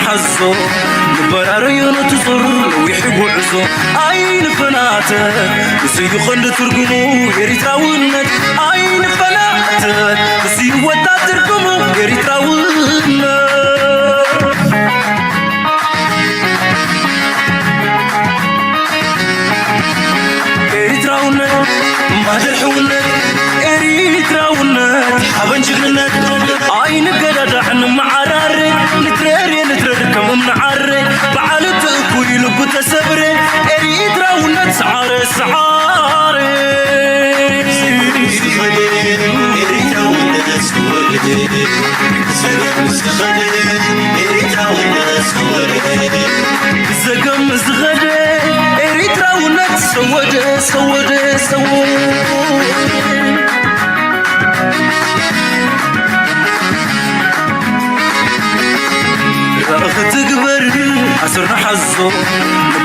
حزو نبراريون تزور ويحبوعزو عين فناتك وسيو خند ترقمو يريتراونك عين فناتك وسيو ودا ترقمو يريتراونك يريتراونك مادرحونك يريتراونك حبنجغنك عين قددحن معراري نتراري نتراركم منعري بعالت اكوي لبو تسبري يريتراونك سعاري سعاري زقم زغدي يريتراونك سودي سودي سودي تقبر عصرنا حزو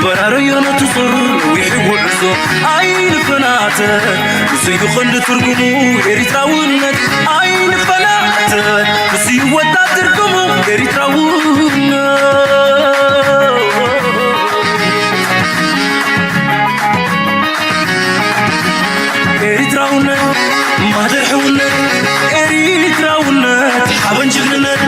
براريون تصر ويحبوا عزو عين فناتك وسيو خند ترقمو يريتراونك عين فناتك وسيو ودا ترقمو يريتراونك يريتراونك مادرحونك يريتراونك حبنجغنك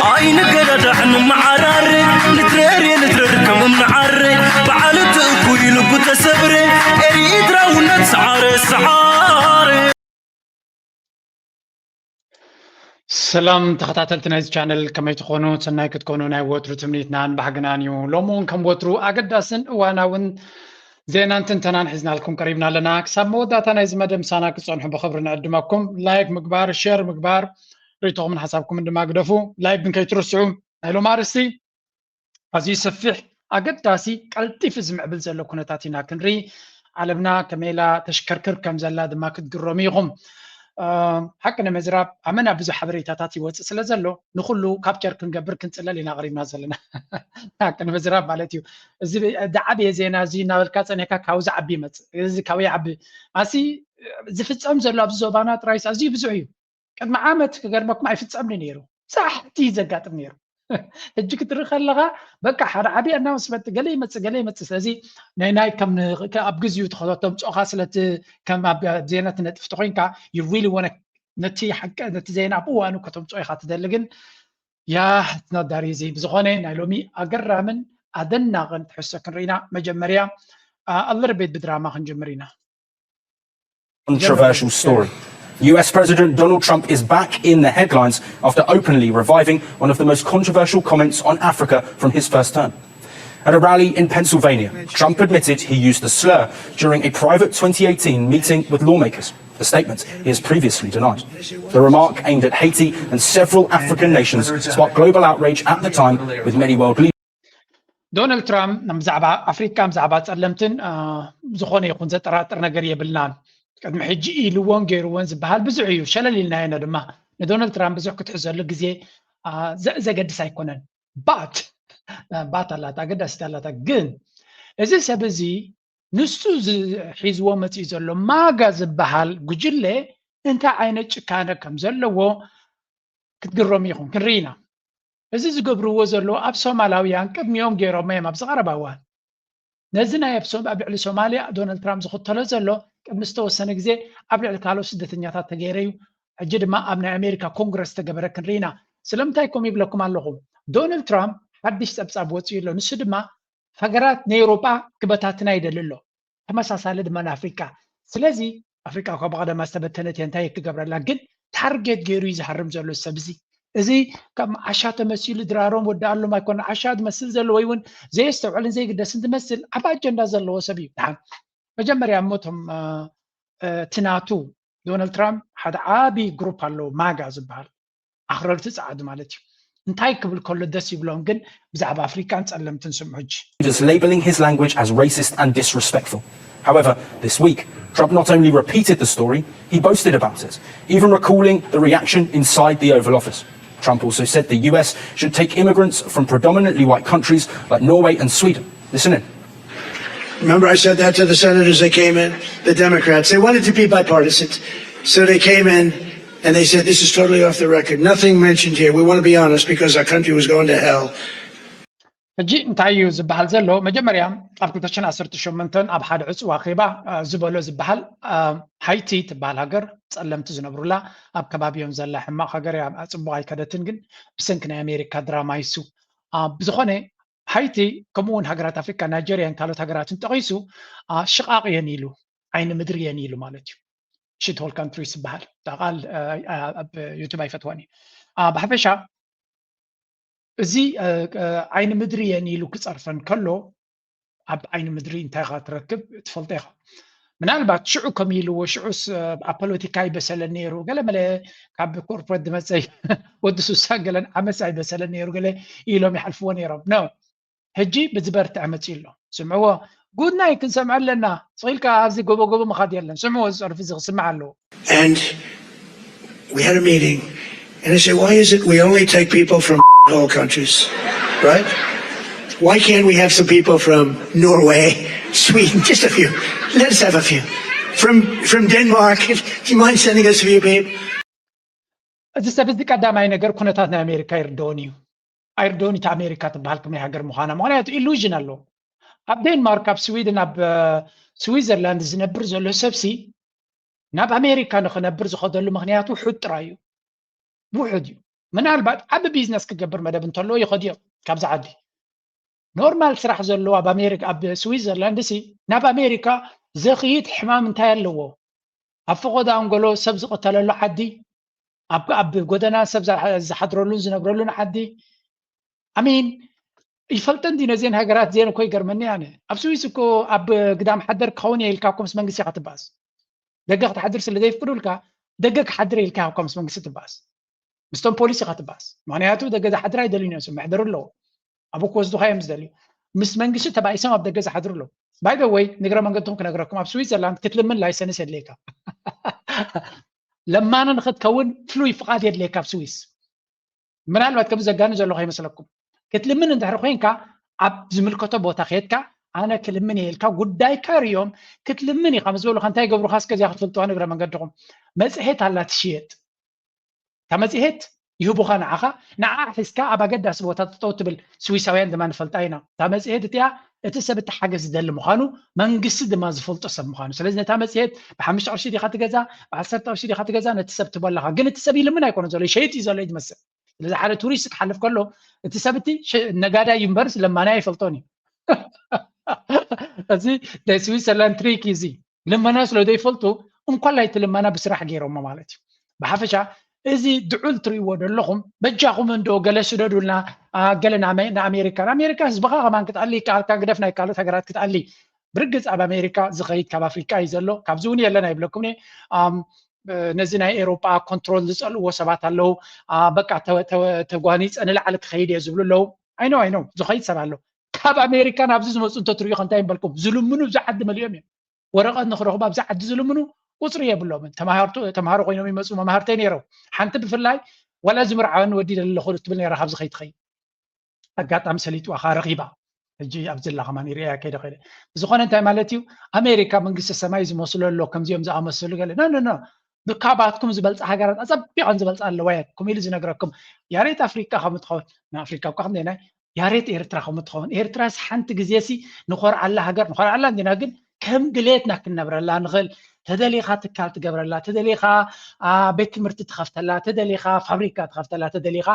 عين قددحن معراري نتراري نتراركم منعري بعالت اكوي لبو تسبري يريتراونك سعاري سعاري سلام تخطاتلتنا هذا الشانل كما تكونوا تسناي كتكونوا ناي وترو تمنيتنا بحقنانيو لومون كم وترو اقداسن وانا ون زين انتن تنان حزنا لكم قريبنا لنا كسب موداتنا اذا مدام سانا كتصنحوا بخبرنا قدمكم لايك مقبار شير مقبار ريتو من حسابكم عندما قدفوا لايك بن كيترسعوا هلو مارسي ازي سفح اقداسي قلطي في زمع بلزلو كنتاتينا كنري علمنا كميلا تشكركر كم زلا دما كتقرميهم حقنا مزراب عمنا بزو حبريتاتاتي وص سلازلو نخلو كابتشر كنقبر كنصلل لنا غريبنا زلنا حقنا مزراب مالتيو زي دعبي زينا زي نابلكاصنيكا كاوز عبي مت زي كاوي عبي ماسي زفصم زلو بزوبانات رايس ازي بزعيو قد معامت كغربك ما يفصمني نيرو صح تي زقاطم نيرو اجيك ترخلغا بقى حد عبي اناونسمنت قالي مت سلازي ناي كم كابغزيو تخلطم صخا سلت كم زينه نتفتقينكا you really want نتي حق نتي زينه بوانو كتم صيخا تدلغن يا not that easy بزغوني نايلومي اقرامن ادناغن تحسكن رينا مجمريا الله ربيت بدراما خنجمرينا controversial story. US President Donald Trump is back in the headlines after openly reviving one of the most controversial comments on Africa from his first term. At a rally in Pennsylvania, Trump admitted he used the slur during a private 2018 meeting with lawmakers, a statement he has previously denied. The remark aimed at Haiti and several African nations sparked global outrage at the time, with many world leaders. دونالد ترامب مزعبا افريكا مزعبا ጸለምትን ዝኾነ ይኹን ዘጠራጥር ነገር የብልናን قدم حجي إلوان غيروان زبال بزعيو شلاليلنا هنا دما ندونالد ترامب بزعو كتحزر لك زقد سايكونن بات الله تاقد استالاتا قن إذا سبزي نستو حيزوا متيزلو ماغا زبال قجلي انتا عينك كان كم زلو كتقرم يخون كنرينا إذا زقبرو وزلو أب سومالاويان قدم يوم غيرو ميما بزغرباوان نزنا يبسوم أبيع لسوماليا دونالد ترامب زخط تلزلو مستوسن غزي ابلع الكالو سدتنياتات تغيريو اجد ما ابنا امريكا كونغرس تغبركن رينا سلامتايكم يبلكم اللهم دونالد ترامب حدش صبصاب وصيلو نسدما فقرات نيروبا كبتاتنا يدللو تمساسال دما افريكا سلازي افريكا كبغدا ما استبتنت ينتاي كغبرلا ግን ታርጌት ገይሩ ይዝሐርም ዘሎ ሰብዚ እዚ ከም አሻተ መስይሉ ድራሮም ወዳአሉ ማይኮን አሻት መስል ዘሎ ወይውን ዘይስተውዕልን ዘይግደስን ትመስል አባ አጀንዳ ዘለዎ ሰብ እዩ مجمريا موتهم تناتو دونالد ترامب حد عابي جروب هالو ماغا زبال اخرر تسعد مالتي انتاي قبل كل دس يبلون جن بزعب افريكان تسلمتن سمعج just labeling his language as racist and disrespectful. However, this week Trump not only repeated the story, he boasted about it, even recalling the reaction inside the Oval Office. Trump also said the US should take immigrants from predominantly white countries like Norway and Sweden. Listen in. Remember, I said that to the senators that came in, the Democrats. They wanted to be bipartisan. So they came in and they said, this is totally off the record. Nothing mentioned here. We want to be honest because our country was going to hell. ሕጂ እንታይ እዩ ዝበሃል ዘሎ መጀመርያ ኣብ 2018 ኣብ ሓደ ዕፅዋ ኼባ ዝበሎ ዝበሃል ሃይቲ ትበሃል ሃገር ጸለምቲ ዝነብሩላ ኣብ ከባቢኦም ዘላ ሕማቕ ሃገር እያ ጽቡቕ ኣይከደትን ግን ብሰንኪ ናይ ኣሜሪካ ድራማ ይሱ ብዝኾነ ሃይቲ ከምኡውን ሃገራት ኣፍሪካ ናይጀርያን ካልኦት ሃገራትን ጠቒሱ ሽቓቕ እየን ኢሉ ዓይኒ ምድሪ እየን ኢሉ ማለት እዩ ሽትሆል ካንትሪስ ዝበሃል ቃል ኣብ ዩቱብ ኣይፈትወኒ ብሓፈሻ እዚ ዓይኒ ምድሪ እየን ኢሉ ክፀርፈን ከሎ ኣብ ዓይኒ ምድሪ እንታይ ኻ ትረክብ ትፈልጦ ኢኻ ምናልባት ሽዑ ከም ኢልዎ ሽዑስ ኣብ ፖለቲካ ይበሰለን ነይሩ ገለ መለ ካብ ኮርፖሬት ድመፀይ ወዲ ሱሳ ገለን ዓመፅ ኣይበሰለን ነይሩ ገለ ኢሎም ይሓልፍዎ ነይሮም ኖ ሕጂ ብዝበርትዕ መፂኡ ኣሎ ስምዕዎ ጉድ ናይ ክንሰምዕ ኣለና ስኢልካ ኣብዚ ጎቦ ጎቦ ምኻድ የለን ስምዕዎ ዝፀርፊ እዚ ክስማዕ ኣለዎ And we had a meeting, and I said, why is it we only take people from whole countries, right? Why can't we have some people from Norway, Sweden, just a few? Let us have a few. From Denmark, do you mind sending us a few people? እዚ ሰብ እዚ ቀዳማይ ነገር ኩነታት ናይ ኣሜሪካ ይርድኦን እዩ ኣይርድኦን እቲ ኣሜሪካ ትበሃል ከመይ ሃገር ምዃና ምክንያቱ ኢሉዥን ኣሎ ኣብ ዴንማርክ ኣብ ስዊድን ኣብ ስዊዘርላንድ ዝነብር ዘሎ ሰብሲ ናብ ኣሜሪካ ንኽነብር ዝኸደሉ ምክንያቱ ውሑድ ጥራይ እዩ ውሑድ እዩ ምናልባት ዓብ ቢዝነስ ክገብር መደብ እንተሎ ይኸድ እዮም ካብዚ ዓዲ ኖርማል ስራሕ ዘለዎ ኣብ ኣሜሪካ ኣብ ስዊዘርላንድ ሲ ናብ ኣሜሪካ ዘኽይድ ሕማም እንታይ ኣለዎ ኣብ ፈቆዳ ኣንጎሎ ሰብ ዝቐተለሉ ዓዲ ኣብ ጎደና ሰብ ዝሓድረሉን ዝነብረሉን ዓዲ ኣሚን ይፈልጠን ዲ ነዚን ሃገራት ዜን እኮ ይገርመኒ ኣነ ኣብ ስዊስ እኮ ኣብ ግዳም ሓደር ክኸውን የኢልካ እኮ ምስ መንግስቲ ኢኻ ትበኣስ ደገ ክትሓድር ስለ ዘይፍቅዱልካ ደገ ክሓድር ኢልካ እኮ ምስ መንግስቲ ትበኣስ ምስቶም ፖሊስ ኢኻ ትበኣስ ምክንያቱ ደገ ዝሓድር ኣይደልዩን እዮም መሕደሩ ኣለዎ ኣብኡ ክወስዱካ እዮም ዝደልዩ ምስ መንግስቲ ተባኢሶም ኣብ ደገ ዝሓድሩ ኣለዉ ባይ ዘ ወይ ንግረ መንገድኩም ክነግረኩም ኣብ ስዊዘርላንድ ክትልምን ላይሰንስ የድልየካ ለማነ ንክትከውን ፍሉይ ፍቃድ የድልየካ ኣብ ስዊስ ምናልባት ከም ዘጋኒ ዘለኹ ይመስለኩም ክትልምን እንድሕር ኮይንካ ኣብ ዝምልከቶ ቦታ ከድካ ኣነ ክልምን የልካ ጉዳይ ካርዮም ክትልምን ኢኻ ምስ በሉካ እንታይ ገብሩካ እስከዚያ ክትፈልጥዋ ንግረ መንገድኩም መፅሄት ኣላ ትሽየጥ እታ መፅሄት ይህቡኻ ንዓኻ ንዓ ሒዝካ ኣብ ኣገዳሲ ቦታ ጠጠው ትብል ስዊሳውያን ድማ ንፈልጣ ኢና እታ መፅሄት እቲኣ እቲ ሰብ እተሓገዝ ዝደሊ ምዃኑ መንግስቲ ድማ ዝፈልጦ ሰብ ምዃኑ ስለዚ ነታ መፅሄት ብ5 ቅርሺ ዲኻ ትገዛ ብ10 ቅርሺ ዲኻ ትገዛ ነቲ ሰብ ትበላኻ ግን እቲ ሰብ ይልምን ኣይኮነ ዘሎ ሸይጥ እዩ ዘሎ ይትመስል ስለዚ ሓደ ቱሪስት ክሓልፍ ከሎ እቲ ሰብ እቲ ነጋዳይ ዩኒቨርስ ለማና ይፈልጦን እዩ እዚ ናይ ስዊዘርላንድ ትሪክ እዚ ልመና ስለ ዘይፈልጡ እንኳን እቲ ልመና ብስራሕ ገይሮሞ ማለት እዩ ብሓፈሻ እዚ ድዑል ትሪእዎ ዘለኹም በጃኹም እንዶ ገለ ስደዱልና ገለ ንኣሜሪካ ንኣሜሪካ ህዝብኻ ከማን ክትኣሊ ካልካ ግደፍ ናይ ካልኦት ሃገራት ክትኣሊ ብርግፅ ኣብ ኣሜሪካ ዝኸይድ ካብ ኣፍሪካ እዩ ዘሎ ካብዚ እውን የለና ይብለኩም ነዚ ናይ ኤሮጳ ኮንትሮል ዝፀልዎ ሰባት ኣለው በቃ ተጓኒፀ ንላዕሊ ክኸይድ እየ ዝብሉ ኣለው ኣይኖ ዝኸይድ ሰብ ኣሎ ካብ ኣሜሪካ ናብዚ ዝመፁ እንተትሪኡ እንታይ ይበልኩም ዝልምኑ ብዛ ዓዲ መሊኦም እዮም ወረቐት ንክረኽቡ ኣብዛ ዓዲ ዝልምኑ ቁፅሪ የብሎምን ተምሃሮ ኮይኖም ይመፁ መምሃርተይ ነይሮም ሓንቲ ብፍላይ ወላ ዝምርዓወን ወዲ ዘለኹ ትብል ነይራ ካብዚ ከይትኸይድ ኣጋጣሚ ሰሊጥዋኻ ረኺባ ሕጂ ኣብ ዘላ ከማ ንሪያ ከይደ ዝኾነ እንታይ ማለት እዩ ኣሜሪካ መንግስቲ ሰማይ ዝመስሉ ኣሎ ከምዚኦም ዝኣመሰሉ ገለ ኖ ብካባትኩም ዝበልፃ ሃገራት ኣፀቢቐን ዝበልፃ ኣለዋ እያ ከምኡ ኢሉ ዝነግረኩም ያሬት ኣፍሪካ ከም ትኸውን ንኣፍሪካ እኳ ክንደና ያሬት ኤርትራ ከም ትኸውን ኤርትራስ ሓንቲ ግዜ ሲ ንኮርዓላ ሃገር ንኮርዓላ እንዲና ግን ከም ግሌትና ክንነብረላ ንኽእል ተደሊኻ ትካል ትገብረላ ተደሊኻ ቤት ትምህርቲ ትኸፍተላ ተደሊኻ ፋብሪካ ትኸፍተላ ተደሊኻ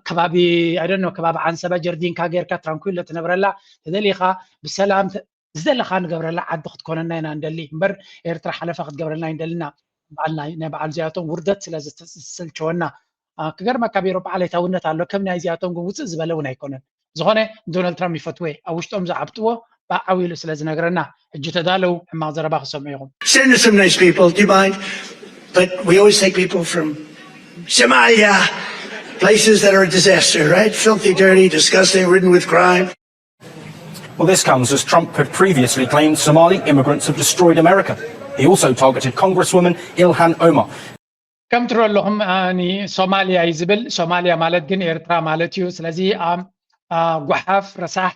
ከባቢ ኣይደኖ ከባቢ ዓንሰባ ጀርዲንካ ጌርካ ትራንኩሎ ትነብረላ ተደሊኻ ብሰላም ዝደለኻ ንገብረላ ዓዲ ክትኮነና ኢና እንደሊ እምበር ኤርትራ ሓለፋ ክትገብረልና ይንደልና ናይ በዓል ዚያቶም ውርደት ስለ ዝሰልቸወና ክገርመካ ቢሮ በዓለታውነት ኣሎ ከም ናይ ዚያቶም ግን ውፅእ ዝበለ እውን ኣይኮነን ዝኾነ ዶናልድ ትራምፕ ይፈትወ ኣብ ውሽጦም ዝዓብጥዎ ብዓዊሉ ስለ ዝነግረና ሕጂ ተዳለው ሕማቕ ዘረባ ክሰምዑ ኢኹም Send us some nice people, do you mind? But we always take people from Somalia, places that are a disaster, right? Filthy, dirty, disgusting, ridden with crime. Well, this comes as Trump had previously claimed Somali immigrants have destroyed America. He also targeted Congresswoman Ilhan Omar. ከም ትሪኡ ኣለኹም ሶማልያ እዩ ዝብል ሶማልያ ማለት ግን ኤርትራ ማለት እዩ ስለዚ ጓሓፍ ረሳሕ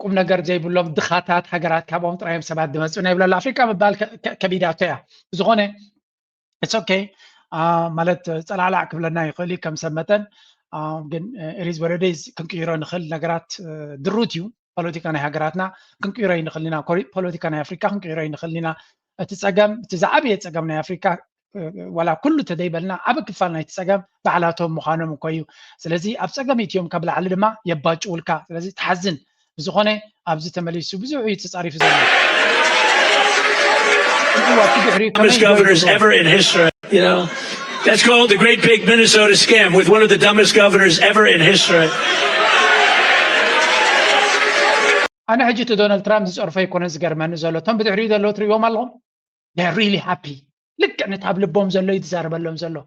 ቁም ነገር ዘይብሎም ድኻታት ሃገራት ካብኦም ጥራዮም ሰባት ድመፁ ናይ ብላላ ኣፍሪካ ምባል ከቢዳቶ እያ ዝኾነ ኢትስ ኦኬ ማለት ፀላዕላዕ ክብለና ይኽእል ከም ሰብ መጠን ግን it is what it is ክንቅይሮ ንኽእል ነገራት ድሩት እዩ ፖለቲካ ናይ ሃገራትና ክንቅይሮ ንኽእል ኢና ፖለቲካ ናይ ኣፍሪካ ክንቅይሮ ንኽእል ኢና እቲ ፀገም እቲ ዝዓበየ ፀገም ናይ ኣፍሪካ ወላ ኩሉ ተደይበልና ዓብ ክፋል ናይቲ ፀገም ባዕላቶም ምዃኖም እኮ እዩ ስለዚ ኣብ ፀገም ኢትዮም ካብ ላዕሊ ድማ የባጭውልካ ስለዚ ተሓዝን ብዝኾነ ኣብዚ ተመሊሱ ብዙሕ እዩ ተፃሪፉ ዘሎ Dumbest governors ever in history, you know. That's called the Great Big Minnesota Scam with one of the dumbest governors ever in history. أنا حجيت دونالد ترامب زعرف يكون زجر من نزله تم بتعري ذا لوتري يوم الله they're really happy لك أن تقابل بوم زلوا يتزارب لهم زلوا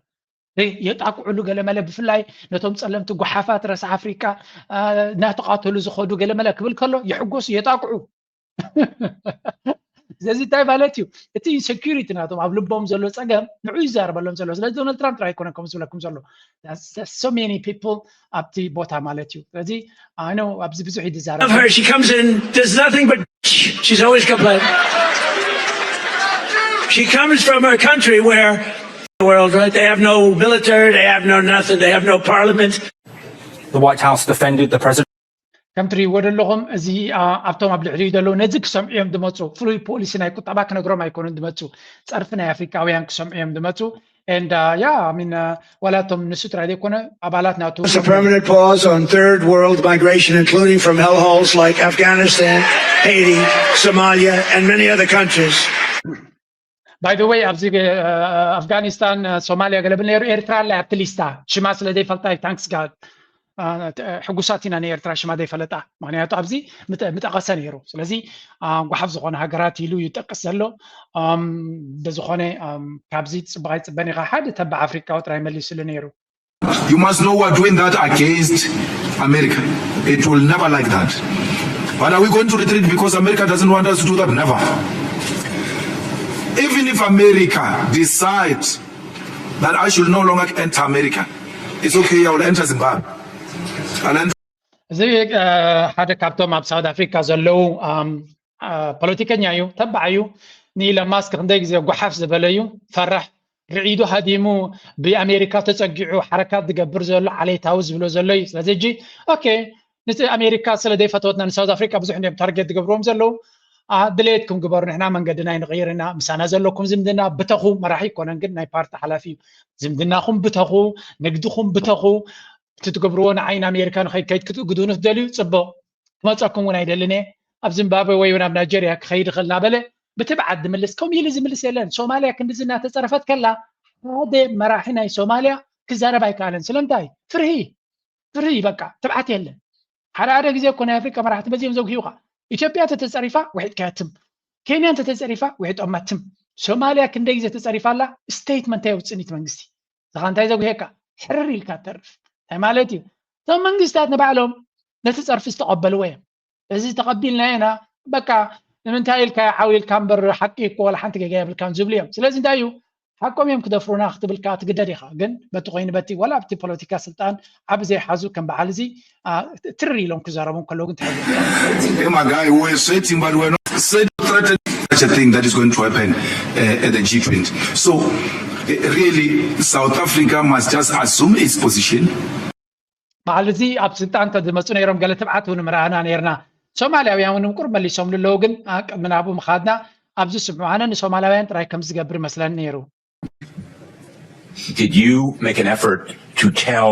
يتعقوا علو قال ملا بفلاي نتوم تسلمت جحافات رأس أفريقيا ناتقاتلوا زخدوا قال ملا قبل كله يحقوس يتعقوا زي تاي بالاتيو تي سكيورتي ناتوم قبل بوم زلوا تسجم نعوي زارب لهم زلوا زي دونالد ترامب راح يكون كم زلوا كم زلوا there's so many people up the bottom بالاتيو زي I know أبزي بزوج يتزارب Of her, she comes in, does nothing but she's always complaining. She comes from a country where the world, right? They have no military, they have no nothing, they have no parliament. The White House defended the president. كم تري ودلهم زي أبتم قبل عريضة لو نزك سمعهم دمتو فلوي بوليسنا يكون طبعا كنا ما يكونون دمتو تعرفنا أفريقياويان سمعهم دمتو and yeah I mean ولا تم نسيت عليه كنا أبالاتنا تو. It's a permanent pause on third world migration, including from hellholes like Afghanistan, Haiti, Somalia, and many other countries. By the way أبزي أفغانستان سوماليا قلبنا إيرترا لا أبتليستا شماس لدي فلتاي thanks God حقوساتنا نيرترا شما دي فلتا معناته أبزي متقسن يرو سلازي وحفظ خونه هجرات يلو يتقس له بزخونه كابزي بغيت بني غاحد تبع أفريقيا وتراي مليس لنيرو. You must know we're doing that against America. It will never like that. But are we going to retreat because America doesn't want us to do that? Never. Even if America decides that I should no longer enter America, it's okay, I will enter Zimbabwe. زي هذا كابتن مع ساوث أفريقيا زلوا بوليتيكا يو تبعيو نيلا ماسك عندك زي جحاف زباليو فرح رعيدو هديمو بأمريكا تسجعوا حركات تجبر زلوا عليه تاوز بلو زلوا لازم يجي أوكي نت أمريكا سلا فتوتنا ساوث أفريقيا بزحنا بتارجت تجبرهم زلوا دليتكم جبرنا إحنا من قدنا نغيرنا مسانا زلوكم زمدنا بتخو مراحي كونن قدنا يبارت حلافي زمدنا خم بتخو نقدخم بتخو تتقبرون عين أمريكا خير كيد كتقدون الدليل صبوا ما تأكلون وين يدلنا أب زيمبابوي وين أب نيجيريا خير خلنا بله بتبعد ملسكم يلزم ملسيلن سوماليا كندزنا تصرفت كلا هذا مراحنا سوماليا كزارة بايكالن سلمتاي فرهي بقى تبعت يلا حرارة جزء كنا أفريقيا مراحت بزيم زوج هيوقع إثيوبيا تتصرفها واحد كاتم كينيا تتصرفها واحد أمتم سوماليا كندزة تتصرفها لا ستيتمنت هي وتصنيت منجستي زغان تاي زوج هيك حرري الكاتر مالتي ثم منجستاتنا بعلهم نتصرف استقبلوا وين إذا تقبلنا هنا بقى من تايل كحاول الكامبر حقيق ولا حنت جايب الكام زبليهم لازم دايو حقهم يوم كده فرونا أخذ بالكات قدريخة جن بتقين بتي ولا بتي بوليتيكا سلطان عبزي حازو كان بعالزي تري لهم كزاربون كلهم تحدي. My guy who is sitting but we're not threatening such a thing that is going to happen at the G20. So really South Africa must just assume its position. بعالزي أبسطان تدمسون يوم قالت تبعتون مرانا نيرنا سوماليا وياهم نقول ملي سوم للوجن من أبو مخادنا أبزي سمعنا إن سوماليا وين تراي كم زجبر مثلاً نيرو. Did you make an effort to tell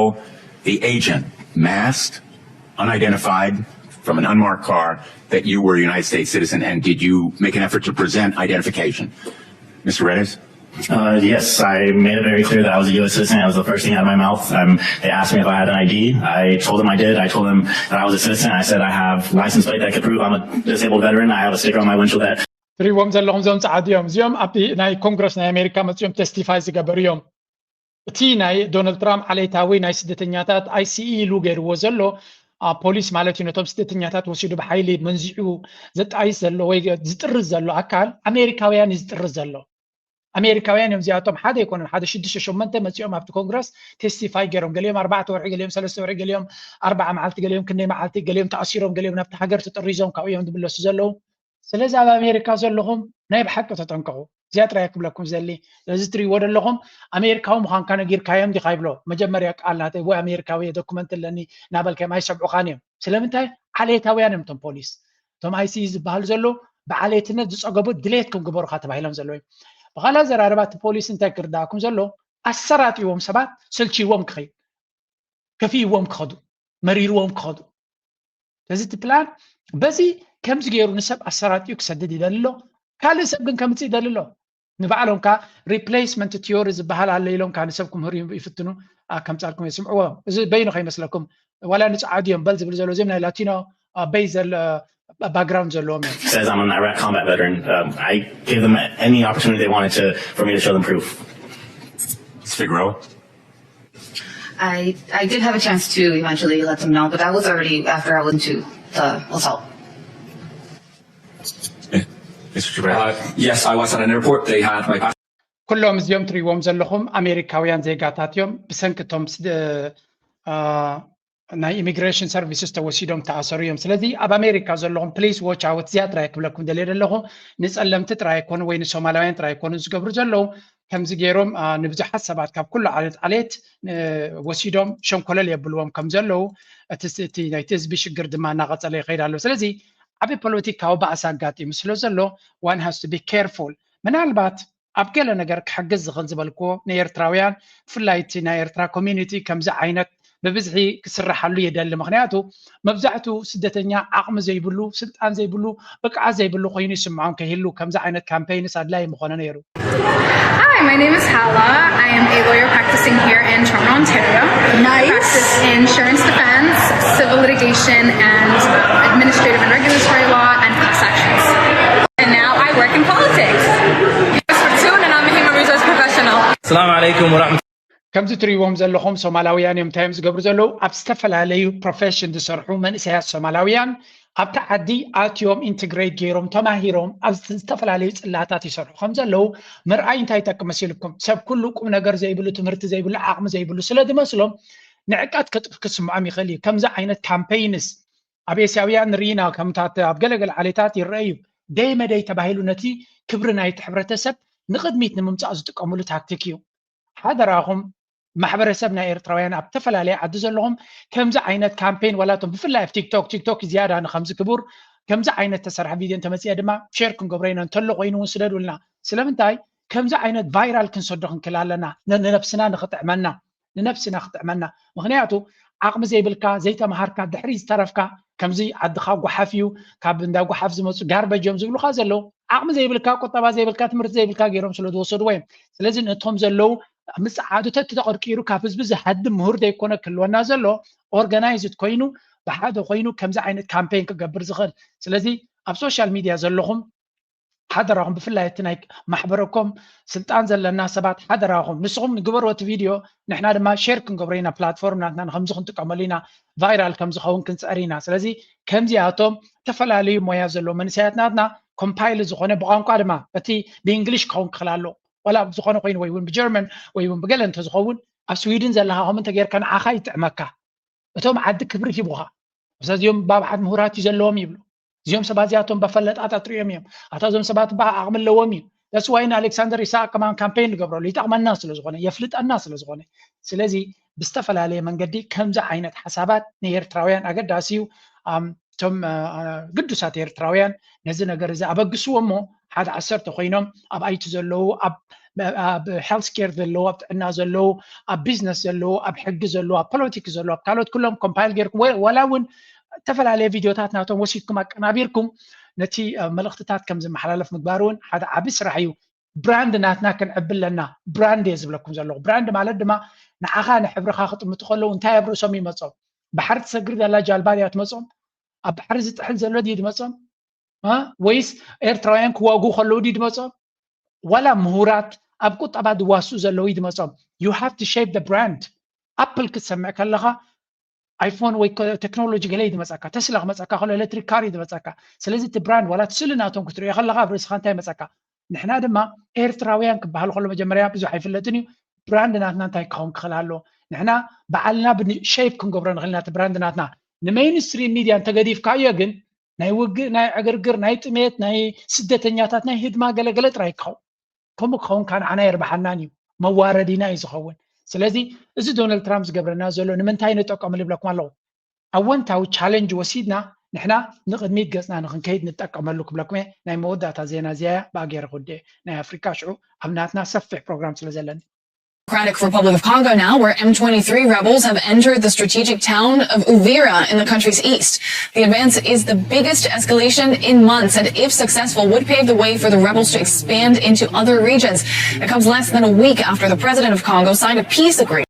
the agent, masked, unidentified, from an unmarked car, that you were a United States citizen? And did you make an effort to present identification? Mr. Redis? Yes, I made it very clear that I was a U.S. citizen. That was the first thing out of my mouth. They asked me if I had an ID. I told them I did. I told them that I was a citizen. I said I have license plate that could prove I'm a disabled veteran. I have a sticker on my windshield that. فريوم زلهم زوم سعاديهم زيوم أبي ناي كونغرس ناي أمريكا متيوم تستيفاي زجبريوم تي ناي دونالد ترامب عليه تاوي ناي سدتنياتات ICE لوجر وزلو بوليس مالتي نتوم سدتنياتات وسيدو بحيلي منزعو زت عيس زلو وي زترز زلو أكال أمريكاويان زترز زلو أمريكاويان يوم زياتهم حدا يكون حدا شدش شمنته متيوم أبتو كونغرس تستيفاي جرهم قال يوم 4 ورقة قال يوم 3 ورقة قال يوم 4 معلت قال يوم كني معلت قال يوم تأثيرهم قال يوم نفتح حجر تطريزهم كأويهم دبلو سزلو سلازة أمريكا زلهم نايب حق تتنقعوا زيات رايك بلكم زلي لازتري ود لهم امريكاو مخان كان غير كايم دي خايبلو مجمريا قالنا و امريكاوي دوكمنت لني نابل كما يسبعو خانيم سلامنتاي عليتاويان امتم بوليس توم اي سي زبال زلو بعليتنا زصغبو دليتكم غبرو خاتبايلم زلو بخلا زراربات بوليس انت كرداكم زلو اسرات يوم سبات سلشي وم كخي كفي وم كخدو مرير وم كخدو لازت بلان بزي كم زغيرو نسب اسرات يكسدد يدلو كالي سبن كم تي يدلو نبعلهم كا ريبليسمنت تيوريز بحال على لهم كان سبكم هريم يفتنوا كم تعلكم يسمعوا اذا بينو خي مسلكم ولا نصعديهم بل زبل زلو زي من لاتينو بيزل باك جراوند زلوم says I'm an Iraq combat veteran. I gave them any opportunity they wanted for me to show them proof. Figueroa. I did have a chance to eventually let them know, but that was already after I went to the assault. Mr. Chairman. Yes, I was at an airport. They had my passport. كلهم زيوم تريوم زلهم امريكاويان زيغاتاتيوم بسنكتهم ናይ ኢሚግሬሽን ሰርቪስስ ተወሲዶም ተኣሰሩዮም ስለዚ ኣብ ኣሜሪካ ዘለኹም ፕሊስ ዎች ኣውት ዝያ ጥራይ ክብለኩም ደልየ ኣለኹ ንፀለምቲ ጥራይ ኮኑ ወይ ንሶማላውያን ጥራይ ኮኑ ዝገብሩ ዘለዉ ከምዚ ገይሮም ንብዙሓት ሰባት ካብ ኩሉ ዓሌት ወሲዶም ሸንኮለል የብልዎም ከም ዘለዉ እቲ ናይቲ ህዝቢ ሽግር ድማ እናቐፀለ ይኸይድ ኣሎ ስለዚ ዓብዪ ፖለቲካዊ ባእሲ ኣጋጢሙ ስለ ዘሎ ዋን ሃዝ ቱ ቢ ኬርፉል ምናልባት ኣብ ገለ ነገር ክሕግዝ ዝኽእል ዝበልክዎ ንኤርትራውያን ብፍላይ እቲ ናይ ኤርትራ ኮሚኒቲ ከምዚ ዓይነት በብዝሒ ክስራሓሉ የደሊ ምክንያቱ መብዛሕትኡ ስደተኛ ዓቕሚ ዘይብሉ ስልጣን ዘይብሉ ብቅዓት ዘይብሉ ኮይኑ ይስምዖም ከይህሉ ከምዚ ዓይነት ካምፔይንስ ኣድላይ ምኾነ ነይሩ Hi, my name is Hala. I am a lawyer practicing here in Toronto, Ontario. Nice. I practice insurance defense, civil litigation, and administrative and regulatory law and class actions. And now I work in politics. And I'm a human resource professional. Assalamu alaikum wa rahmatullahi. ከምዚ ትሪእዎም ዘለኹም ሶማላውያን እዮም እንታይ ዝገብሩ ዘለዉ ኣብ ዝተፈላለዩ ፕሮፌሽን ዝሰርሑ መንእሰያት ሶማላውያን ኣብቲ ዓዲ ኣትዮም ኢንትግሬት ገይሮም ተማሂሮም ኣብ ዝተፈላለዩ ፅላታት ይሰርሑ ከም ዘለዉ ምርኣይ እንታይ ይጠቅም መሲልኩም ሰብ ኩሉ ቁም ነገር ዘይብሉ ትምህርቲ ዘይብሉ ዓቕሚ ዘይብሉ ስለ ዝመስሎም ንዕቃት ክስምዖም ይኽእል እዩ ከምዚ ዓይነት ካምፔይንስ ኣብ ኤስያውያን ንርኢና ከምታት ኣብ ገለገለ ዓሌታት ይረአዩ ደይ መደይ ተባሂሉ ነቲ ክብሪ ናይቲ ሕብረተሰብ ንቅድሚት ንምምፃእ ዝጥቀምሉ ታክቲክ እዩ ሓደራኹም ማሕበረሰብ ናይ ኤርትራውያን ኣብ ተፈላለየ ዓዲ ዘለኹም ከምዚ ዓይነት ካምፔይን ወላቶም ብፍላይ ኣብ ቲክቶክ ዝያዳ ንከምዚ ክቡር ከምዚ ዓይነት ተሰርሐ ቪድዮ እንተመፅአ ድማ ሼር ክንገብሮ ኢና እንተሎ ኮይኑ እውን ስደዱልና ስለምንታይ ከምዚ ዓይነት ቫይራል ክንሰዶ ክንክእል ኣለና ንነብስና ክትጥዕመና ምክንያቱ ዓቕሚ ዘይብልካ ዘይተምሃርካ ድሕሪ ዝተረፍካ ከምዚ ዓድኻ ጓሓፍ እዩ ካብ እንዳ ጓሓፍ ዝመፁ ጋርበጅ እዮም ዝብሉካ ዘለዉ ዓቕሚ ዘይብልካ ቁጠባ ዘይብልካ ትምህርቲ ዘይብልካ ገይሮም ስለ ዝወሰድዎ እዮም ስለዚ ነቶም ዘለዉ ምፅዓዱ ተተቐርቂሩ ካብ ህዝቢ ዝሃድም ምሁር ዘይኮነ ክህልወና ዘሎ ኦርጋናይዝድ ኮይኑ ብሓደ ኮይኑ ከምዚ ዓይነት ካምፔይን ክገብር ዝኽእል ስለዚ ኣብ ሶሻል ሚድያ ዘለኹም ሓደራኹም ብፍላይ እቲ ናይ ማሕበረኩም ስልጣን ዘለና ሰባት ሓደራኹም ንስኹም ንግበርዎ እቲ ቪድዮ ንሕና ድማ ሼር ክንገብሮ ኢና ፕላትፎርም ናትና ንከምዚ ክንጥቀመሉ ኢና ቫይራል ከም ዝኸውን ክንፅዕር ኢና ስለዚ ከምዚኣቶም ዝተፈላለዩ ሞያ ዘለዎ መንእሰያት ናትና ኮምፓይል ዝኾነ ብቋንቋ ድማ እቲ ብእንግሊሽ ክኸውን ክኽእል ኣሎ ወላ ዝኾነ ኮይኑ ወይ እውን ብጀርመን ወይ እውን ብገለ እንተዝኸውን ኣብ ስዊድን ዘለካ ከምኡ እንተጌርካ ንዓኻ ይጥዕመካ እቶም ዓዲ ክብሪ ሂቡኻ እዚኦም ባብዓት ምሁራት እዩ ዘለዎም ይብሉ እዚኦም ሰባት እዚኣቶም በፈለጣት ኣጥርዮም እዮም ኣታዞም ሰባት ዓቕሚ ኣለዎም እዩ ደስ ዋይን ኣሌክሳንደር ኢሳቅ ከማን ካምፔይን ዝገብረሉ ይጠቕመና ስለዝኾነ የፍልጠና ስለዝኾነ ስለዚ ብዝተፈላለየ መንገዲ ከምዚ ዓይነት ሓሳባት ንኤርትራውያን ኣገዳሲ እዩ እቶም ቅዱሳት ኤርትራውያን ነዚ ነገር እዚ ኣበግስዎ እሞ ሓደ 10 ኮይኖም ኣብ ኣይቲ ዘለዉ ኣብ ሄልት ኬር ዘለዉ ኣብ ጥዕና ዘለዉ ኣብ ቢዝነስ ዘለዉ ኣብ ሕጊ ዘለዉ ኣብ ፖለቲክስ ዘለዉ ኣብ ካልኦት ኩሎም ኮምፓይል ጌርኩም ወላ እውን ተፈላለየ ቪድዮታት ናቶም ወሲድኩም ኣቀናቢርኩም ነቲ መልእኽትታት ከም ዝመሓላለፍ ምግባር እውን ሓደ ዓብዪ ስራሕ እዩ ብራንድ ናትና ክንዕብል ኣለና ብራንድ እየ ዝብለኩም ዘለኹ ብራንድ ማለት ድማ ንዓኻ ንሕብርኻ ክጥምቱ ከለዉ እንታይ ኣብ ርእሶም ይመፆም ባሕሪ ትሰግር ዘላ ጃልባ ድያ ትመፆም ኣብ ባሕሪ ዝጥሕል ዘሎ ድዩ ድመፆም ወይስ ኤርትራውያን ክዋግኡ ከለዉ ድዩ ድመፆም ወላ ምሁራት ኣብ ቁጠባ ዝዋስኡ ዘለዉ ድመፆም ዩ ሃቭ ቱ ሼፕ ዘ ብራንድ ኣፕል ክትሰምዕ ከለኻ ኣይፎን ወይ ቴክኖሎጂ ገለ ድመፀካ ተስላ ክመፀካ ከሎ ኤሌክትሪክ ካር ድመፀካ ስለዚ እቲ ብራንድ ወላ ትስሊ ናቶም ክትሪኦ ከለካ ኣብ ርእስኻ እንታይ መፀካ ንሕና ድማ ኤርትራውያን ክበሃሉ ከሎ መጀመርያ ብዙሕ ኣይፍለጥን እዩ ብራንድ ናትና እንታይ ክኸውን ክኽእል ኣሎ ንሕና በዓልና ብሼፕ ክንገብሮ ንኽእልና እቲ ብራንድ ናትና ንሜይንስትሪም ሚድያ እንተገዲፍካዮ ግን ናይ ውግእ ናይ ዕግርግር ናይ ጥሜት ናይ ስደተኛታት ናይ ህድማ ገለገለ ጥራይ ክኸውን كم كون كان عنا يربحنانيو مواردينا يزخون سلازي إذا دونالد ترامب قبلنا زلوا نمنتهي نتوقع من لكم الله أول تاو تشالنج وسيدنا نحنا نقدميت قصنا نخنكيد نتوقع من لكم ناي مودة تزينا زيا باقي رغدة ناي أفريقيا شعو أبناتنا سفح بروجرام سلازلن Democratic Republic of Congo now, where M23 rebels have entered the strategic town of Uvira in the country's east. The advance is the biggest escalation in months and, if successful, would pave the way for the rebels to expand into other regions. It comes less than a week after the president of Congo signed a peace agreement.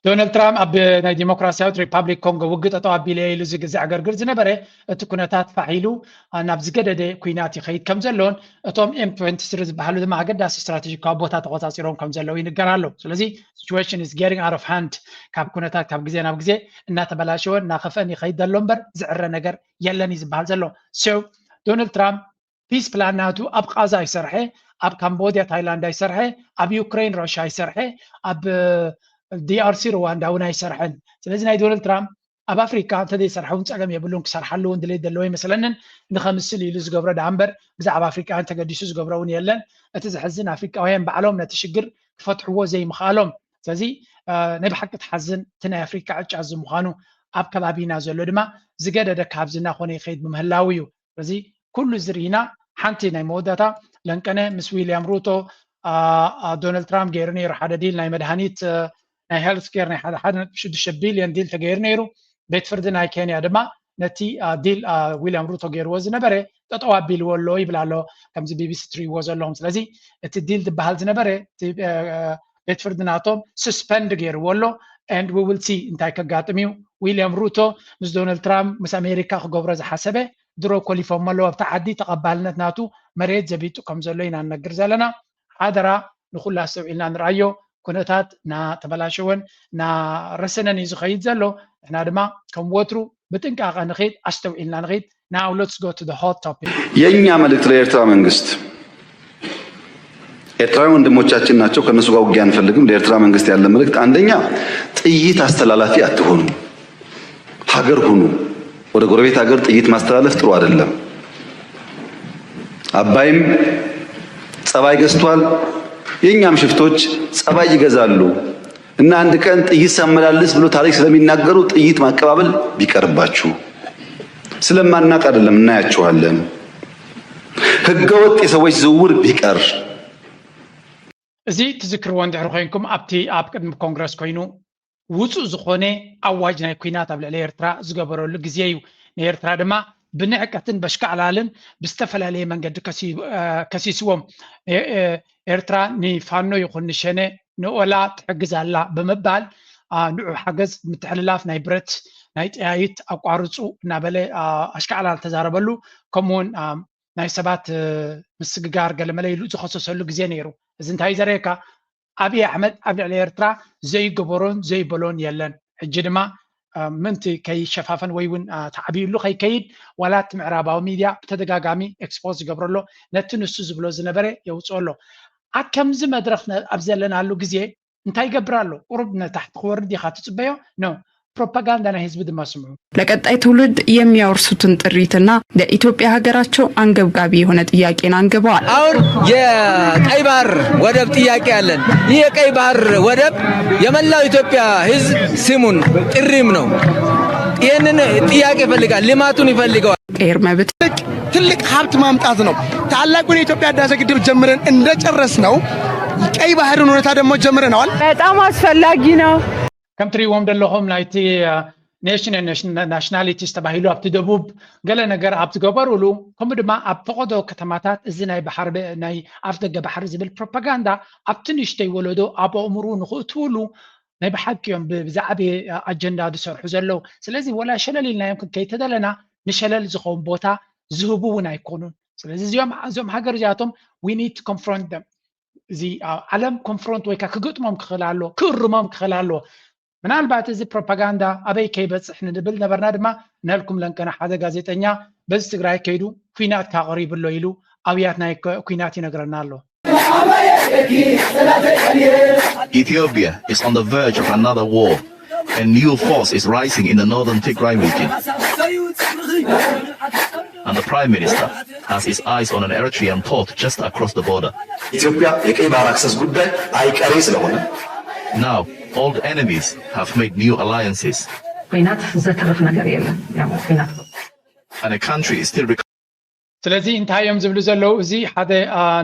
دونالد ترامب أب ناي ديمقراطية ريبابليك كونغو وقت أتو أبيلي لزق زعجر جرز نبرة تكونات فعيلو نبز جدة كويناتي خيط كم زلون أتوم M23 بحلو ده معقد داس استراتيجي كابوتات غطاسيرون كم زلون ينقرالو سلزي situation is getting out of hand كاب كونات كاب جزء ناب جزء ناتبلاشون ناخفني خيط دلومبر زعر نجر يلا نيز بحال زلون so دونالد ترامب peace plan ناتو أب غزة يسرحه أب كمبوديا تايلاند يسرحه أب يوكرين روسيا يسرحه أب DRC رواندا ونا يسرحن سلازي ناي دونالد ترامب اب افريكا تدي يسرحون صقم يبلون كسرحلو اندلي دلوي مثلا نخمس ليلو زغبره دامبر بزعب افريكا انت قديسو زغبرون يلن اتزحزن افريكاوين بعلوم نتشجر فتحو زي مخالهم سلازي نبي حق تحزن تنا افريكا عز مخانو اب كلابينا زلو دما زغدد كابزنا خوني يخيد بمهلاويو سلازي كل زرينا حنتي ناي موداتا لنكنه مس ويليام روتو دونالد ترامب غيرني رح ديل ناي مدهانيت ناي هيلث كير ناي حدا شد بليون ديل تغير نيرو بيت فرد ناي كينيا دما نتي ديل ويليام روتو غير وز نبره تطوا بيل ولو يبلالو كمز بي بي سي 3 وز لهم سلازي ات ديل دبحال نبره بيت فرد ناتوم سسبند غير ولو and we will see انتاي كغاطميو ويليام روتو مس دونالد ترامب مس امريكا خغبره حسبه درو كوليفورم مالو بتعدي تقبلنت ناتو مريت زبيتو كمزلينا نغير زلنا حضرا نخلا سويلنا نرايو كونتات نا تبلاشون نا رسنن يزخيد زلو احنا دما كم وترو بتنقاقا نخيد استويلنا نخيد now let's go to the hot topic የኛ መልእክት ለኤርትራ መንግስት ኤርትራውያን ወንድሞቻችን ናቸው ከነሱ ጋር ውጊያ አንፈልግም ለኤርትራ መንግስት ያለ መልእክት አንደኛ ጥይት አስተላላፊ አትሆኑ ሀገር ሁኑ ወደ ጎረቤት ሀገር ጥይት ማስተላለፍ ጥሩ አይደለም አባይም ጸባይ ገዝቷል የኛም ሽፍቶች ጸባይ ይገዛሉ እና አንድ ቀን ጥይት ሳመላልስ ብሎ ታሪክ ስለሚናገሩ ጥይት ማቀባበል ቢቀርባችሁ ስለማናቅ አይደለም እናያችኋለን ህገወጥ የሰዎች ዝውውር ቢቀር እዚ ትዝክርዎ እንድሕር ኮይንኩም ኣብቲ ኣብ ቅድሚ ኮንግረስ ኮይኑ ውፁእ ዝኾነ ኣዋጅ ናይ ኩናት ኣብ ልዕሊ ኤርትራ ዝገበረሉ ግዜ እዩ ንኤርትራ ድማ ብንዕቀትን በሽካዕላልን ብዝተፈላለየ መንገዲ ከሲስዎም ኤርትራ ንፋኖ ይኹን ንሸነ ንኦላ ትሕግዛላ ብምባል ንዑ ሓገዝ ምትሕልላፍ ናይ ብረት ናይ ጥያይት ኣቋርፁ እናበለ ኣሽካዕላል ተዛረበሉ ከምኡውን ናይ ሰባት ምስግጋር ገለመለ ኢሉ ዝኸሰሰሉ ግዜ ነይሩ እዚ እንታይ ዘርእየካ ኣብይ ኣሕመድ ኣብ ልዕሊ ኤርትራ ዘይገበሮን ዘይበሎን የለን ሕጂ ድማ ምንቲ ከይሸፋፈን ወይ እውን ተዓቢዩሉ ከይከይድ ዋላት ምዕራባዊ ሚድያ ብተደጋጋሚ ኤክስፖዝ ዝገብረሎ ነቲ ንሱ ዝብሎ ዝነበረ የውፅአሎ ኣብ ከምዚ መድረክ ኣብ ዘለናሉ ግዜ እንታይ ይገብር ኣሎ ቁሩብ ነታሕቲ ክወርድ ኢኻ ትፅበዮ ኖ ፕሮፓጋንዳ ናይ ህዝቢ ድማ ስምዑ ለቀጣይ ትውልድ የሚያወርሱትን ጥሪትና ለኢትዮጵያ ሀገራቸው አንገብጋቢ የሆነ ጥያቄን አንግበዋል። አሁን የቀይ ባህር ወደብ ጥያቄ አለን። ይህ የቀይ ባህር ወደብ የመላው ኢትዮጵያ ህዝብ ስሙን ጥሪም ነው። ይህንን ጥያቄ ይፈልጋል፣ ልማቱን ይፈልገዋል። ቀይር መብት ትልቅ ሀብት ማምጣት ነው። ታላቁን የኢትዮጵያ ህዳሴ ግድብ ጀምረን እንደጨረስ ነው ቀይ ባህርን ሁኔታ ደግሞ ጀምረናል። በጣም አስፈላጊ ነው። ከም ትሪእዎም ዘለኹም ናይቲ ናሽናሊቲስ ተባሂሉ ኣብቲ ደቡብ ገለ ነገር ኣብ ዝገበሩሉ ከምኡ ድማ ኣብ ፈቐዶ ከተማታት እዚ ናይ ባሕሪ ናይ ኣፍ ደገ ባሕሪ ዝብል ፕሮፓጋንዳ ኣብቲ ንእሽተይ ወለዶ ኣብ ኣእምሩ ንኽእትውሉ ናይ ብሓቂ እዮም ብዛዕበየ ኣጀንዳ ዝሰርሑ ዘለው ስለዚ ወላ ሸለል ኢልናዮም ክንከይድ ተደለና ንሸለል ዝኸውን ቦታ ዝህቡ እውን ኣይኮኑን ስለዚ እዚኦም ሃገር እዚኣቶም ዊ ኒድ ቱ ኮንፍሮንት ደም እዚ ዓለም ኮንፍሮንት ወይ ከዓ ክግጥሞም ክኽእል ኣሎ ክእርሞም ክኽእል ኣሎ ምናልባት እዚ ፕሮፓጋንዳ ኣበይ ከይበፅሕ ንብል ነበርና ድማ ነልኩም ለንቀና ሓደ ጋዜጠኛ በዚ ትግራይ ከይዱ ኩናት ካቐሪብሎ ኢሉ ኣብያት ናይ ኩናት ይነግረና ኣሎ Ethiopia is on the verge of another war. A new force is rising in the northern Tigray region. And the Prime Minister has his eyes on an Eritrean port just across the border. Now, old enemies have made new alliances. And a country is still ስለዚህ እንታዮም ዝብሉ ዘለው እዚ ሓደ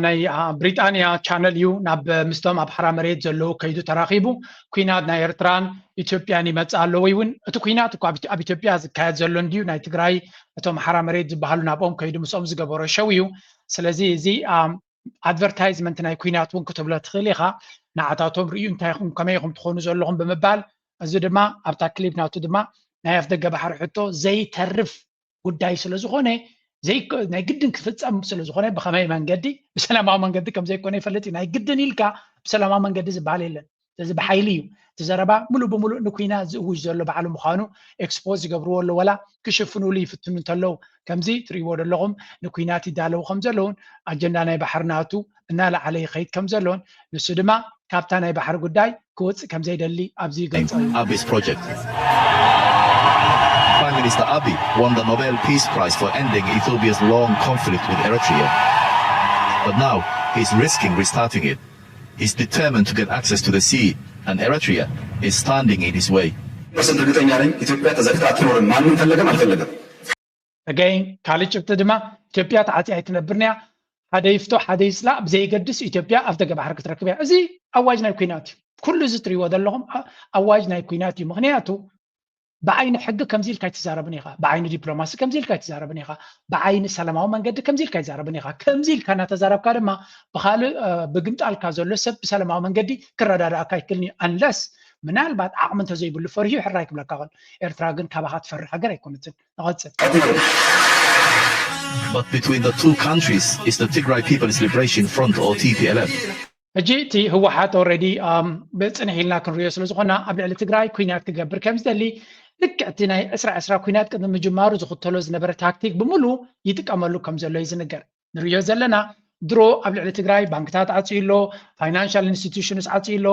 ናይ ብሪጣንያ ቻነል እዩ ናብ ምስቶም ኣብ ሓራ መሬት ዘለው ከይዱ ተራኺቡ ኩናት ናይ ኤርትራን ኢትዮጵያን ይመጽ ኣሎ ወይ እውን እቲ ኩናት እኮ ኣብ ኢትዮጵያ ዝካየድ ዘሎ እንዲዩ ናይ ትግራይ እቶም ሓራ መሬት ዝበሃሉ ናቦም ከይዱ ምስኦም ዝገበሮ ሸው እዩ ስለዚ እዚ ኣድቨርታይዝመንት ናይ ኩናት እውን ክትብሎ ትኽእል ኢኻ ንዓታቶም ርዩ እንታይ ኢኹም ከመይ ኢኹም ትኾኑ ዘለኹም ብምባል እዚ ድማ ኣብታ ክሊፕ ናቱ ድማ ናይ ኣፍደገ ባሕሪ ሕቶ ዘይተርፍ ጉዳይ ስለ ዝኾነ ናይ ግድን ክፍጸም ስለ ዝኾነ ብኸመይ መንገዲ ብሰላማዊ መንገዲ ከም ዘይኮነ ይፈልጥ ናይ ግድን ኢልካ ብሰላማዊ መንገዲ ዝበሃል የለን ስለዚ ብሓይሊ እዩ ተዘረባ ሙሉ ብሙሉ ንኩና ዝእውጅ ዘሎ በዓሉ ምዃኑ ኤክስፖዝ ይገብርዎ ኣሎ ወላ ክሽፍኑሉ ይፍትኑ እንተለው ከምዚ ትሪእዎ ዘለኹም ንኩናት ይዳለው ከም ዘለውን ኣጀንዳ ናይ ባሕሪ ናቱ እናላዕለ ይኸይድ ከም ዘለውን ንሱ ድማ ካብታ ናይ ባሕሪ ጉዳይ ክወፅእ ከም ዘይደሊ ኣብዚ ይገልጽ Abiy's project. Prime Minister Abiy won the Nobel Peace Prize for ending Ethiopia's long conflict with Eritrea. But now, he's risking restarting it. He's determined to get access to the sea, and Eritrea is standing in his way. Again, ካልእ ጭብጢ ድማ ኢትዮጵያ ተዓጽያ ኣይትነብርና ሓደ ይፍቶ ሓደ ይጽላእ ብዘይገድስ ኢትዮጵያ ኣፍደገ ባሕሪ ክትረክብ እያ እዚ ኣዋጅ ናይ ኩናት እዩ ኩሉ እዚ ትሪእዎ ዘለኹም ኣዋጅ ናይ ኩናት እዩ ምክንያቱ بعين حق كمزيل كاي تزاربني خا بعين دبلوماسي كمزيل كاي تزاربني خا بعين سلاماو منقد كمزيل كاي تزاربني خا كمزيل كان تزارب كلمه بخال بقمت الكازولو سب سلاماو منقدي كردادا كاي كلني انلس ምናልባት ዓቕሚ እንተዘይብሉ ፈርሂ ሕራይ ክብለካ ኸል ኤርትራ ግን ካባኻ ትፈርሕ ሃገር ኣይኮነትን ንቐፅል But between the two countries is the Tigray People's Liberation Front or TPLF. ሕጂ እቲ ህወሓት ኦልሬዲ ብፅንሕ ኢልና ክንሪኦ ስለ ዝኾና ኣብ ልዕሊ ትግራይ ኩናት ክገብር ከም ዝደሊ ልክዕ እቲ ናይ 20 ኩናት ቅድሚ ምጅማሩ ዝኽተሎ ዝነበረ ታክቲክ ብምሉ ይጥቀመሉ ከም ዘሎ እዩ ዝንገር ንሪኦ ዘለና ድሮ ኣብ ልዕሊ ትግራይ ባንክታት ዓፂሎ ፋይናንሻል ኢንስቲትዩሽንስ ዓፂሎ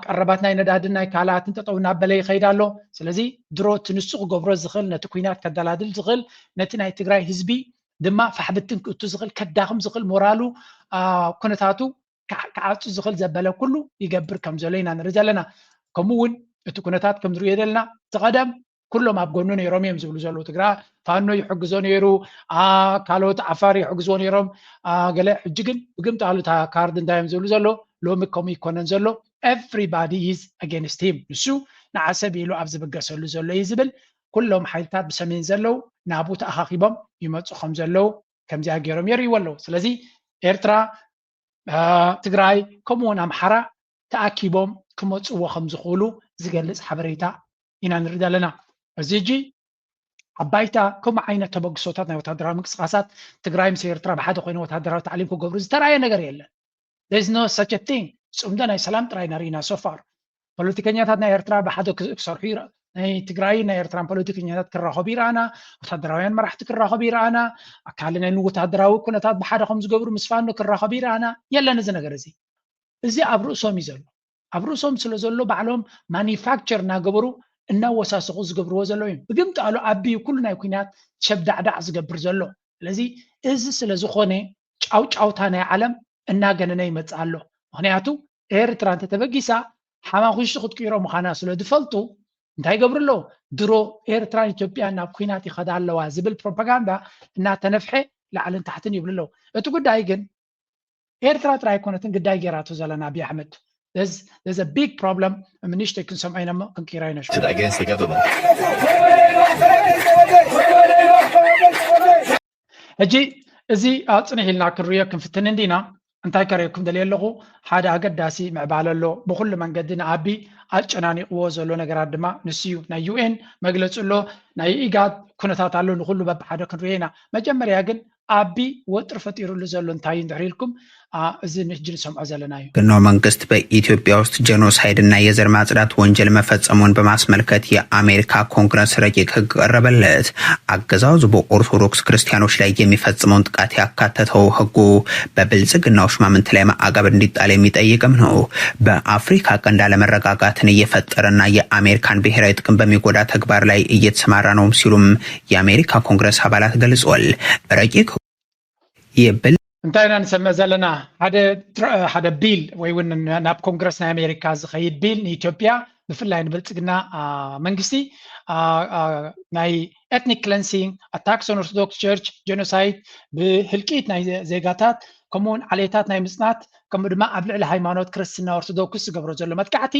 ቀረባት ናይ ነዳድን ናይ ካልኣትን ጠጠው እናበለ ይኸይድ ኣሎ ስለዚ ድሮ ትንሱ ክገብሮ ዝኽእል ነቲ ኩናት ከደላድል ዝኽእል ነቲ ናይ ትግራይ ህዝቢ ድማ ፋሕብትን ክእቱ ዝኽእል ከዳኽም ዝኽእል ሞራሉ ኩነታቱ كعاتو زخل زبالة كله يجبر كم زلينا نرجعلنا كمون التكونات كم دري يدلنا تقدم كله ما بقولون يروم يمزلوا زلوا تقرأ فانو يحجزون يرو كالوت عفاري يحجزون يروم قال حججن بقمت على تا كاردن دايم زلوا لو مكمي يكونن زلوا everybody is against him نسو نعسبي له أفز بقصلوا زلوا يزبل كلهم حيلتات بسمين زلوا نابوت أخاقيبهم يمتصوا خم زلوا كم زي أجيرهم يري ولو سلزي إرترا ትግራይ ከምኡውን ኣምሓራ ተኣኪቦም ክመፅዎ ከም ዝኽእሉ ዝገልጽ ሓበሬታ ኢና ንርኢ ዘለና እዚ ሕጂ ኣባይታ ከምኡ ዓይነት ተበግሶታት ናይ ወታደራዊ ምንቅስቃሳት ትግራይ ምስ ኤርትራ ብሓደ ኮይኑ ወታደራዊ ታዕሊም ክገብሩ ዝተረኣየ ነገር የለን there is no such a thing ፅምዶ ናይ ሰላም ጥራይ ንሪኢና ሶፋር ፖለቲከኛታት ናይ ኤርትራ ብሓደ ክሰርሑ ናይ ትግራይ ናይ ኤርትራን ፖለቲከኛታት ክራኸቡ ይረኣና ወታደራውያን መራሕቲ ክራኸቡ ይረኣና ኣካል ናይ ወታደራዊ ኩነታት ብሓደ ከም ዝገብሩ ምስ ፋኖ ክራኸቡ ይረኣና የለን እዚ ነገር እዚ ኣብ ርእሶም እዩ ዘሎ ኣብ ርእሶም ስለ ዘሎ ባዕሎም ማኒፋክቸር እናገበሩ እናወሳስኹ ዝገብርዎ ዘሎ እዩ ብግምቲ ኣሉ ኣቢዩ ኩሉ ናይ ኩናት ሸብዳዕዳዕ ዝገብር ዘሎ ስለዚ እዚ ስለ ዝኾነ ጫውጫውታ ናይ ዓለም እናገነነ ይመፅእ ኣሎ ምክንያቱ ኤርትራ እንተተበጊሳ ሓማኹሽቲ ክትቅይሮ ምዃና ስለ ዝፈልጡ እንታይ ይገብሩ ኣለዉ ድሮ ኤርትራን ኢትዮጵያን ናብ ኩናት ይኸዳ ኣለዋ ዝብል ፕሮፓጋንዳ እናተነፍሐ ላዕልን ታሕትን ይብሉ ኣለዉ እቲ ጉዳይ ግን ኤርትራ ጥራይ ኣይኮነትን ግዳይ ጌራቶ ዘለና ኣብዪ ኣሕመድ there's a big problem ምንሽተይ ክንሰምዖ ኢና ክንቂራ ኢና against the government ሕጂ እዚ ፅንሕ ኢልና ክንሪኦ ክንፍትን እንዲና እንታይ ከሪአኩም ደልየ ኣለኹ ሓደ ኣገዳሲ ምዕባለ ኣሎ ብኩሉ መንገዲ ንኣቢ ኣጨናኒቕዎ ዘሎ ነገራት ድማ ንሱ እዩ ናይ ዩኤን መግለፂ ኣሎ ናይ ኢጋድ ኩነታት ኣሎ ንኩሉ በብሓደ ክንሪኦ ኢና መጀመርያ ግን ኣቢ ወጥሪ ፈጢሩሉ ዘሎ እንታይ እንድሕር ኢልኩም እዚህ ንጅል ሰምዖ ዘለናዩ ግናው መንግስት በኢትዮጵያ ውስጥ ጄኖሳይድ እና የዘር ማጽዳት ወንጀል መፈጸሙን በማስመልከት የአሜሪካ ኮንግረስ ረቂቅ ህግ ቀረበለት። አገዛዙ በኦርቶዶክስ ክርስቲያኖች ላይ የሚፈጽመውን ጥቃት ያካተተው ህጉ በብልጽግናው ሹማምንት ላይ ማዕቀብ እንዲጣል የሚጠይቅም ነው። በአፍሪካ ቀንድ አለመረጋጋትን እየፈጠረና የአሜሪካን ብሔራዊ ጥቅም በሚጎዳ ተግባር ላይ እየተሰማራ ነው ሲሉም የአሜሪካ ኮንግረስ አባላት ገልጿል። ረቂቅ እንታይና ንሰምዕ ዘለና ሓደ ቢል ወይ እውን ናብ ኮንግረስ ናይ አሜሪካ ዝኸይድ ቢል ንኢትዮጵያ ብፍላይ ንብልጽግና መንግስቲ ናይ ኤትኒክ ክለንሲንግ አታክስ ኦን ኦርቶዶክስ ቸርች ጄኖሳይድ ብህልቂት ናይ ዜጋታት ከምኡውን ዓሌታት ናይ ምጽናት ከምኡ ድማ ኣብ ልዕሊ ሃይማኖት ክርስትና ኦርቶዶክስ ዝገብሮ ዘሎ መጥቃዕቲ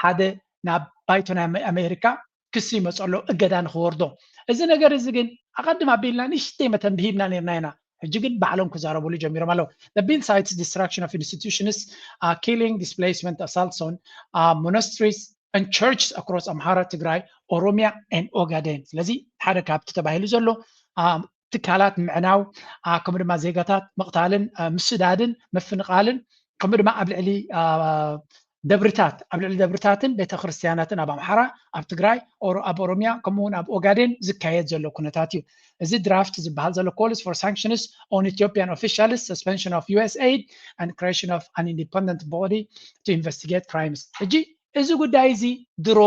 ሓደ ናብ ባይቶ ናይ አሜሪካ ክሲ መጸሎ እገዳ ንኽወርዶ እዚ ነገር እዚ ግን ኣቐድማ ቢልና ንእሽተይ መተንብሂብና ነርና ኢና እጅግን ባዕሎም ክዛረቡሉ ጀሚሮም ኣለው። The bill cites destruction of institutions, killing, displacement, assaults on monasteries and churches across Amhara, Tigray, Oromia and Ogaden. ስለዚ ሓደ ካብቲ ተባሂሉ ዘሎ ትካላት ምዕናው ከምኡ ድማ ዜጋታት መቕታልን ምስዳድን መፍንቃልን ከምኡ ድማ ኣብ ልዕሊ ደብርታትን ቤተክርስትያናትን ኣብ ኣምሓራ ኣብ ትግራይ ኣብ ኦሮሚያ ከምኡውን ኣብ ኦጋዴን ዝካየድ ዘሎ ኩነታት እዩ። እዚ ድራፍት ዝበሃል ዘሎ calls for sanctions on Ethiopian officials, suspension of US aid and creation of an independent body to investigate crimes. ሕጂ እዚ ጉዳይ እዚ ድሮ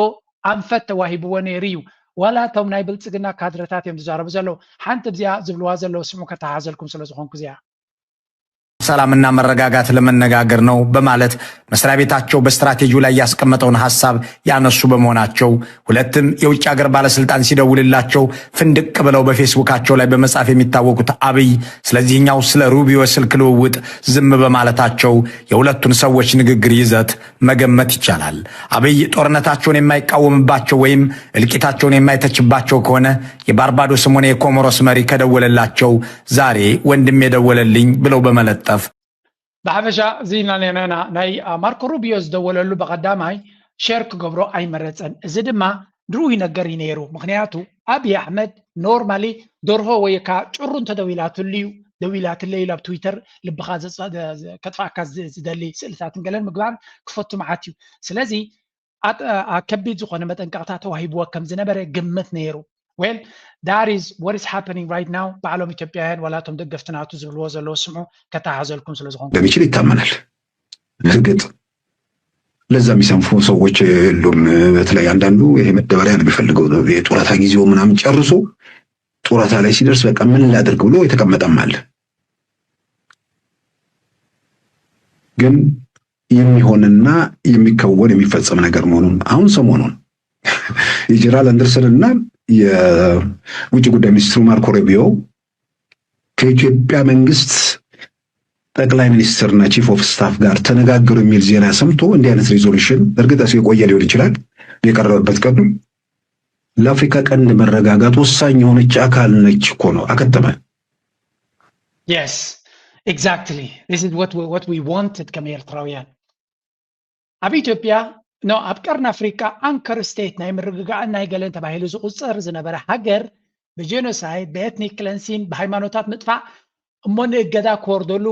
ኣንፈት ተዋሂብዎ ነይሩ እዩ። ዋላ እቶም ናይ ብልጽግና ካድረታት እዮም ዝዛረቡ ዘለው ሓንቲ እዚኣ ዝብልዋ ዘለው ስሙ ከተሓዘልኩም ስለ ዝኾንኩ እዚኣ ሰላምና መረጋጋት ለመነጋገር ነው በማለት መስሪያ ቤታቸው በስትራቴጂው ላይ ያስቀመጠውን ሐሳብ ያነሱ በመሆናቸው ሁለቱም የውጭ ሀገር ባለስልጣን ሲደውልላቸው ፍንድቅ ብለው በፌስቡካቸው ላይ በመጻፍ የሚታወቁት አብይ ስለዚህኛው ስለ ሩቢዮ ስልክ ልውውጥ ዝም በማለታቸው የሁለቱን ሰዎች ንግግር ይዘት መገመት ይቻላል። አብይ ጦርነታቸውን የማይቃወምባቸው ወይም እልቂታቸውን የማይተችባቸው ከሆነ የባርባዶስም ሆነ የኮሞሮስ መሪ ከደወለላቸው ዛሬ ወንድም የደወለልኝ ብለው በመለጠፍ ብሓፈሻ ዚና ነና ናይ ማርኮ ሩቢዮ ዝደወለሉ በቀዳማይ ሼር ክገብሮ ኣይመረፀን። እዚ ድማ ድሩይ ነገር ነይሩ። ምክንያቱ አብይ አሕመድ ኖርማሊ ደርሆ ወይ ካ ጭሩ እንተደዊላትሉ ደዊላትለ ኢሉ ኣብ ትዊተር ልብኻ ከጥፋእካ ዝደሊ ስእልታትን ገለን ምግባር ክፈቱ መዓት እዩ። ስለዚ ከቢድ ዝኾነ መጠንቀቕታ ተዋሂብዎ ከም ዝነበረ ግምት ነይሩ። Well, that is what is happening right now. ባዕሎም ኢትዮጵያውያን ወላቶም ደገፍትናቱ ዝብልዎ ዘለው ስሙ ከተሓዘልኩም ስለዝኾንኩ እንደሚችል ይታመናል። እርግጥ ለዛ የሚሰንፉ ሰዎች የሉም። በተለይ አንዳንዱ ይሄ መደበሪያ ነው የሚፈልገው የጡረታ ጊዜው ምናምን ጨርሶ ጡረታ ላይ ሲደርስ በቃ ምን ላድርግ ብሎ የተቀመጠም አለ። ግን የሚሆንና የሚከወን የሚፈጸም ነገር መሆኑን አሁን ሰሞኑን የጀነራል አንደርሰን እና የውጭ ጉዳይ ሚኒስትሩ ማርኮ ሩቢዮ ከኢትዮጵያ መንግስት ጠቅላይ ሚኒስትርና ቺፍ ኦፍ ስታፍ ጋር ተነጋገሩ የሚል ዜና ሰምቶ እንዲህ አይነት ሪዞሉሽን እርግጥ የቆየ ሊሆን ይችላል የቀረበበት ቀኑ ለአፍሪካ ቀንድ መረጋጋት ወሳኝ የሆነች አካል ነች እኮ ነው አከተመ። Yes, exactly. This is what we wanted ከመ ኤርትራውያን ኣብ ኢትዮጵያ ነው ኣብ ቀርን አፍሪካ አንከር ስቴት ናይ ምርግጋእን ናይ ገለን ተባሂሉ ዝቁፀር ዝነበረ ሃገር ብጄኖሳይድ በኤትኒክ ክለንሲንግ በሃይማኖታት ምጥፋእ እሞ ንእገዳ ክወርደሉ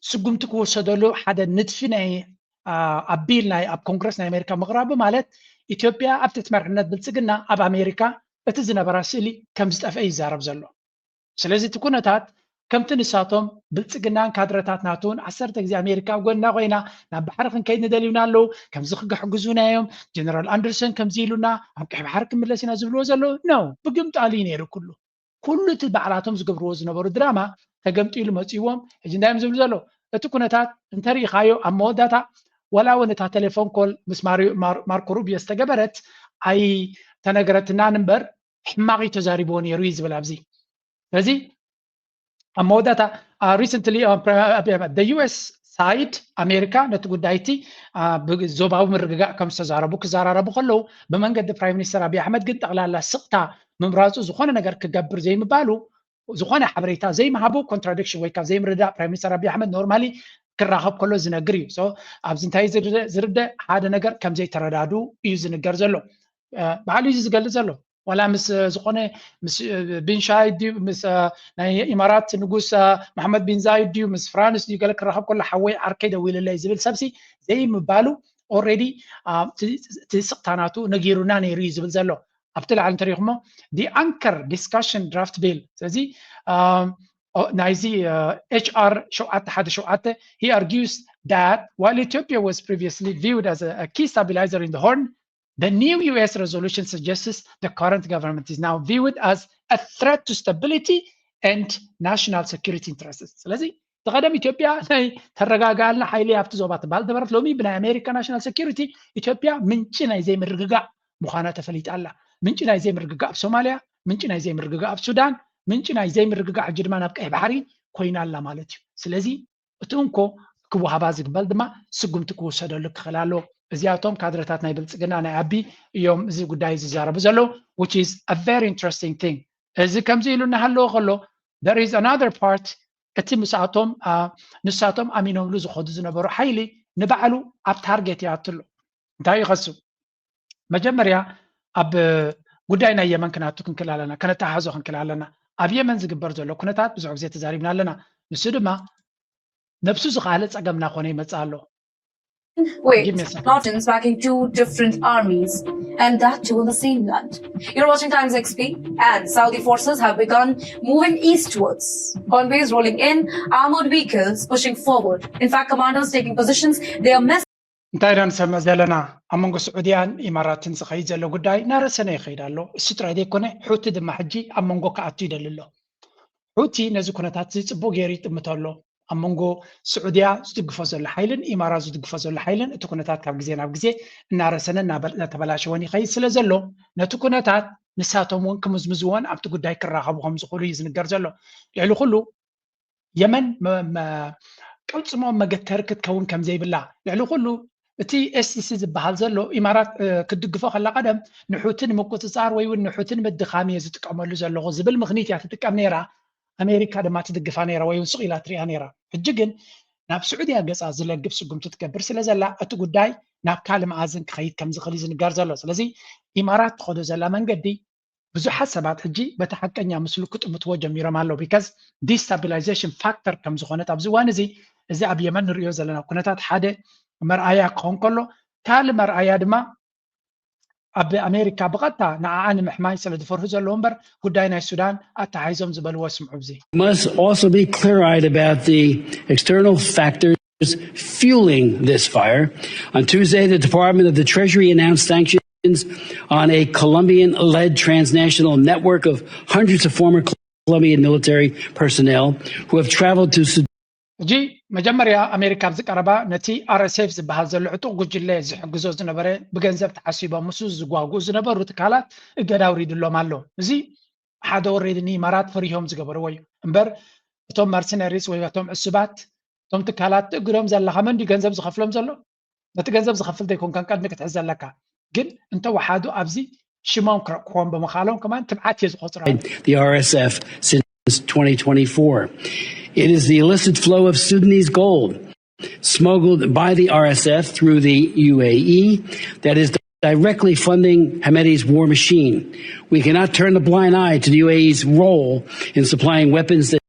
ስጉምቲ ክወሰደሉ ሓደ ንጥፊ ናይ ኣቢል ናይ ኣብ ኮንግረስ ናይ አሜሪካ ምቕራቡ ማለት ኢትዮጵያ ኣብ ትሕቲ መርሕነት ብልጽግና ኣብ አሜሪካ እቲ ዝነበራ ስእሊ ከም ዝጠፍአ ይዛረብ ዘሎ። ስለዚ እቲ ኩነታት ከምቲ ንሳቶም ብልጽግናን ካድረታት ናቱን 10 ግዜ አሜሪካ ጎና ኮይና ናብ ባሕሪ ክንከይድ ንደልዩና ኣለው ከምዚ ክሕግዙና እዮም ጀነራል አንደርሰን ከምዚ ኢሉና ኣብ ቀይ ባሕሪ ክምለስ ኢና ዝብልዎ ዘለው ነው ብግምጣሊ ነይሩ ኩሉ እቲ ባዕላቶም ዝገብርዎ ዝነበሩ ድራማ ተገምጢሉ መፂዎም ሕጂ እንዳዮም ዝብሉ ዘሎ እቲ ኩነታት እንተሪኢኻዮ ኣብ መወዳታ ወላ እውን እታ ቴሌፎን ኮል ምስ ማርኮ ሩቢዮ ዝተገበረት ኣይ ተነገረትናን እምበር ሕማቂ ተዛሪብዎ ነይሩ እዩ ዝብል ኣብዚ ስለዚ Amodata recently the US side America ነቲ ጉዳይቲ ዞባዊ ምርግጋእ ከም ዝተዛረቡ ክዛራረቡ ከለው ብመንገዲ ፕራይም ሚኒስተር አብይ አሕመድ ግን ጠቅላላ ስቕታ ምምራፁ ዝኾነ ነገር ክገብር ዘይምባሉ ዝኾነ ሓበሬታ ዘይመሃቡ ኮንትራዲክሽን ወይ ካብ ዘይምርዳእ ፕራይም ሚኒስተር አብይ አሕመድ ኖርማሊ ክራኸብ ከሎ ዝነግር እዩ። ኣብዚ እንታይ ዝርዳእ ሓደ ነገር ከም ዘይተረዳዱ እዩ ዝንገር ዘሎ ባዕሉ እዩ ዝገልጽ ዘሎ ولا مس زخونه مس بن شايد دي مس امارات نقوس محمد بن زايد دي مس فرانس دي قالك راح كل حوي اركيده ويل الله يزبل سبسي زي مبالو اوريدي تسقطاناتو نغيرونا نيري يزبل زلو ابتل على تاريخمو دي انكر ديسكشن درافت بيل سزي نايزي HR شوعات حد شوعات he argues that while Ethiopia was previously viewed as a key stabilizer in the Horn, the new US resolution suggests the current government is now viewed as a threat to stability and national security interests. ስለዚህ ተቀደም ኢትዮጵያ ናይ ተረጋጋልና ኃይሊ ሀብት ዞባት ባልደበረት ሎሚ ብናይ አሜሪካ ናሽናል ሴኩሪቲ ኢትዮጵያ ምንጭ ናይ ዘይምርግጋእ ምዃና ተፈሊጣላ ምንጭ ናይ ዘይምርግጋእ ኣብ ሶማሊያ ምንጭ ናይ ዘይምርግጋእ ኣብ ሱዳን ምንጭ ናይ ዘይምርግጋእ ሕጂ ድማ ናብ ቀይ ባሕሪ ኮይናላ ማለት እዩ ስለዚ እቲ እንኮ ክወሃባ ዝግበል ድማ ስጉምቲ ክውሰደሉ ክኽእል ኣሎ እዚኣቶም ካድረታት ናይ ብልፅግና ናይ ኣቢ እዮም እዚ ጉዳይ ዝዛረቡ ዘሎ which is a very interesting thing እዚ ከምዚ ኢሉ እናሃለዎ ከሎ there is another part እቲ ንሳቶም ኣሚኖምሉ ዝኸዱ ዝነበሩ ሓይሊ ንባዕሉ ኣብ ታርጌት ይኣትሉ እንታይ ይኸሱ መጀመርያ ኣብ ጉዳይ ናይ የመን ክናቱ ክንክል ኣለና ከነተሓሓዞ ክንክል ኣለና ኣብ የመን ዝግበር ዘሎ ኩነታት ብዙሕ ግዜ ተዛሪብና ኣለና ንሱ ድማ ነብሱ ዝኻለ ፀገምና ኮነ ይመፅእ ኣሎ Wait, Norton's backing two different armies, and that too in the same land. You're watching Times XP, and Saudi forces have begun moving eastwards. Convoys rolling in, armored vehicles pushing forward. In fact, commanders taking positions, they are እንታይ ደን ሰመ ዘለና ኣብ መንጎ ስዑድያን ኢማራትን ዝኸይድ ዘሎ ጉዳይ ናረሰነ ይኸይድ ኣሎ እሱ ጥራይ ዘይኮነ ሑቲ ድማ ሕጂ ኣብ መንጎ ከኣቱ ይደሊ ኣሎ ሑቲ ነዚ ኩነታት ፅቡቅ ገይሩ ይጥምቶ ኣሎ ኣብ መንጎ ስዑድያ ዝድግፎ ዘሎ ሓይልን ኢማራት ዝድግፎ ዘሎ ሓይልን እቲ ኩነታት ካብ ግዜ ናብ ግዜ እናረሰነ እናተበላሸወን ይኸይድ ስለ ዘሎ ነቲ ኩነታት ንሳቶም እውን ክምዝምዝዎን ኣብቲ ጉዳይ ክራኸቡ ከም ዝኽእሉ እዩ ዝንገር ዘሎ ልዕሊ ኩሉ የመን ቅልፅሞም መገተሪ ክትከውን ከም ዘይብላ ልዕሊ ኩሉ እቲ SCC ዝበሃል ዘሎ ኢማራት ክድግፎ ከላ ቀደም ንሑትን ምቁፅፃር ወይ እውን ንሑትን ምድኻም እየ ዝጥቀመሉ ዘለኹ ዝብል ምክንያት እያ ትጥቀም ነይራ ኣሜሪካ ድማ ትድግፋ ነይራ ወይ እውን ስቕ ኢላ ትሪኣ ነይራ ሕጂ ግን ናብ ስዑድያ ገፃ ዝለግብ ስጉምቲ ትገብር ስለ ዘላ እቲ ጉዳይ ናብ ካልእ መኣዝን ክኸይድ ከም ዝኽእል ዝንገር ዘሎ ስለዚ ኢማራት ትኸዶ ዘላ መንገዲ ብዙሓት ሰባት ሕጂ በቲ ሓቀኛ ምስሉ ክጥምትዎ ጀሚሮም ኣለዉ ቢካዝ ዲስታቢላይዜሽን ፋክተር ከም ዝኾነት ኣብዚ እዋን እዚ ኣብ የመን ንሪኦ ዘለና ኩነታት ሓደ መርኣያ ክኸውን ከሎ ካልእ መርኣያ ድማ ኣብ ኣሜሪካ ብቐጥታ ንዓኣ ንምሕማይ ስለ ዝፈርሑ ዘለዎ እምበር ጉዳይ ናይ ሱዳን ኣተሓሒዞም ዝበልዎ ስምዑ እዚ must also be clear-eyed about the external factors fueling this fire. On Tuesday, the Department of the Treasury announced sanctions on a Colombian-led transnational network of hundreds of former Colombian military personnel who have traveled to Sudan. ሕጂ መጀመርያ ኣሜሪካ ብዝቀረባ ነቲ RSF ዝበሃል ዘሎ ዕጡቕ ጉጅለ ዝሕግዞ ዝነበረ ብገንዘብ ተሓሲቦም ምስ ዝጓጉኡ ዝነበሩ ትካላት እገዳ ውሪድሎም ኣሎ እዚ ሓደ ወሬድ ኢማራት ፈሪሆም ዝገበርዎ እዩ እምበር እቶም መርሰነሪስ ወይ እቶም ዕሱባት እቶም ትካላት ትእግዶም ዘለካ መንዲ ገንዘብ ዝኸፍሎም ዘሎ ነቲ ገንዘብ ዝኸፍል ዘይኮንካን ቀድሚ ክትሕዝ ዘለካ ግን እንተወሓዱ ኣብዚ ሽሞም ክረክቦም ብምኻሎም ከማን ትብዓት እየ ዝቆፅሮ The RSF since 2024. It is the illicit flow of Sudanese gold smuggled by the RSF through the UAE that is directly funding Hamedi's war machine. We cannot turn a blind eye to the UAE's role in supplying weapons that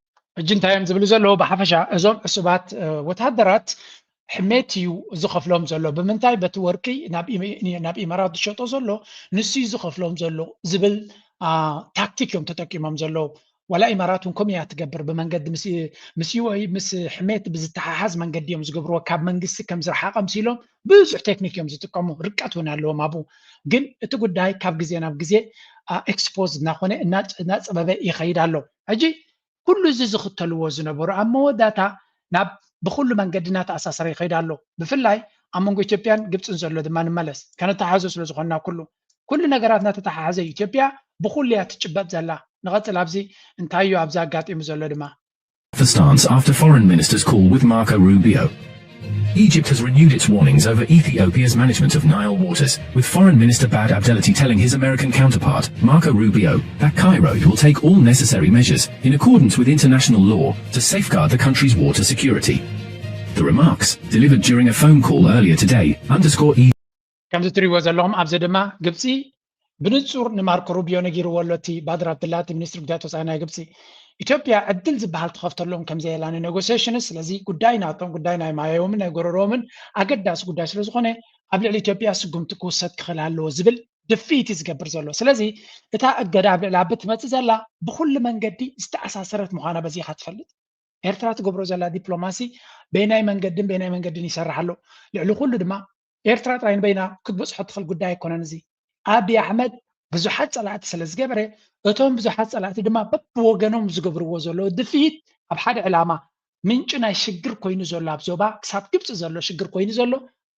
እጅንታዮም ዝብሉ ዘለዎ ብሓፈሻ እዞም ዕሱባት ወታደራት ሕሜት እዩ ዝኸፍሎም ዘሎ ብምንታይ በቲ ወርቂ ናብ ኢማራት ዝሸጦ ዘሎ ንሱ ዝኸፍሎም ዘሎ ዝብል ታክቲክ እዮም ተጠቂሞም ዘለዉ ولا إمارات كم يعتبر بمنجد مسيوي مس حماية بزتحاز منجد يوم زجبروا كاب منجس كم زرحة قمسيلهم بزح تكنيك يوم زتقاموا ركعتونا اللي هو مابو جن تقول داي كاب جزينا بجزء إكسبوز ناخونه الناس ببقى يخيد على أجي كل زي خطلوا وزنا برا أما وداتا ناب بخل منجد نات أساس ري يخيد على بفلاي أما نقول إثيوبيان جبت إنزل له دمان ملس كانت تحازس لزخنا كل نجاراتنا تتحازي إثيوبيا بخل لها تجبب زلا The stance after Foreign Minister's call with Marco Rubio. Egypt has renewed its warnings over Ethiopia's management of Nile waters, with Foreign Minister Bad Abdelati telling his American counterpart, Marco Rubio, that Cairo will take all necessary measures in accordance with international law to safeguard the country's water security. The remarks, delivered during a phone call earlier today, underscore ብንጹር ንማርኮ ሩቢዮ ነጊሩ ወሎቲ ባድር አብዱላቲ ሚኒስትር ጉዳያት ወፃኢና ግብፂ ኢትዮጵያ ዕድል ዝበሃል ተኸፍተሎም ከም ዘየላን ኔጎሲዬሽንስ ስለዚ ጉዳይ ናቶም ጉዳይ ናይ ማዮምን ናይ ጎረሮምን አገዳሲ ጉዳይ ስለ ዝኾነ ኣብ ልዕሊ ኢትዮጵያ ስጉምቲ ክውሰድ ክኽእል ኣለዎ ዝብል ድፊት ዝገብር ዘሎ ስለዚ እታ እገዳ ኣብ ልዕሊ ብትመፅእ ዘላ ብኩሉ መንገዲ ዝተኣሳሰረት ምዃና በዚኻ ትፈልጥ ኤርትራ ትገብሮ ዘላ ዲፕሎማሲ በይናይ መንገድን ይሰርሕ ኣሎ ልዕሊ ኩሉ ድማ ኤርትራ ጥራይን በይና ክትበፅሖ ትኽእል ጉዳይ ኣይኮነን እዚ አብይ አሕመድ ብዙሓት ፀላእቲ ስለ ዝገበረ እቶም ብዙሓት ፀላእቲ ድማ በብወገኖም ዝገብርዎ ዘሎ ድፊት ኣብ ሓደ ዕላማ ምንጭ ናይ ሽግር ኮይኑ ዘሎ ኣብ ዞባ ክሳብ ግብፂ ዘሎ ሽግር ኮይኑ ዘሎ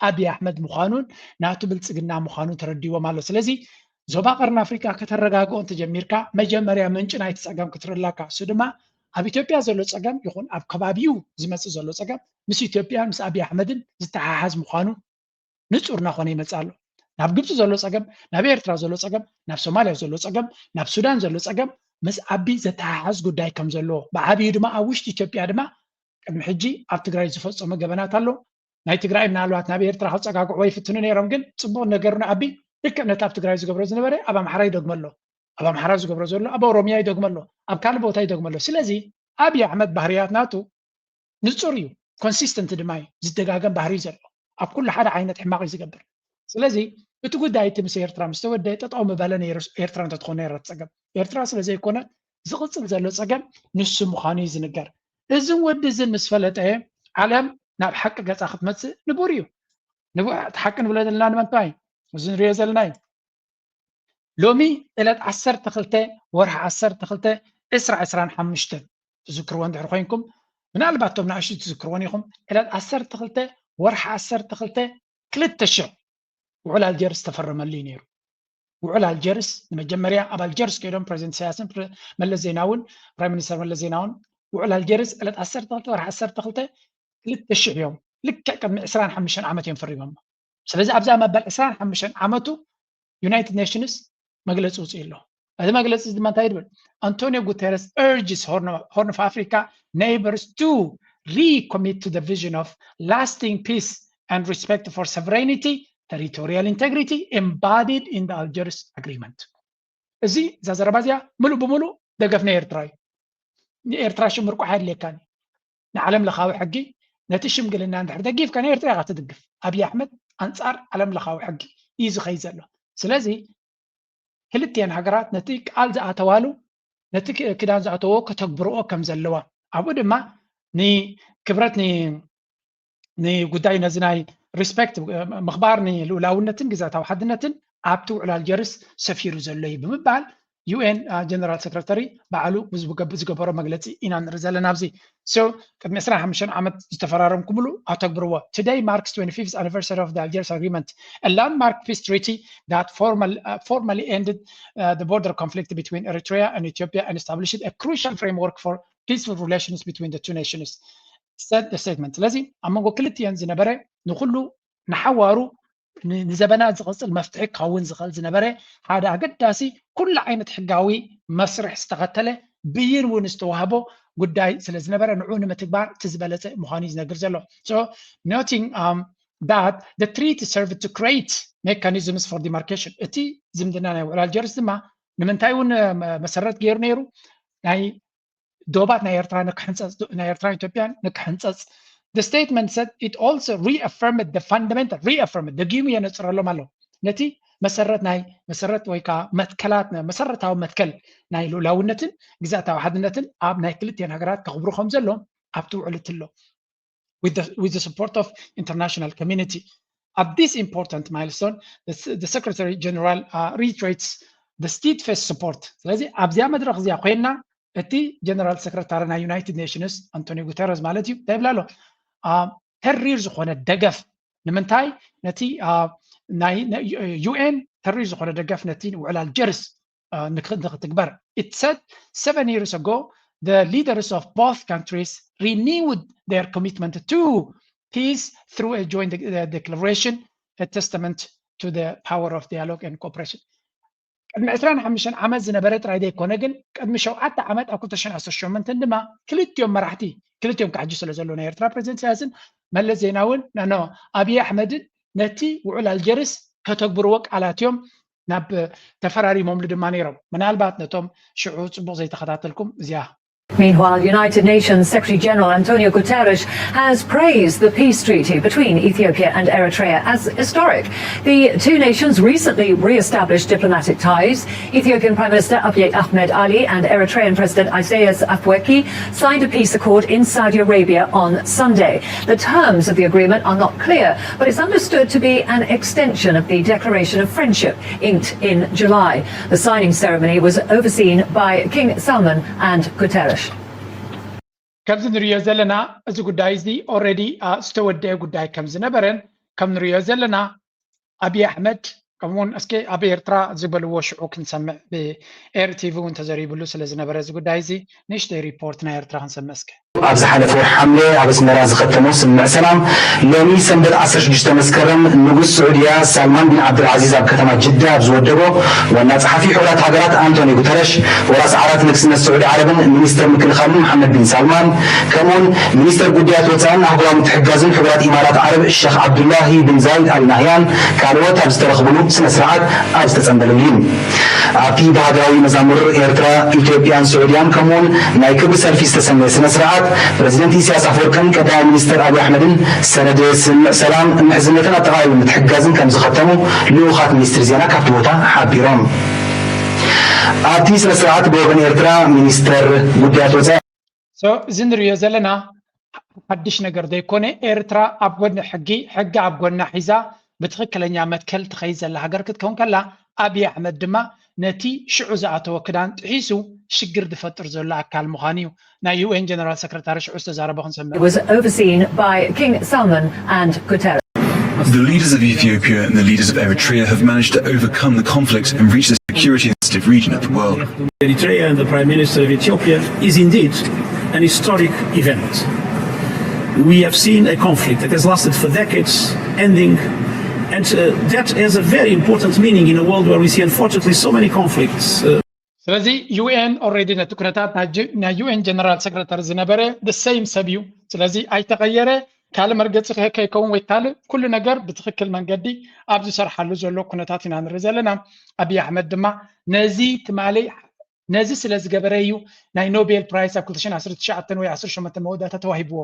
አብይ አሕመድ ምዃኑን ናቱ ብልፅግና ምዃኑን ተረዲዎም ኣሎ ስለዚ ዞባ ቀርኒ አፍሪካ ከተረጋግኦ ተጀሚርካ መጀመርያ ምንጭ ናይቲ ፀገም ክትርላካ እሱ ድማ ኣብ ኢትዮጵያ ዘሎ ፀገም ይኹን ኣብ ከባቢኡ ዝመፅእ ዘሎ ፀገም ምስ ኢትዮጵያን ምስ አብይ አሕመድን ዝተሓሓዝ ምዃኑ ንጹር ናኾነ ይመፅእ ኣሎ ናብ ግብፂ ዘሎ ፀገም ናብ ኤርትራ ዘሎ ፀገም ናብ ሶማልያ ዘሎ ፀገም ናብ ሱዳን ዘሎ ፀገም ምስ አብይ ዘተሓሓዝ ጉዳይ ከም ዘለዎ ብዓብዩ ድማ ኣብ ውሽጢ ኢትዮጵያ ድማ ቅድሚ ሕጂ ኣብ ትግራይ ዝፈፀሙ ገበናት ኣሎ ናይ ትግራይ ምናልባት ናብ ኤርትራ ክፀጋግዑ ይፍትኑ ነይሮም ግን ፅቡቅ ነገር ንዓብይ ልክዕ ነቲ ኣብ ትግራይ ዝገብሮ ዝነበረ ኣብ ኣምሓራ ይደግሞ ኣሎ ኣብ ኣምሓራ ዝገብሮ ዘሎ ኣብ ኦሮሚያ ይደግሞ ኣሎ ኣብ ካልእ ቦታ ይደግሞ ኣሎ ስለዚ አብይ አሕመድ ባህርያት ናቱ ንጹር እዩ ኮንሲስተንት ድማ እዩ ዝደጋገም ባህሪ ዘሎ ኣብ ኩሉ ሓደ ዓይነት ሕማቅ እዩ ዝገብር ስለዚ እቲ ጉዳይ እቲ ምስ ኤርትራ ምስ ተወደአ ጠጠው ምበለ ኤርትራ እንተትኾነ ነይራ ፀገም ኤርትራ ስለ ዘይኮነ ዝቕፅል ዘሎ ፀገም ንሱ ምዃኑ እዩ ዝንገር እዚ ወዲ እዚ ምስ ፈለጠ ዓለም ናብ ሓቂ ገፃ ክትመፅእ ንቡር እዩ እቲ ሓቂ ንብሎ ዘለና ንምንታይ እዚ ንሪኦ ዘለና እዩ ሎሚ ዕለት 12 ወርሒ 12 2025 ትዝክርዎ እንድሕር ኮይንኩም ምናልባት ቶም ንኣሽቱ ትዝክርዎን ኢኹም ዕለት 12 ወርሒ 12 2000 ውዕል አልጀርስ ተፈረመሉ ነይሩ ውዕል አልጀርስ ንመጀመርያ ኣብ አልጀርስ ከይዶም ፕሬዚደንት ኢሳያስን መለስ ዜናውን ፕራይም ሚኒስተር መለስ ዜናውን ውዕል አልጀርስ ዕለት 12 ወርሒ 12 2000 እዮም ልክዕ ቅድሚ 25 ዓመት እዮም ፈሪሞም ስለዚ ኣብዛ መበል 25 ዓመቱ ዩናይትድ ኔሽንስ መግለፂ ውፅእ ኣሎ እዚ መግለፂ ድማ እንታይ ይብል አንቶኒዮ ጉተረስ urges Horn of Africa neighbors to recommit to the vision of lasting peace and respect for sovereignty territorial integrity embodied in the Algiers agreement እዚ ዘዘረባዝያ ሙሉእ ብሙሉእ ደገፍና ኤርትራ እዩ ንኤርትራ ሽምርቁ ሓድልየካኒ ንዓለም ለኻዊ ሕጊ ነቲ ሽምግልና እንድሕር ደጊፍካ ንኤርትራ ኢኻ ትድግፍ አብይ አሕመድ አንጻር ዓለም ለኻዊ ሕጊ እዩ ዝኸይድ ዘሎ ስለዚ ክልቲአን ሃገራት ነቲ ቃል ዝኣተዋሉ ነቲ ክዳን ዝኣተዎ ከተግብርኦ ከም ዘለዋ ኣብኡ ድማ ንክብረት ንጉዳይ ነዚ ናይ ሪስፔክት ምኽባር ንልኡላውነትን ግዛታዊ ሓድነትን ኣብቲ ውዕል አልጀርስ ሰፊሩ ዘሎ እዩ ብምባል ዩኤን ጀነራል ሴክሬታሪ ባዕሉ ዝገበሮ መግለፂ ኢና ንርኢ ዘለና ኣብዚ ቅድሚ 25 ዓመት ዝተፈራረምኩምሉ ኣተግብርዎ today marks 25th anniversary of the Algiers agreement a landmark peace treaty that formally ended the border conflict between Eritrea and Ethiopia and established a crucial framework for peaceful relations between the two nations said the statement ስለዚ ኣብ መንጎ ክልቲአን ዝነበረ ንኩሉ ንሓዋሩ ንዘበናት ዝቕፅል መፍትሒ ክኸውን ዝኽእል ዝነበረ ሓደ ኣገዳሲ ኩሉ ዓይነት ሕጋዊ መስርሕ ዝተኸተለ ብይን እውን ዝተዋህቦ ጉዳይ ስለ ዝነበረ ንዑ ንምትግባር እቲ ዝበለፀ ምዃኑ እዩ ዝነግር ዘሎ noting that the treaty served to create mechanisms for demarcation እቲ ዝምድና ናይ ውዕል አልጀርስ ድማ ንምንታይ እውን መሰረት ገይሩ ነይሩ ናይ ዶባት ናይ ኤርትራ ንክሕንፀፅ ናይ ኤርትራ ኢትዮጵያን ንክሕንፀፅ The statement said it also reaffirmed the fundamental ደጊሙ የነፅረሎም ኣሎ ነቲ መሰረት ወይ ከዓ መትከላት መሰረታዊ መትከል ናይ ልኡላውነትን ግዛታዊ ሓድነትን ኣብ ናይ ክልቲአን ሃገራት ከኽብሩ ከም ዘሎ ኣብቲ ውዕል ትሎ with the support of international community at this important milestone the secretary general reiterates the steadfast support ስለዚ ኣብዚያ መድረክ እዚኣ ኮይና እቲ ጀነራል ሴክሬታሪ ናይ ዩናይትድ ኔሽንስ አንቶኒዮ ጉተረስ ማለት እዩ እንታይ ይብላ ኣሎ ተሪር ዝኾነ ደገፍ ንምንታይ ነቲ ናይ ዩኤን ተሪር ዝኾነ ደገፍ ነቲ ውዕል አልጀርስ ንክትግበር it said 7 years ago the leaders of both countries renewed their commitment to peace through a joint declaration a testament to the power of dialogue and cooperation ቅድሚ 25 ዓመት ዝነበረ ጥራይ ዘይኮነ ግን ቅድሚ 7 ዓመት ኣብ 2018 ድማ ክልቲኦም መራሕቲ ክልቲኦም ክሕጂ ስለ ዘሎ ናይ ኤርትራ ፕሬዚደንት ኢሳያስን መለስ ዜናውን አብይ አሕመድን ነቲ ውዕል አልጀርስ ከተግብርዎ ቃላት እዮም ናብ ተፈራሪ ሞምሉ ድማ ነይሮም ምናልባት ነቶም ሽዑ ጽቡቕ ዘይተኸታተልኩም እዚያ Meanwhile, United Nations Secretary General Antonio Guterres has praised the peace treaty between Ethiopia and Eritrea as historic. The two nations recently re-established diplomatic ties. Ethiopian Prime Minister Abiy Ahmed Ali and Eritrean President Isaias Afwerki signed a peace accord in Saudi Arabia on Sunday. The terms of the agreement are not clear, but it's understood to be an extension of the Declaration of Friendship inked in July. The signing ceremony was overseen by King Salman and Guterres. ከምዚ ንሪኦ ዘለና እዚ ጉዳይ እዚ ኦልሬዲ ዝተወደአ ጉዳይ ከም ዝነበረን ከም ንሪኦ ዘለና አብይ አሕመድ ከምኡውን እስኪ ኣብ ኤርትራ ዝበልዎ ሽዑ ክንሰምዕ ብኤርቲቪ እውን ተዘሪብሉ ስለ ዝነበረ እዚ ጉዳይ እዚ ንእሽተይ ሪፖርት ናይ ኤርትራ ክንሰምዕ እስኪ ኣብ ዝሓለፈ ሓምሌ ኣብ ኣስመራ ዝኸተሞ ስምዕ ሰላም ሎሚ ሰንበት 16 መስከረም ንጉስ ስዑድያ ሳልማን ቢን ዓብድልዓዚዝ ኣብ ከተማ ጅዳ ኣብ ዝወደቦ ዋና ጸሓፊ ሕብረት ሃገራት አንቶኒ ጉተረሽ ወራስ ዓራት ንግስነት ስዑዲ ዓረብን ሚኒስተር ምክልኻልን መሐመድ ቢን ሳልማን ከምኡውን ሚኒስተር ጉዳያት ወፃኢን ኣህጉራዊ ምትሕግጋዝን ሕብረት ኢማራት ዓረብ ሼክ ዓብዱላሂ ቢን ዛይድ አልናህያን ካልኦት ኣብ ዝተረኽብሉ ስነ ስርዓት ኣብ ዝተጸንበለሉ እዩ ኣብቲ ብሃገራዊ መዛሙር ኤርትራ ኢትዮጵያን ስዑድያን ከምኡውን ናይ ክብሪ ሰልፊ ዝተሰመየ ስነ ስርዓት ፕሬዚደንት ኢሳያስ አፈወርቂን ቀዳማይ ሚኒስትር አብይ አሕመድን ሰነድ ስምዕ ሰላም ምሕዝነትን ኣጠቓሊሉ ምትሕግጋዝን ከም ዝኸተሙ ልኡኻት ሚኒስትር ዜና ካብቲ ቦታ ሓቢሮም ኣብቲ ስነ ስርዓት ብወገን ኤርትራ ሚኒስተር ጉዳያት ወፃኢ እዚ ንሪኦ ዘለና ሓድሽ ነገር ዘይኮነ ኤርትራ ኣብ ጎኒ ሕጊ ኣብ ጎና ሒዛ ብትኽክለኛ መትከል ትኸይድ ዘላ ሃገር ክትከውን ከላ አብይ አሕመድ ድማ ነቲ ሽዑ ዝኣተወ ክዳን ጥሒሱ ሽግር ዝፈጥር ዘሎ ኣካል ምዃኑ እዩ ናይ ዩኤን ጀነራል ሰክረታሪ ሽዑ ዝተዛረበ ክንሰምዕ It was overseen by King Salman and Guterres. The leaders of Ethiopia and the leaders of Eritrea have managed to overcome the conflict and reach the security-sensitive region of the world. Eritrea and the Prime Minister of Ethiopia is indeed an historic event. We have seen a conflict that has lasted for decades, ending, and that has a very important meaning in a world where we see unfortunately so many conflicts. ስለዚ ዩኤን ኦልሬዲ ነቲ ኩነታት ናይ ዩኤን ጀነራል ሰክረታሪ ዝነበረ the same ሰብ እዩ ስለዚ ኣይተቐየረ ካልእ መርገፂ ከይከውን ወይ ካልእ ኩሉ ነገር ብትኽክል መንገዲ ኣብ ዝሰርሓሉ ዘሎ ኩነታት ኢና ንርኢ ዘለና አብይ አሕመድ ድማ ነዚ ትማሊ ነዚ ስለ ዝገበረ እዩ ናይ ኖቤል ፕራይስ ኣብ 2019 ወይ 18 መወዳእታ ተዋሂብዎ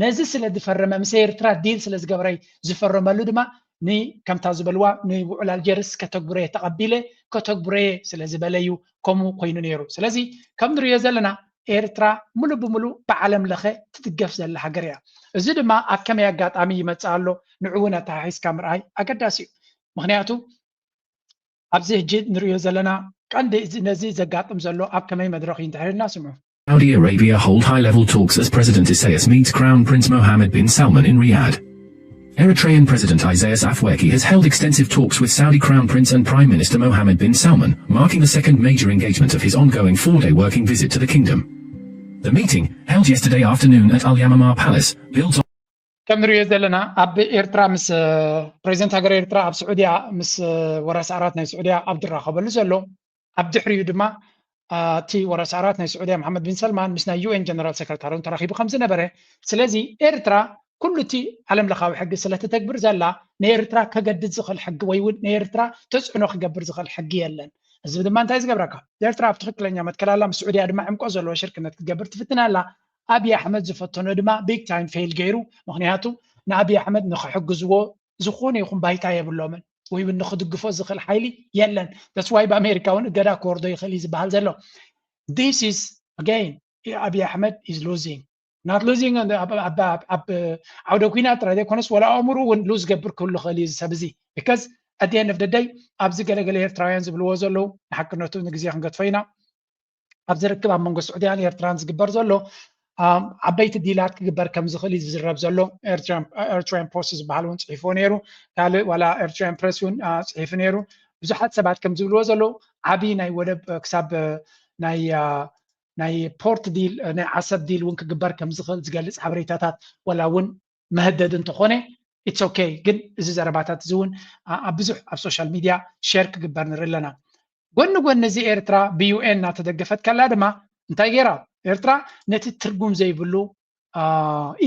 ነዚ ስለ ዝፈረመ ምስ ኤርትራ ዲል ስለ ዝገበረ ዝፈረመሉ ድማ ኒ ከምታ ዝበልዋ ንውዕል አልጀርስ ከተግብረ ተቐቢለ ከተግብረ ስለ ዝበለዩ ከምኡ ኮይኑ ነይሩ ስለዚ ከም ንሪኦ ዘለና ኤርትራ ሙሉ ብሙሉ ብዓለም ለኸ ትትገፍ ዘላ ሃገር እያ እዚ ድማ ኣብ ከመይ ኣጋጣሚ ይመፅእ ኣሎ ንዕውን ኣተሓሒዝካ ምርኣይ ኣገዳሲ እዩ ምክንያቱ ኣብዚ ሕጂ ንሪኦ ዘለና ቀንዲ ነዚ ዘጋጥም ዘሎ ኣብ ከመይ መድረኽ እዩ እንድሕርና ስምዑ Saudi Arabia hold high-level talks as President Isaias meets Crown Prince Mohammed bin Salman in Riyadh. Eritrean President Isaias Afwerki has held extensive talks with Saudi Crown Prince and Prime Minister Mohammed bin Salman, marking the second major engagement of his ongoing four-day working visit to the kingdom. The meeting, held yesterday afternoon at Al Yamamah Palace, builds on ከም ንሪኦ ዘለና ኣብ ኤርትራ ምስ ፕሬዚደንት ሃገር ኤርትራ ኣብ ስዑድያ ምስ ወራስ ዓራት ናይ ስዑድያ ኣብ ዝራኸበሉ ዘሎ ኣብ ድሕሪኡ ድማ እቲ ወራስ ዓራት ናይ ስዑድያ መሐመድ ቢን ሰልማን ምስ ናይ ዩኤን ጀነራል ሰክረታሪ ተራኺቡ ከም ዝነበረ ስለዚ ኤርትራ ኩሉ እቲ ዓለም ለኻዊ ሕጊ ስለተተግብር ዘላ ንኤርትራ ከገድድ ዝኽእል ሕጊ ወይ እውን ንኤርትራ ተፅዕኖ ክገብር ዝኽእል ሕጊ የለን እዚ ድማ እንታይ ዝገብረካ ኤርትራ ኣብ ትኽክለኛ መትከላላ ምስ ስዑድያ ድማ ዕምቆ ዘለዎ ሽርክነት ክትገብር ትፍትናላ አብይ አሕመድ ዝፈተኖ ድማ ቢግ ታይም ፌል ገይሩ ምክንያቱ ንአብይ አሕመድ ንክሕግዝዎ ዝኾነ ይኹን ባይታ የብሎምን ወይ እውን ንክድግፎ ዝኽእል ሓይሊ የለን that's why በአሜሪካ እውን እገዳ ክወርዶ ይኽእል ዝበሃል ዘሎ this is again አብይ አሕመድ is losing not losing ab ዓውደ ኩናት ጥራይ ዘይኮነስ ወላ ኣእምሩ እውን ሉዝ ገብር ክህሉ ክእል እዩ ሰብ እዚ because at the end of the day ኣብዚ ገለገለ ኤርትራውያን ዝብልዎ ዘለው ንሓቅነቱ ንግዜ ክንገድፎ ኢና ኣብ ዝርክብ ኣብ መንጎ ስዑድያን ኤርትራን ዝግበር ዘሎ ዓበይቲ ዲላት ክግበር ከም ዝኽእል ዝዝረብ ዘሎ ኤርትራን ፖስት ዝበሃል እውን ፅሒፎ ነይሩ ካልእ ዋላ ኤርትራን ፕሬስ እውን ፅሒፉ ነይሩ ብዙሓት ሰባት ከም ዝብልዎ ዘሎ ዓብዪ ናይ ወደብ ክሳብ ናይ ፖርት ዲል ናይ ዓሰብ ዲል እውን ክግበር ከም ዝኽእል ዝገልፅ ሓበሬታታት ዋላ እውን መህደድ እንተኾነ ኢትስ ኦኬ ግን እዚ ዘረባታት እዚ እውን ኣብ ብዙሕ ኣብ ሶሻል ሚድያ ሼር ክግበር ንርኢ ኣለና ጎኒ ጎኒ እዚ ኤርትራ ብዩኤን እናተደገፈት ከላ ድማ እንታይ ገይራ ኤርትራ ነቲ ትርጉም ዘይብሉ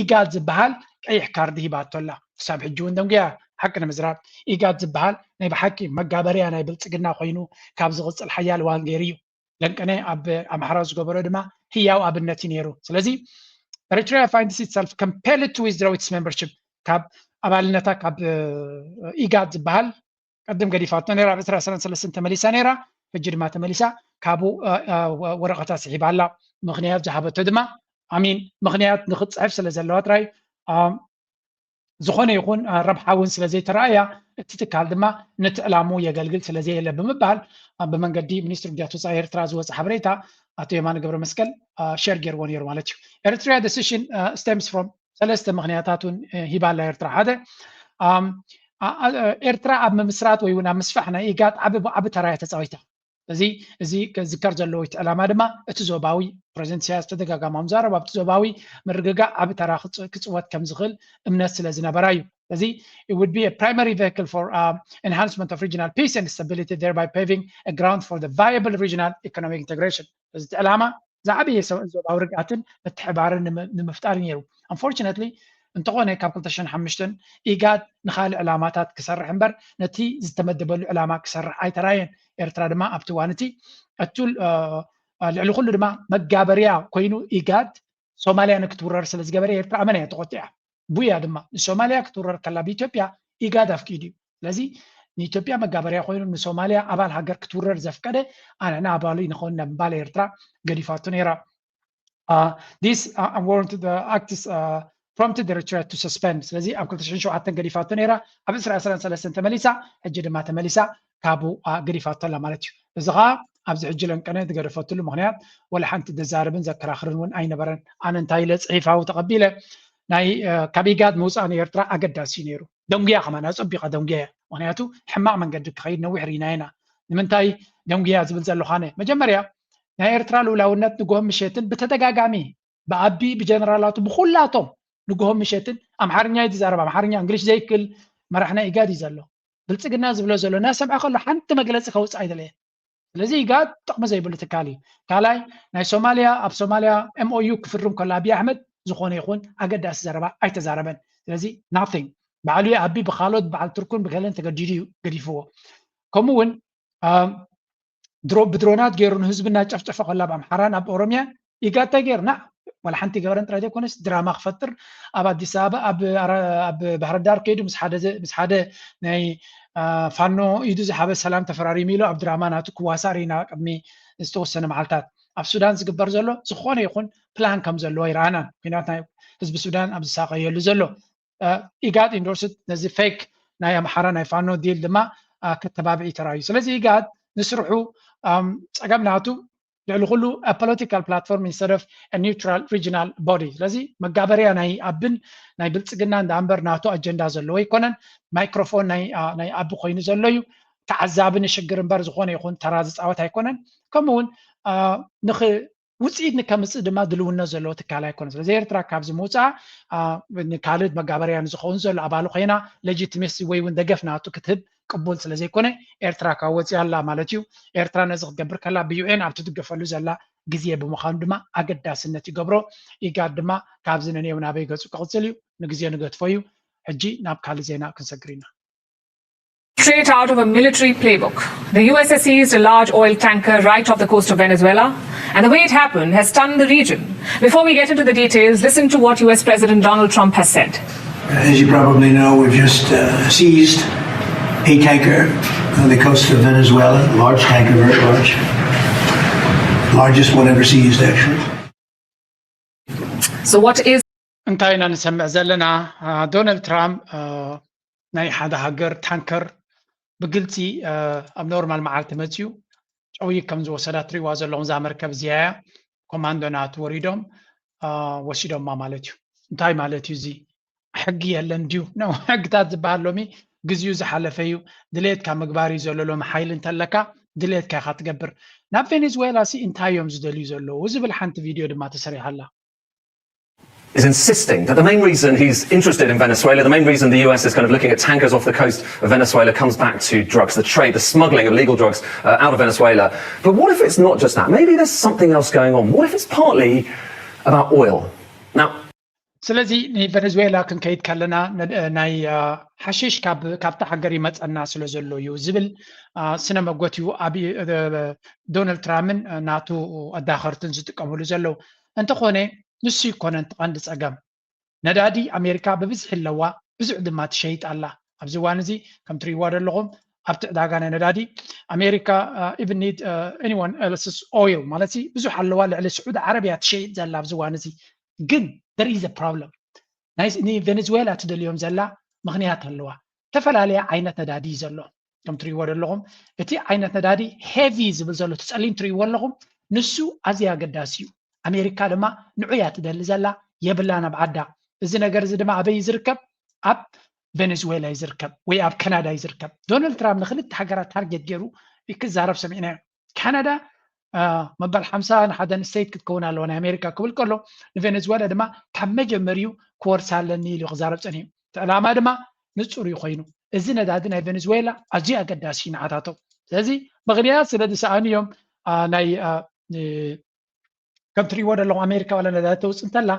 ኢጋድ ዝበሃል ቀይሕ ካርዲ ሂባቶላ ክሳብ ሕጂ እውን ደንጉያ ሓቂ ንምዝራብ ኢጋድ ዝበሃል ናይ ብሓቂ መጋበርያ ናይ ብልፅግና ኮይኑ ካብ ዝቕፅል ሓያል እዋን ገይሩ እዩ ለንቀነ ኣብ ኣምሓራ ዝገበሮ ድማ ህያው ኣብነት እዩ ነይሩ ስለዚ ኤርትራ finds itself compelled to withdraw its membership ካብ ኣባልነታ ካብ ኢጋድ ዝበሃል ቀደም ገዲፋቶ ነራ ኣብ 2023 ተመሊሳ ነራ ሕጂ ድማ ተመሊሳ ካብኡ ወረቐታት ስሒባ ኣላ ምክንያት ዝሃበቶ ድማ ኣሚን ምክንያት ንክፅሕፍ ስለ ዘለዋ ጥራይ ዝኾነ ይኹን ረብሓውን ስለ ዘይተረኣያ እቲ ትካል ድማ ነቲ ዕላሙ የገልግል ስለ ዘየለ ብምባል ብመንገዲ ሚኒስትር ግያቱ ወፃኢ ኤርትራ ዝወፅእ ሓበሬታ ኣቶ የማነ ገብረ መስቀል ሼር ገይርዎ ነይሩ ማለት እዩ ኤርትራ decision stems from ሰለስተ ምክንያታቱን ሂባላ ኤርትራ ሓደ ኤርትራ ኣብ ምምስራት ወይ እውን ኣብ ምስፋሕ ናይ ኢጋድ ዓብ ተራያ ተፃዊታ እዚ ክዝከር ዘለዎ እቲ ዕላማ ድማ እቲ ዞባዊ ፕሬዚደንት ኢሳያስ ተደጋጋሞም ዛረባ ኣብቲ ዞባዊ ምርግጋእ ዓብ ተራ ክፅወት ከም ዝኽእል እምነት ስለ ዝነበራ እዩ እዚ it would be a primary vehicle for enhancement of regional peace and stability thereby paving a ground for the viable regional economic integration እዚ ዕላማ ዝዓበየ ዞባዊ ርግኣትን ምትሕባርን ንምፍጣር ነይሩ unfortunately እንተኾነ ካብ 2005 ኢጋድ ንኻልእ ዕላማታት ክሰርሕ እምበር ነቲ ዝተመደበሉ ዕላማ ክሰርሕ ኣይተራየን ኤርትራ ድማ ኣብቲ ዋንቲ እቱል ልዕሊ ኩሉ ድማ መጋበርያ ኮይኑ ኢጋድ ሶማልያ ንክትውረር ስለ ዝገበረ ኤርትራ ኣመና እያ ተቆጢዓ ቡያ ድማ ንሶማልያ ክትውረር ከላ ብኢትዮጵያ ኢጋድ ኣፍቂዱ እዩ ስለዚ ንኢትዮጵያ መጋበርያ ኮይኑ ንሶማልያ ኣባል ሃገር ክትውረር ዘፍቀደ ኣነና ኣባሉ ንኾን ምባል ኤርትራ ገዲፋቱ ነይራ this unwarranted acts prompted Eritrea to suspend ስለዚ ኣብ 2007 ገዲፋቶ ነይራ ኣብ 2023 ተመሊሳ ሕጂ ድማ ተመሊሳ ካብኡ ገዲፋቶ ኣላ ማለት እዩ እዚ ኸዓ ኣብዚ ሕጂ ለንቀነ ዝገደፈትሉ ምክንያት ወላ ሓንቲ ዘዛርብን ዘከራኽርን እውን ኣይነበረን ኣነ እንታይ ኢለ ፅሒፋዊ ተቐቢለ ናይ ካብ ኢጋድ ምውፃእ ንኤርትራ ኣገዳሲ እዩ ነይሩ ደንጉያ ከማና ፀቢቐ ደንጉያ ምክንያቱ ሕማቕ መንገዲ ክኸይድ ነዊሕ ሪና ኢና ንምንታይ ደንጉያ ዝብል ዘለኻነ መጀመርያ ናይ ኤርትራ ልኡላውነት ንጎሆም ምሸትን ብተደጋጋሚ ብኣቢ ብጀነራላቱ ብኩላቶም ንጎሆም ምሸትን ኣምሓርኛ ይዛረብ ኣምሓርኛ እንግሊሽ ዘይክል መራሕና ኢጋድ እዩ ዘሎ ብልፅግና ዝብሎ ዘሎ ናሰምዐ ከሎ ሓንቲ መግለፂ ከውፅእ ኣይደለየ ስለዚ ኢጋድ ጥቕሚ ዘይብሉ ትካል እዩ ካልኣይ ናይ ሶማልያ ኣብ ሶማልያ MOU ክፍርም ከሎ ኣብይ ኣሕመድ ዝኾነ ይኹን ኣገዳሲ ዘረባ ኣይተዛረበን ስለዚ ናቲንግ ባዕሉ ኣቢ ብካልኦት በዓል ትርኩን ብገለን ተገዲዱ እዩ ገዲፍዎ ከምኡ እውን ብድሮናት ገይሩ ንህዝብና ጨፍጨፈ ከላ ብኣምሓራን ኣብ ኦሮምያ ኢጋድ እንታይ ገይርና ወላ ሓንቲ ገበረን ጥራይ ዘይኮነስ ድራማ ክፈጥር ኣብ ኣዲስ ኣበባ ኣብ ባህር ዳር ከይዱ ምስ ሓደ ናይ ፋኖ ኢዱ ዝሓበ ሰላም ተፈራሪሙ ኢሉ ኣብ ድራማ ናቱ ክዋሳር ኢና ቅድሚ ዝተወሰነ መዓልታት ኣብ ሱዳን ዝግበር ዘሎ ዝኾነ ይኹን ፕላን ከም ዘለዎ ይረኣና ምክንያት ናይ ህዝቢ ሱዳን ኣብ ዝሳቀየሉ ዘሎ ኢጋድ ኢንዶርስድ ነዚ ፌክ ናይ ኣምሓራ ናይ ፋኖ ዲል ድማ ከተባብዒ ተራእዩ ስለዚ ኢጋድ ንስርሑ ፀገም ናቱ ልዕሊ ኩሉ a political platform instead of a neutral regional body ስለዚ መጋበርያ ናይ ኣብን ናይ ብልፅግና እንዳኣምበር ናቱ ኣጀንዳ ዘለዎ ይኮነን ማይክሮፎን ናይ ኣቢ ኮይኑ ዘሎ እዩ ተዓዛብን ሽግር እምበር ዝኾነ ይኹን ተራ ዝፃወት ኣይኮነን ከምኡውን ውፅኢት ንከምፅእ ድማ ድልውነት ዘለዎ ትካል ኣይኮነን ስለዚ ኤርትራ ካብዚ ምውፃእ ንካልእ መጋበርያ ንዝኸውን ዘሎ ኣባሉ ኮይና ሌጂቲሜሲ ወይ እውን ደገፍ ናቱ ክትህብ ቅቡል ስለ ዘይኮነ ኤርትራ ካብ ወፂኣ ኣላ ማለት እዩ ኤርትራ ነዚ ክትገብር ከላ ብዩኤን ኣብ ትድገፈሉ ዘላ ግዜ ብምዃኑ ድማ ኣገዳስነት ይገብሮ ኢጋድ ድማ ካብዚ ነንየው ናበይ ገፁ ክቕፅል እዩ ንግዜ ንገድፎ እዩ ሕጂ ናብ ካልእ ዜና ክንሰግር ኢና Straight out of a military playbook, the US has seized a large oil tanker right off the coast of Venezuela, and the way it happened has stunned the region. Before we get into the details, listen to what US President Donald Trump has said. As you probably know, we've just seized a tanker on the coast of Venezuela, large tanker, very large. Largest one ever seized, actually. So what is... እንታይና ንሰምዕ ዘለና ዶናልድ ትራምፕ ናይ ሓደ ሃገር ታንከር ብግልፂ ኣብ ኖርማል መዓልቲ መፅዩ ጨውይ ከም ዝወሰዳ ትሪእዋ ዘለኹም እዛ መርከብ እዚኣ ኮማንዶናት ወሪዶም ወሲዶማ ማለት እዩ እንታይ ማለት እዩ እዚ ሕጊ የለን ድዩ ነው ሕግታት ዝበሃል ሎሚ ግዜኡ ዝሓለፈ እዩ ድሌትካ ምግባር እዩ ዘሎ ሎም ሓይሊ እንተለካ ድሌትካ ኢኻ ትገብር ናብ ቬኔዙዌላ ሲ እንታይ እዮም ዝደልዩ ዘለዉ ዝብል ሓንቲ ቪድዮ ድማ ተሰሪሓላ is insisting that the main reason he's interested in Venezuela, the main reason the US is kind of looking at tankers off the coast of Venezuela comes back to drugs, the trade, the smuggling of illegal drugs out of Venezuela. But what if it's not just that? Maybe there's something else going on. What if it's partly about oil? Now, ስለዚህ ቬኔዙዌላ ክንከይድ ከለና ናይ ሓሽሽ ካብታ ሃገር ይመፀና ስለ ዘሎ እዩ ዝብል ስነ መጎትዩ ኣብ ዶናልድ ትራምፕን ናቱ ኣዳኸርትን ዝጥቀምሉ ዘለው እንተኾነ ንሱ ይኮነን ቀንዲ ፀገም ነዳዲ ኣሜሪካ ብብዝሒ ኣለዋ ብዙሕ ድማ ትሸይጥ ኣላ ኣብዚ እዋን እዚ ከም ትሪእዎ ዘለኹም ኣብቲ ዕዳጋ ናይ ነዳዲ ኣሜሪካ even need anyone else's oil ማለት ብዙሕ ኣለዋ ልዕሊ ስዑድ ዓረብያ ትሸይጥ ዘላ ኣብዚ እዋን እዚ ግን there is a problem ናይ ቬኔዙዌላ ትደልዮም ዘላ ምክንያት ኣለዋ ተፈላለየ ዓይነት ነዳዲ ዘሎ ከም ትሪእዎ ዘለኹም እቲ ዓይነት ነዳዲ ሄቪ ዝብል ዘሎ ትፀሊም ትሪእዎ ኣለኹም ንሱ ኣዝያ ኣገዳሲ እዩ ኣሜሪካ ድማ ንዑያ ትደሊ ዘላ የብላ ናብ ዓዳ እዚ ነገር እዚ ድማ ኣበይ ዝርከብ ኣብ ቬኔዙዌላ ይዝርከብ ወይ ኣብ ካናዳ ይዝርከብ ዶናልድ ትራምፕ ንክልተ ሃገራት ታርጌት ገይሩ ክዛረብ ሰሚዕና ካናዳ መበል 51 ስቴት ክትከውን ኣለዋ ናይ ኣሜሪካ ክብል ከሎ ንቬኔዙዌላ ድማ ካብ መጀመሪኡ ክወርሳለኒ ኢሉ ክዛረብ ፀኒሑ ዕላማ ድማ ንፁር እዩ ኮይኑ እዚ ነዳዲ ናይ ቬኔዙዌላ ኣዝዩ ኣገዳሲ ንዓታቶ ስለዚ ምክንያት ስለ ዝሰኣንዮም ናይ ከም ትሪእዎ ዘለኹም ኣሜሪካ ዋላ ነዳዲ ተውፅእ እንተላ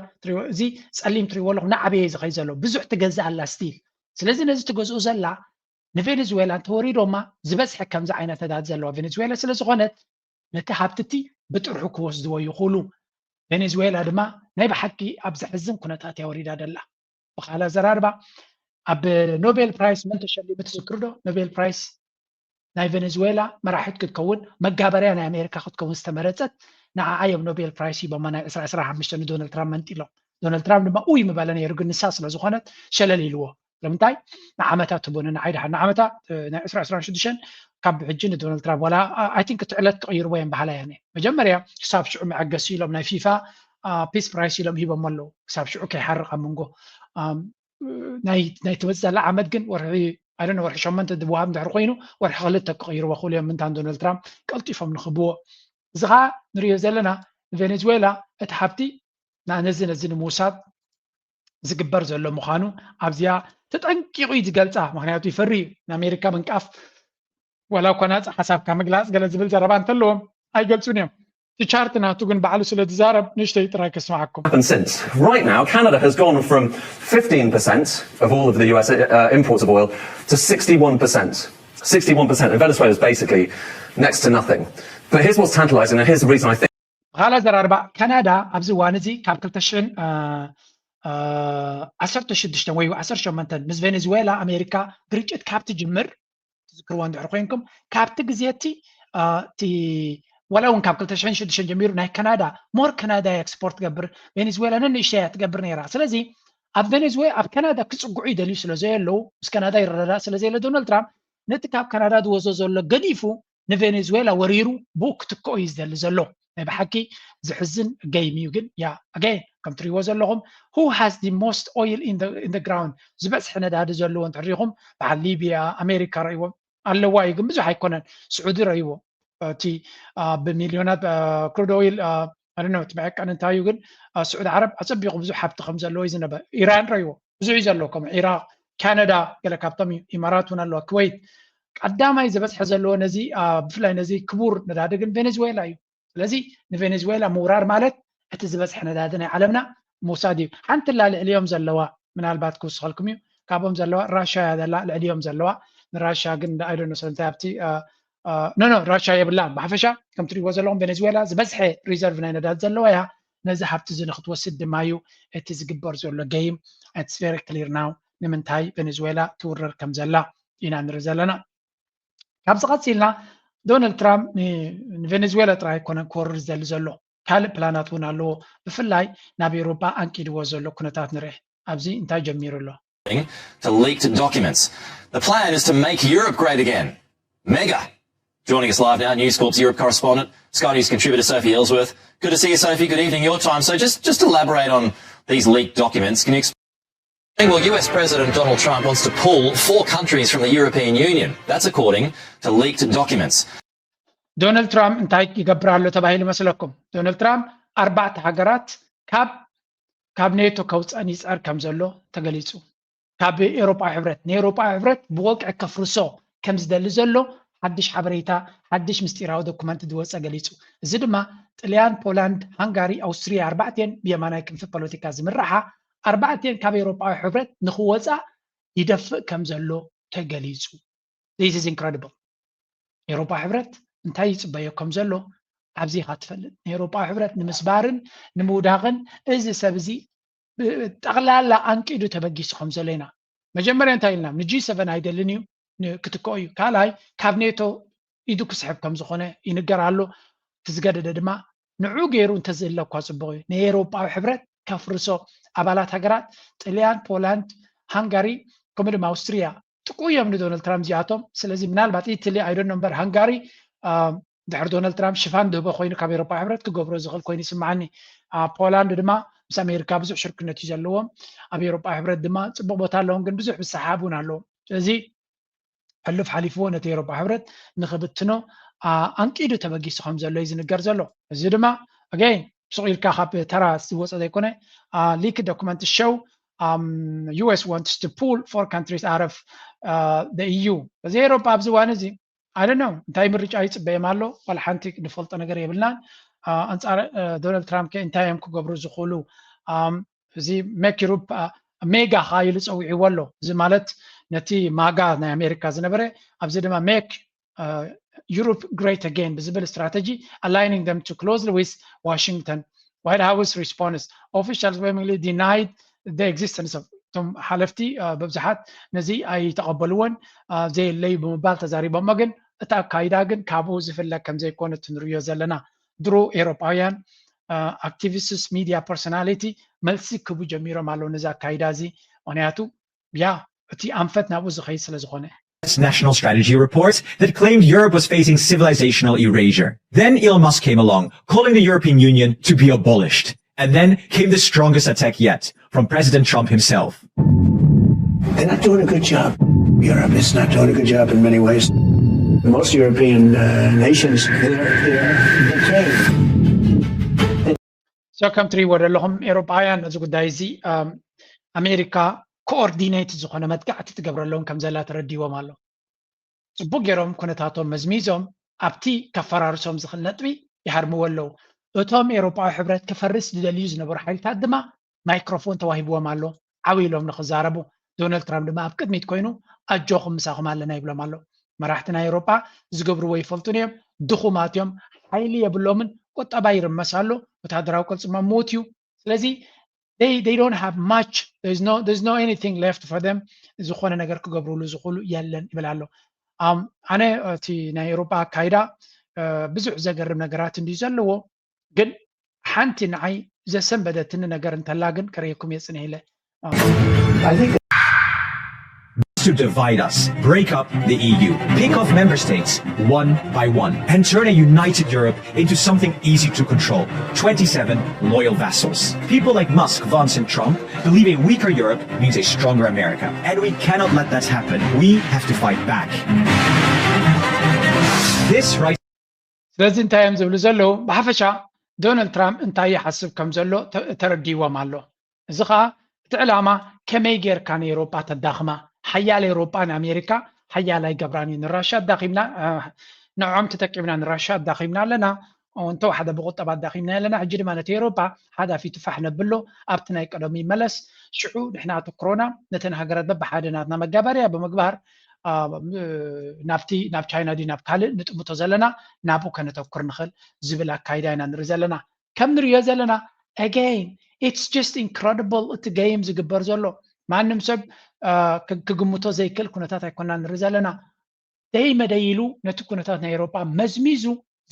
እዚ ፀሊም ትሪእዎ ኣለኹም ንዓበየ ዝኸይ ዘሎ ብዙሕ ትገዝእ ኣላ ስቲል ስለዚ ነዚ ትገዝኡ ዘላ ንቬኔዙዌላ እንተወሪዶማ ዝበዝሐ ከምዚ ዓይነት ነዳዲ ዘለዋ ቬኔዙዌላ ስለ ዝኾነት ነቲ ሃብትቲ ብጥርሑ ክወስድዎ ይኽእሉ ቬኔዙዌላ ድማ ናይ ብሓቂ ኣብ ዘሕዝን ኩነታት እያ ወሪዳ ደላ ብካልእ ኣዘራርባ ኣብ ኖቤል ፕራይስ መን ተሸሊሙ ትዝክሩ ዶ ኖቤል ፕራይስ ናይ ቬኔዙዌላ መራሒት ክትከውን መጋበርያ ናይ ኣሜሪካ ክትከውን ዝተመረፀት ንዓዓ እዮም ኖቤል ፕራይስ ሂቦማ ናይ 2015 ዶናልድ ትራምፕ መንጢሎም ዶናልድ ትራምፕ ድማ ውይ ምባለ ነይሩ ግን ንሳ ስለ ዝኾነት ሸለል ኢልዎ ለምንታይ ንዓመታት ትቦነ ንዓይዳ ንዓመታት ናይ 2026 ካብ ሕጂ ንዶናልድ ትራምፕ ዋላ ኣይ ቲንክ ትዕለት ተቀይርዎ እዮም ባህላ ያኔ መጀመርያ ክሳብ ሽዑ መዐገሲ ኢሎም ናይ ፊፋ ፒስ ፕራይስ ኢሎም ሂቦም ኣለዉ ክሳብ ሽዑ ከይሓርቕ ኣብ መንጎ ናይ ትመፅእ ዘላ ዓመት ግን ወርሒ ኣይደነ ወርሒ 8 ድዋሃብ እንድሕር ኮይኑ ወርሒ 2 ክቀይርዎ ክእሉ እዮም ምንታን ዶናልድ ትራምፕ ቀልጢፎም ንኽብዎ እዚ ከዓ ንሪኦ ዘለና ቬኔዙዌላ እቲ ሃብቲ ነዚ ንምውሳድ ዝግበር ዘሎ ምዃኑ ኣብዚያ ተጠንቂቑ ዝገልፃ ምክንያቱ ይፈሪ ንኣሜሪካ ምንቃፍ ወላ እኳ ናፃ ሓሳብካ ምግላፅ ገለ ዝብል ዘረባ እንተለዎም ኣይገልፁን እዮም ቻርት ናቱ ግን ባዕሉ ስለ ዝዛረብ ንእሽተይ ጥራይ ከስማዓኩም since right now Canada has gone from 15% of all of the US imports of oil to 61% and Venezuela is basically next to nothing but here's what's tantalizing and here's the reason I think خلاص ዘራርባ ካናዳ ኣብዚ እዋን እዚ ካብ 2016 ወይ 18 ምስ ቬኔዙዌላ ኣሜሪካ ግርጭት ካብቲ ጅምር ትዝክርዎ እንድሕር ኮይንኩም ካብቲ ግዜቲ ወላ እውን ካብ 2006 ጀሚሩ ናይ ካናዳ ሞር ካናዳ ኤክስፖርት ትገብር ቬኔዙዌላ ንእሽተይ ትገብር ነይራ ስለዚ ኣብ ቬኔዙዌላ ኣብ ካናዳ ክፅጉዑ ይደልዩ ስለ ዘየለው ምስ ካናዳ ይረዳዳ ስለ ዘየለ ዶናልድ ትራምፕ ነቲ ካብ ካናዳ ዝወስዶ ዘሎ ገዲፉ ንቬኔዙዌላ ወሪሩ ብኡ ክትክኦ እዩ ዝደሊ ዘሎ ናይ ብሓቂ ዝሕዝን ገይም እዩ ግን ያ again ከም ትሪእዎ ዘለኹም who has the most oil in the ground ዝበዝሐ ነዳዲ ዘለዎ እንትሪኢኹም በዓል ሊብያ ኣሜሪካ ረእይዎም ኣለዋ እዩ ግን ብዙሕ ኣይኮነን ስዑዲ ረእይዎ እቲ ብሚልዮናት ክሩድ ኦይል ኣነ ትበዕቀን እንታይ እዩ ግን ስዑድ ዓረብ ኣፀቢቑ ብዙሕ ሃብቲ ከም ዘለዎ እዩ ዝነበረ ኢራን ረእይዎ ብዙሕ እዩ ዘለዎ ከም ኢራቅ ካናዳ ገለ ካብቶም ኢማራት እውን ኣለዋ ኩዌት ቀዳማይ ዝበዝሐ ዘለዎ ነዚ ብፍላይ ነዚ ክቡር ነዳዲ ግን ቬኔዙዌላ እዩ ስለዚ ንቬኔዙዌላ ምውራር ማለት እቲ ዝበዝሐ ነዳዲ ናይ ዓለምና ምውሳድ እዩ ሓንቲ ላ ልዕልዮም ዘለዋ ምናልባት ክውስኸልኩም እዩ ካብኦም ዘለዋ ራሽያ እያ ዘላ ልዕልዮም ዘለዋ ንራሽያ ግን ኣይዶነ ስለንታይ ኣብቲ ኖ ራሽያ የብላን ብሓፈሻ ከም ትሪእዎ ዘለኹም ቬኔዙዌላ ዝበዝሐ ሪዘርቭ ናይ ነዳዲ ዘለዋ እያ ነዚ ሃብቲ እዚ ንክትወስድ ድማ እዩ እቲ ዝግበር ዘሎ ገይም ኢትስ ቨሪ ክሊር ናው ንምንታይ ቬኔዙዌላ ትውረር ከም ዘላ ኢና ንርኢ ዘለና ካብዚ ቀፂልና ዶናልድ ትራምፕ ንቬኔዙዌላ ጥራይ ኣይኮነን ክወርር ዝደሊ ዘሎ ካልእ ፕላናት እውን ኣለዎ ብፍላይ ናብ ኤውሮፓ ኣንቂድዎ ዘሎ ኩነታት ንርኢ ኣብዚ እንታይ ጀሚሩ ኣሎ to leaked documents. The plan is to make Europe great again. Mega. Joining us live now, News Corp's Europe correspondent, Sky News contributor Sophie Ellsworth. Good to see you, Sophie. Good evening your time. So just elaborate on these leaked documents. Can you explain? Well, US President Donald Trump wants to pull 4 countries from the European Union. That's according to leaked documents. ዶናልድ ትራምፕ እንታይ ይገብር ኣሎ ተባሂሉ መስለኩም ዶናልድ ትራምፕ 4 ሃገራት ካብ ኔቶ ከውፀን ይፀር ከም ዘሎ ተገሊጹ ካብ ኤውሮጳ ሕብረት ንኤውሮጳ ሕብረት ብወቅዕ ከፍርሶ ከም ዝደሊ ዘሎ ሓድሽ ሓበሬታ ሓድሽ ምስጢራዊ ዶኩመንት ዝወፀ ገሊጹ እዚ ድማ ጣልያን ፖላንድ ሃንጋሪ ኣውስትሪያ 4 ብየማናይ ክንፊ ፖለቲካ ዝምራሓ 4 ካብ ኤውሮጳዊ ሕብረት ንኽወፃእ ይደፍእ ከም ዘሎ ተገሊጹ። This is incredible. ኤውሮጳዊ ሕብረት እንታይ ይጽበዮ ከም ዘሎ ኣብዚ ክትፈልጥ ኤውሮጳዊ ሕብረት ንምስባርን ንምውዳቕን እዚ ሰብ እዚ ጠቕላላ አንቂዱ ተበጊሱ ከም ዘሎ ኢና መጀመርያ እንታይ ኢልና ንጂ7 አይደልን እዩ ክትከኦ እዩ ካልኣይ ካብ ኔቶ ኢዱ ክስሕብ ከም ዝኾነ ይንገር ኣሎ ትዝገደደ ድማ ንዑ ገይሩ እንተዘለኳ ጽቡቕ እዩ ንኤውሮጳዊ ሕብረት ከፍርሶ ኣባላት ሃገራት ጣልያን ፖላንድ ሃንጋሪ ከምኡ ድማ አውስትሪያ ጥቁዮም ንዶናልድ ትራምፕ ዚኣቶም ስለዚ ምናልባት ኢታሊ አይዶን ነምበር ሃንጋሪ ድሕሪ ዶናልድ ትራምፕ ሽፋን ድህቦ ኮይኑ ካብ ኤውሮጳዊ ሕብረት ክገብሮ ዝኽእል ኮይኑ ይስምዓኒ ፖላንድ ድማ ምስ ኣሜሪካ ብዙሕ ሽርክነት እዩ ዘለዎም ኣብ ኤውሮጳዊ ሕብረት ድማ ጽቡቕ ቦታ ኣለዎም ግን ብዙሕ ብሰሓብ እውን ኣለዎም ስለዚ ሕልፍ ሓሊፍዎ ነቲ ኤውሮጳዊ ሕብረት ንኽብትኖ አንቂዱ ተበጊሱ ከም ዘሎ እዩ ዝንገር ዘሎ እዚ ድማ again ስቑኢልካ ካብ ተራ ዝወፀ ዘይኮነ leaked document show US wants to pull 4 countries out of the EU እዚ ኤውሮጳ ኣብዚ ዋን እዚ I don't know እንታይ ምርጫ ይጽበየም ኣሎ ወላ ሓንቲ ንፈልጦ ነገር የብልናን አንጻር ዶናልድ ትራምፕ እንታይ እዮም ክገብሩ ዝኽእሉ እዚ ሜክ ዩሮፕ ሜጋ ኃይል ፀውዒዎ ኣሎ እዚ ማለት ነቲ ማጋ ናይ ኣሜሪካ ዝነበረ ኣብዚ ድማ ሜክ Europe great again ብዝብል ስትራቴጂ aligning them too closely with Washington. White House response officials vehemently denied the existence of ቶም ሓለፍቲ በብዛሓት ነዚ ኣይተቐበልዎን ዘየለዩ ብምባል ተዛሪቦም ግን እታ አካይዳ ግን ካብኡ ዝፍለቅ ከም ዘይኮነት ንሪዮ ዘለና ድሮ ኤውሮጳውያን activists media personality መልሲ ክቡ ጀሚሮም ኣለዉ ነዚ አካይዳ እዚ ምክንያቱ ያ እቲ አንፈት ናብኡ ዝኸይድ ስለ ዝኾነ National Strategy report that claimed Europe was facing civilizational erasure. Then Elon Musk came along, calling the European Union to be abolished. And then came the strongest attack yet from President Trump himself. They're not doing a good job. Europe is not doing a good job in many ways. Most European nations, they're decaying. So come three word ኣለኹም ኤውሮጳውያን እዚ ጉዳይ እዚ ኣሜሪካ ኮኦርዲኔት ዝኾነ መጥቃዕቲ ትገብረሎም ከም ዘላ ተረዲዎም ኣሎ ጽቡቕ ገይሮም ኩነታቶም መዝሚዞም ኣብቲ ከፈራርሶም ዝኽእል ነጥቢ ይሃርምዎ ኣለዉ እቶም ኤውሮጳዊ ሕብረት ክፈርስ ዝደልዩ ዝነበሩ ሓይልታት ድማ ማይክሮፎን ተዋሂብዎም ኣሎ ዓዊሎም ንኽዛረቡ ዶናልድ ትራምፕ ድማ ኣብ ቅድሚት ኮይኑ ኣጆኹም ምሳኹም ኣለና ይብሎም ኣሎ መራሕቲ ናይ ኤውሮጳ ዝገብርዎ ይፈልጡን እዮም ድኹማት እዮም ሓይሊ የብሎምን ቁጠባ ይርመስ ኣሎ ወታደራዊ ቅልጽማ ሞት እዩ ስለዚ they don't have much there's no anything left for them ዝኾነ ነገር ክገብሩሉ ዝኽእሉ የለን ይብል ኣሎ ኣነ እቲ ናይ ኤውሮጳ አካይዳ ብዙሕ ዘገርም ነገራት እንዲዩ ዘለዎ ግን ሓንቲ ንዓይ ዘሰንበደትኒ ነገር እንተላ ግን ከረየኩም የጽንሕ ኢለ To divide us, break up the EU, pick off member states one by one, and turn a united Europe into something easy to control. 27 loyal vassals. People like Musk, Vance, and Trump believe a weaker Europe means a stronger America. And we cannot let that happen. We have to fight back. This right... ስለዚ እንታይ እዮም ዝብሉ ዘለዉ ብሓፈሻ ዶናልድ ትራምፕ እንታይ ይሓስብ ከም ዘሎ ተረዲዎም ኣሎ እዚ ከዓ እቲ ዕላማ ከመይ ጌርካ ንኤውሮጳ ተዳኽማ ሓያል ኤውሮጳን ኣሜሪካ ሓያላይ ገብራን እዩ ንራሻ ኣዳኺምና ንዖም ተጠቂምና ንራሻ ኣዳኺምና ኣለና እንተወሓደ ብቁጠባ ኣዳኺምና ኣለና ሕጂ ድማ ነቲ ኤውሮጳ ሓዳፊ ትፋሕ ነብሎ ኣብቲ ናይ ቀደም ይመለስ ሽዑ ንሕናቱ ኮሮና ነተን ሃገራት በብሓደ ናትና መጋባርያ ብምግባር ናብ ቻይና ዲ ናብ ካልእ ንጥምቶ ዘለና ናብኡ ከነተኩር ንኽእል ዝብል ኣካይዳ ኢና ንርኢ ዘለና ከም ንሪኦ ዘለና again it's just incredible እቲ game ዝግበር ዘሎ ማንም ሰብ ክግምቶ ዘይክእል ኩነታት ኣይኮና ንርኢ ዘለና ደይ መደይሉ ነቲ ኩነታት ናይ ኤውሮጳ መዝሚዙ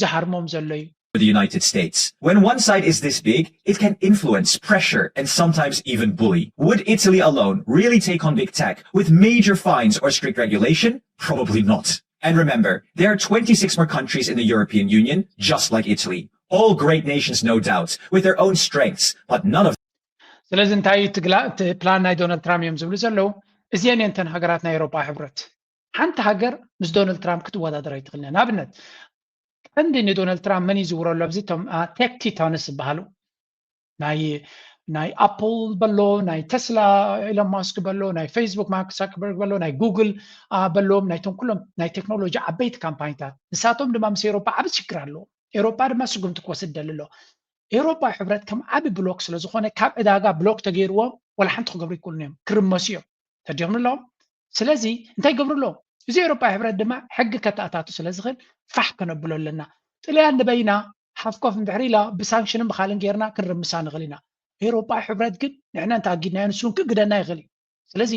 ዝሃርሞም ዘሎ እዩ The United States. When one side is this big, it can influence, pressure, and sometimes even bully. Would Italy alone really take on big tech with major fines or strict regulation? Probably not. And remember, there are 26 more countries in the European Union, just like Italy. All great nations, no doubt, with their own strengths, but none of ስለዚ እንታይ ፕላን ናይ ዶናልድ ትራምፕ እዮም ዝብሉ ዘለዉ እዚአን የንተን ሃገራት ናይ ኤውሮጳ ሕብረት ሓንቲ ሃገር ምስ ዶናልድ ትራምፕ ክትወዳደር ኣይትኽእልን ንኣብነት ቀንዲ ንዶናልድ ትራምፕ መን ይዝውረሉ ኣብዚ እቶም ቴክ ቲታንስ ዝበሃሉ ናይ ኣፕል በሎ ናይ ቴስላ ኢሎን ማስክ በሎ ናይ ፌስቡክ ማርክ ዛከርበርግ በሎ ናይ ጉግል በሎም ናይቶም ኩሎም ናይ ቴክኖሎጂ ዓበይቲ ካምፓኒታት ንሳቶም ድማ ምስ ኤውሮጳ ዓብ ችግር ኣለዎ ኤውሮጳ ድማ ስጉምቲ ክወስድ ደልሎ ኤውሮፓ ሕብረት ከም ዓቢ ብሎክ ስለ ዝኾነ ካብ ዕዳጋ ብሎክ ተገይርዎም ወላ ሓንቲ ክገብሩ ይክእሉን እዮም ክርመሱ እዮም ተዲቕምሎም ስለዚ እንታይ ገብሩሎም እዚ ኤውሮፓ ሕብረት ድማ ሕጊ ከተኣታቱ ስለ ዝኽእል ፋሕ ከነብሎ ኣለና ጥልያን ንበይና ሓፍኮፍ እንድሕር ኢላ ብሳንክሽንን ብካልን ጌርና ክንርምሳ ንኽእል ኢና ኤውሮፓ ሕብረት ግን ንሕና እንተኣጊድናዮ ንሱን ክግደና ይኽእል እዩ ስለዚ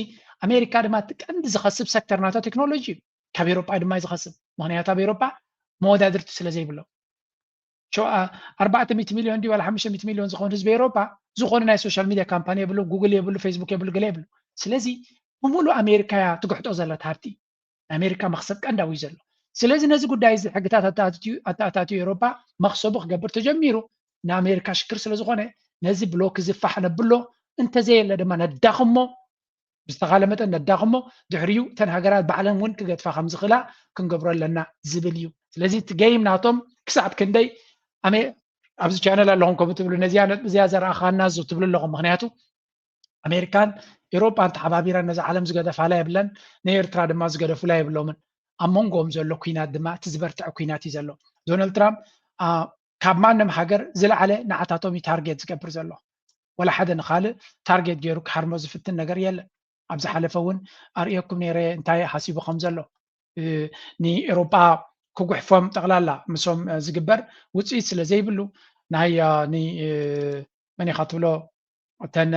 ኣሜሪካ ድማ ትቀንዲ ዝኸስብ ሴክተር ናቶ ቴክኖሎጂ እዩ ካብ ኤውሮፓ ድማ ዝኸስብ ምክንያቱ ኣብ ኤውሮፓ መወዳድርቲ ስለ ዘይብሎ 400 ሚሊዮን ዲ ወላ 500 ሚሊዮን ዝኾኑ ህዝቢ ኤውሮፓ ዝኾኑ ናይ ሶሻል ሚድያ ካምፓኒ የብሉ ጉግል የብሉ ፌስቡክ የብሉ ገለ የብሉ ስለዚ ብሙሉእ ኣሜሪካ ትግሕጦ ዘላ ሃብቲ ኣሜሪካ መክሰብ ቀንዳዊ ዘሎ ስለዚ ነዚ ጉዳይ እዚ ሕግታት ኣተኣታትዩ ኤውሮፓ መክሰቡ ክገብር ተጀሚሩ ንኣሜሪካ ሽክር ስለ ዝኾነ ነዚ ብሎክ እዚ ፋሕ ነብሎ እንተዘየለ ድማ ነዳኽሞ ብዝተኻለ መጠን ነዳኽሞ ድሕሪኡ ተን ሃገራት ባዕለን እውን ክገድፋ ከም ዝኽእላ ክንገብሮ ኣለና ዝብል እዩ ስለዚ እቲ ገይም ናቶም ክሳብ ክንደይ ኣብዚ ቻነል ኣለኹም ከምኡ ትብሉ ነዚያ ዘረኣኻና ዞ ትብሉ ኣለኹም ምክንያቱ ኣሜሪካን ኤውሮፓን ተሓባቢረን ነዚ ዓለም ዝገደፋላ የብለን ንኤርትራ ድማ ዝገደፉላ የብሎምን ኣብ መንጎኦም ዘሎ ኩናት ድማ እቲ ዝበርትዕ ኩናት እዩ ዘሎ ዶናልድ ትራምፕ ካብ ማንም ሃገር ዝለዓለ ንዓታቶም እዩ ታርጌት ዝገብር ዘሎ ወላ ሓደ ንካልእ ታርጌት ገይሩ ክሓርሞ ዝፍትን ነገር የለን ኣብ ዝሓለፈ እውን ኣርእየኩም ነይረ እንታይ ሓሲቡ ከም ዘሎ ንኤውሮፓ ክጉሕፎም ጠቕላላ ምሶም ዝግበር ውፅኢት ስለ ዘይብሉ ናይ መን ኢኻ ትብሎ እተን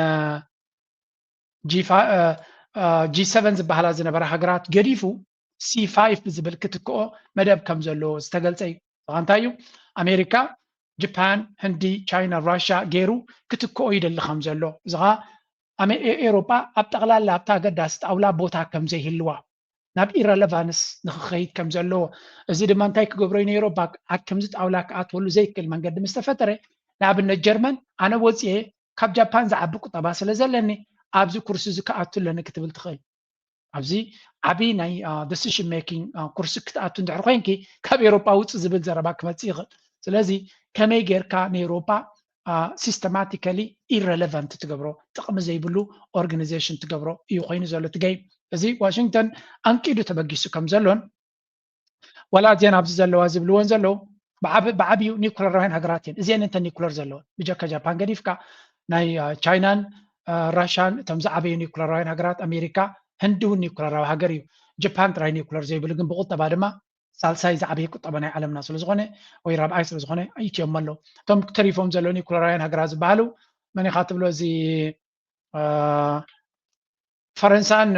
G7 ዝበሃላ ዝነበራ ሃገራት ገዲፉ C5 ብዝብል ክትክኦ መደብ ከም ዘለዎ ዝተገልጸ እዩ እንታይ እዩ ኣሜሪካ ጃፓን ህንዲ ቻይና ራሽያ ገይሩ ክትክኦ ይደሊ ከም ዘሎ እዚኻ ኤውሮፓ ኣብ ጠቕላላ ኣብታ ኣገዳሲ ጣውላ ቦታ ከም ዘይህልዋ ናብ ኢረለቫንስ ንክኸይድ ከም ዘለዎ እዚ ድማ እንታይ ክገብሮ እዩ ንኤውሮፓ ከምዚ ጣውላ ክኣትወሉ ዘይክእል መንገዲ ምስ ተፈጠረ ንኣብነት ጀርመን ኣነ ወፂአ ካብ ጃፓን ዝዓቢ ቁጠባ ስለ ዘለኒ ኣብዚ ኩርሲ እዚ ክኣቱ ኣለኒ ክትብል ትኽእል ኣብዚ ዓብይ ናይ ዲሲሽን ሜኪንግ ኩርሲ ክትኣቱ እንድሕር ኮንኪ ካብ ኤውሮፓ ውፅእ ዝብል ዘረባ ክመፅእ ይኽእል ስለዚ ከመይ ጌርካ ንኤውሮፓ ሲስተማቲካሊ ኢረለቫንት ትገብሮ ጥቕሚ ዘይብሉ ኦርጋናይዜሽን ትገብሮ እዩ ኮይኑ ዘሎ ትገይ እዚ ዋሽንግተን ኣንቂዱ ተበጊሱ ከም ዘሎን ወላ እዚአን ኣብዚ ዘለዋ ዝብልዎን ዘለው ብዓብዩ ኒኩለራውያን ሃገራት እየን እዚአን እንተ ኒኩለር ዘለወን ብጀካ ጃፓን ገዲፍካ ናይ ቻይናን ራሽያን እቶም ዝዓበዩ ኒኩለራውያን ሃገራት ኣሜሪካ ህንዲ እውን ኒኩለራዊ ሃገር እዩ ጃፓን ጥራይ ኒኩለር ዘይብሉ ግን ብቁጠባ ድማ ሳልሳይ ዝዓበየ ቁጠባ ናይ ዓለምና ስለ ዝኾነ ወይ ራብዓይ ስለ ዝኾነ ኣይትዮም ኣሎ እቶም ተሪፎም ዘሎ ኒኩለራውያን ሃገራት ዝበሃሉ መን ኢኻ ትብሎ እዚ ፈረንሳን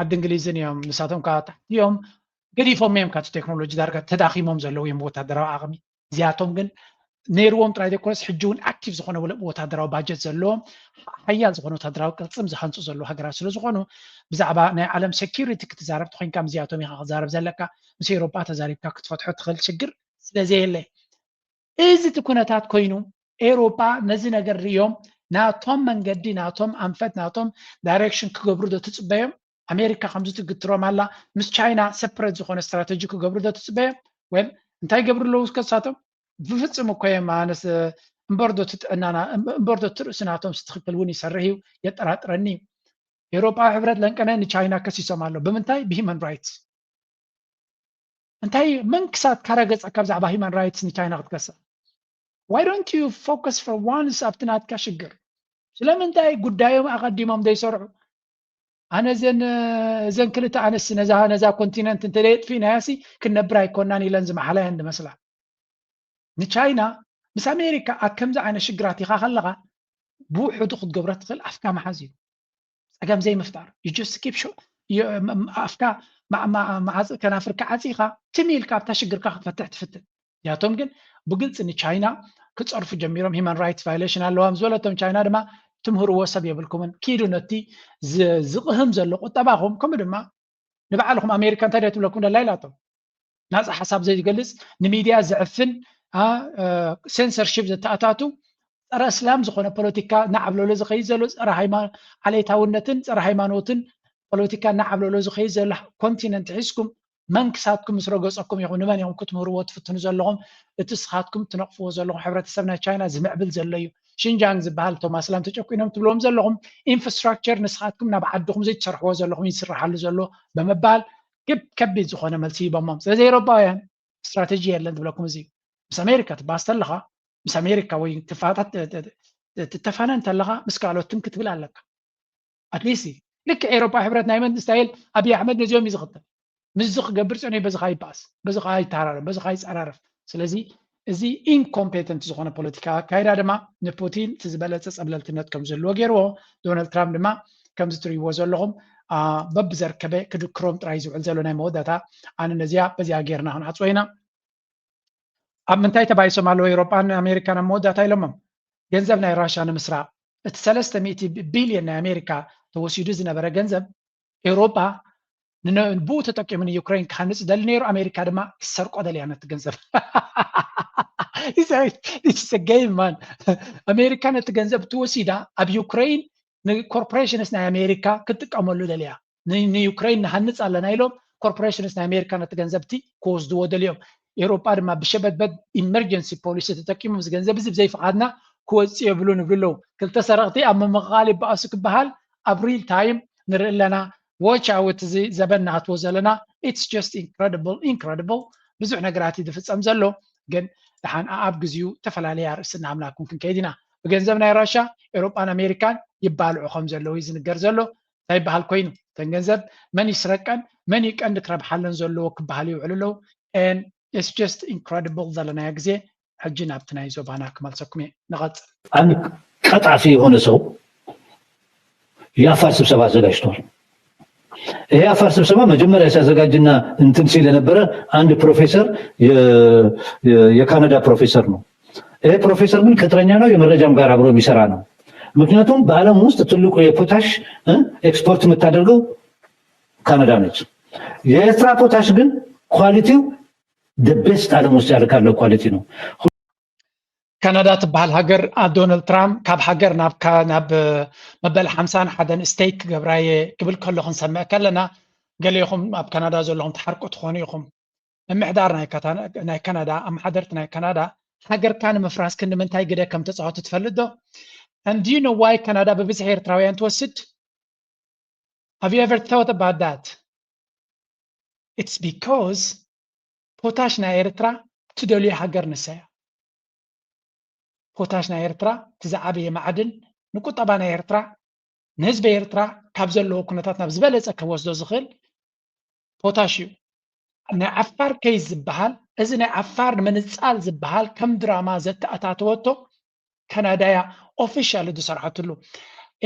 ዓዲ እንግሊዝን እዮም ንሳቶም ከዓ ታሕቲዮም ገዲፎም እዮም ካብቲ ቴክኖሎጂ ዳርጋ ተዳኺሞም ዘለዉ እዮም ወታደራዊ ዓቕሚ እዚኣቶም ግን ነይርዎም ጥራይ ዘይኮነስ ሕጂ እውን ኣክቲቭ ዝኾነ ወታደራዊ ባጀት ዘለዎም ሓያል ዝኾነ ወታደራዊ ቅልፅም ዝሃንፁ ዘለዉ ሃገራት ስለ ዝኾኑ ብዛዕባ ናይ ዓለም ሴኪሪቲ ክትዛረብ ኮይንካ ምዚኣቶም ኢኻ ክዛረብ ዘለካ ምስ ኤውሮፓ ተዛሪብካ ክትፈትሖ ትኽእል ችግር ስለዘየለ እዚ እቲ ኩነታት ኮይኑ ኤውሮፓ ነዚ ነገር ሪኦም ናቶም መንገዲ ናቶም ኣንፈት ናቶም ዳይሬክሽን ክገብሩ ዶ ትፅበዮም ኣሜሪካ ከምዚ ትግትሮም ኣላ ምስ ቻይና ሰፕሬት ዝኾነ ስትራቴጂ ክገብሩ ዶ ትፅበዮም ወይ እንታይ ገብሩ ኣለዉ እስከሳቶም ብፍፅም እኮ እዮም ኣነስ እምበርዶ ትጥዕናና እምበርዶ ትርእስናቶም ስትክክል እውን ይሰርሕ እዩ የጠራጥረኒ ኤውሮፓ ሕብረት ለንቀነ ንቻይና ከሲሶም ኣሎ ብምንታይ ብሂማን ራይትስ እንታይ መንክሳት ካረገፀካ ብዛዕባ ሂማን ራይትስ ንቻይና ክትከስር why don't you focus for once ኣብቲ ናትካ ሽግር ስለምንታይ ጉዳዮም ኣቐዲሞም ዘይሰርሑ ኣነ ዘን ክልተ ኣነስ ነዛ ኮንቲነንት እንተደየጥፊናያሲ ክነብር ኣይኮናን ኢለን ዝመሓላየን ዝመስላ ንቻይና ምስ ኣሜሪካ ኣብ ከምዚ ዓይነት ሽግራት ኢኻ ከለኻ ብውሕዱ ክትገብሮ ትኽእል ኣፍካ መሓዝ እዩ ፀገም ዘይምፍጣር ኣፍካ ከናፍርካ ዓፂኻ ትሚኢልካ ኣብታ ሽግርካ ክትፈትሕ ትፍትን ያቶም ግን ብግልፂ ንቻይና ክፀርፉ ጀሚሮም ሂማን ራይትስ ቫዮሌሽን ኣለዎም ዝበለቶም ቻይና ድማ ትምህርዎ ሰብ የብልኩምን ኪዱ ነቲ ዝቕህም ዘሎ ቁጠባኹም ከምኡ ድማ ንባዕልኩም ኣሜሪካ እንታይ ዳ ትብለኩም ደላ ኢላቶም ናፃ ሓሳብ ዘይገልፅ ንሚድያ ዝዕፍን ሴንሰርሺፕ ዘተኣታቱ ፀረ እስላም ዝኾነ ፖለቲካ እናዓብለሎ ዝኸይድ ዘሎ ፀረ ዓሌታውነትን ፀረ ሃይማኖትን ፖለቲካ እናዓብለሎ ዝኸይድ ዘሎ ኮንቲነንት ሒዝኩም መንክሳትኩም ምስ ረገፀኩም ይኹን ንመን ኢኹም ክትምህርዎ ትፍትኑ ዘለኹም እቲ ስኻትኩም ትነቕፍዎ ዘለኹም ሕብረተሰብ ናይ ቻይና ዝምዕብል ዘሎ እዩ ሽንጃንግ ዝበሃል እቶም ኣስላም ተጨቂኖም ትብልዎም ዘለኹም ኢንፍራስትራክቸር ንስኻትኩም ናብ ዓድኹም ዘይትሰርሕዎ ዘለኹም ይስራሓሉ ዘሎ ብምባል ከቢድ ዝኾነ መልሲ ይቦሞም ስለዚ ኤውሮፓውያን ስትራቴጂ የለን ትብለኩም እዚ ምስ ኣሜሪካ ትባስ ተለኻ ምስ ኣሜሪካ ወይ ትፋታት ትተፋነን ተለኻ ምስ ካልኦትን ክትብል ኣለካ ኣትሊስት ልክ ኤሮፓ ሕብረት ናይ መንግስቲ ኃይል ኣብይ ኣሕመድ ነዚኦም ይዝኽተል ምስ ዝኽገብር ፀንዩ በዝኻ ይባስ በዝኻ ይተሃራረፍ በዝኻ ይፀራረፍ ስለዚ እዚ ኢንኮምፔተንት ዝኾነ ፖለቲካ ካይዳ ድማ ንፑቲን ትዝበለፀ ፀብለልትነት ከም ዘለዎ ገይርዎ ዶናልድ ትራምፕ ድማ ከም ዝትርእይዎ ዘለኹም በብ ዘርከበ ክድክሮም ጥራይ ዝውዕል ዘሎ ናይ መወዳእታ ኣነ ነዚያ በዚያ ጌርና ክንዓፅዎ ኢና ኣብ ምንታይ ተባይሶም ኣለዎ ኤሮፓን ኣሜሪካን ኣብ መወዳእታ ኢሎሞም ገንዘብ ናይ ራሽያ ንምስራቅ እቲ 300 ቢልዮን ናይ ኣሜሪካ ተወሲዱ ዝነበረ ገንዘብ ኤሮፓ ንብኡ ተጠቂሙ ንዩክሬን ክሃንፅ ደሊ ነይሩ ኣሜሪካ ድማ ክሰርቆ ደልያ ነቲ ገንዘብ It's a game, man. ኣሜሪካ ነቲ ገንዘብ ትወሲዳ ኣብ ዩክሬን ንኮርፖሬሽንስ ናይ ኣሜሪካ ክትጥቀመሉ ደልያ ንዩክሬን ንሃንፅ ኣለና ኢሎም ኮርፖሬሽንስ ናይ ኣሜሪካ ነቲ ገንዘብቲ ክወስድዎ ደልዮም ኤሮፓ ድማ ብሸበትበት ኢመርጀንሲ ፖሊሲ ተጠቂሞም እዚ ገንዘብ እዚ ብዘይፍቃድና ክወፅእ የብሉ ንብሉ ክልተ ሰረቕቲ ኣብ ምምቃል ይበኣሱ ክበሃል ኣብ ሪል ታይም ንርኢ ኣለና watch out እዚ ዘበና ኣትዎ ዘለና it's just incredible ብዙሕ ነገራት ይፍፀም ዘሎ ግን ድሓን ኣብ ግዚኡ ተፈላለየ ርእስና ኣምላክኩም ክንከይድ ኢና ብገንዘብ ናይ ራሽያ ኤሮፓን ኣሜሪካን ይባልዑ ከም ዘለዉ ዝንገር ዘሎ እንታይ ይበሃል ኮይኑ ተን ገንዘብ መን ይስረቀን መን ይቀንዲ ክረብሓለን ዘለዎ ክበሃል ይውዕሉ ኣለዉ and it's just incredible ዘለናዮ ግዜ ሕጂ ናብቲ ናይ ዞባና ክመልሰኩም እየ ንቐፅል አንድ ቀጣፊ የሆነ ሰው የአፋር ስብሰባ አዘጋጅቷል ይሄ አፋር ስብሰባ መጀመሪያ ሲያዘጋጅና እንትን ሲል የነበረ አንድ ፕሮፌሰር የካናዳ ፕሮፌሰር ነው ይሄ ፕሮፌሰር ግን ቅጥረኛ ነው የመረጃም ጋር አብሮ የሚሰራ ነው ምክንያቱም በዓለም ውስጥ ትልቁ የፖታሽ ኤክስፖርት የምታደርገው ካናዳ ነች የኤርትራ ፖታሽ ግን ኳሊቲው the best ዓለም ውስጥ ያለው ኳሊቲ ነው ካናዳ ትበሃል ሃገር ዶናልድ ትራምፕ ካብ ሃገር ናብ መበል 51 ስቴት ገብራየ ክብል ከሎ ክንሰምዕ ከለና ገሊኹም ኣብ ካናዳ ዘለኹም ተሓርቁ ትኾኑ ኢኹም ምምሕዳር ናይ ካናዳ ኣመሓደርቲ ናይ ካናዳ ሃገርካ ንምፍራስ ክንምንታይ ግደ ከም ተፃወቱ ትፈልጥ ዶ and do you know why ካናዳ በብዝሒ ኤርትራውያን ትወስድ have you ever thought about that it's because ፖታሽ ናይ ኤርትራ ትደልዩ ሃገር ንሰያ ፖታሽ ናይ ኤርትራ ትዛዓበየ ማዕድን ንቁጠባ ናይ ኤርትራ ንህዝቢ ኤርትራ ካብ ዘለዎ ኩነታት ናብ ዝበለፀ ከወስዶ ዝኽእል ፖታሽ እዩ ናይ ዓፋር ኬዝ ዝበሃል እዚ ናይ ዓፋር ንምንፃል ዝበሃል ከም ድራማ ዘተኣታተወቶ ካናዳያ ኦፊሻል ዝሰርሐትሉ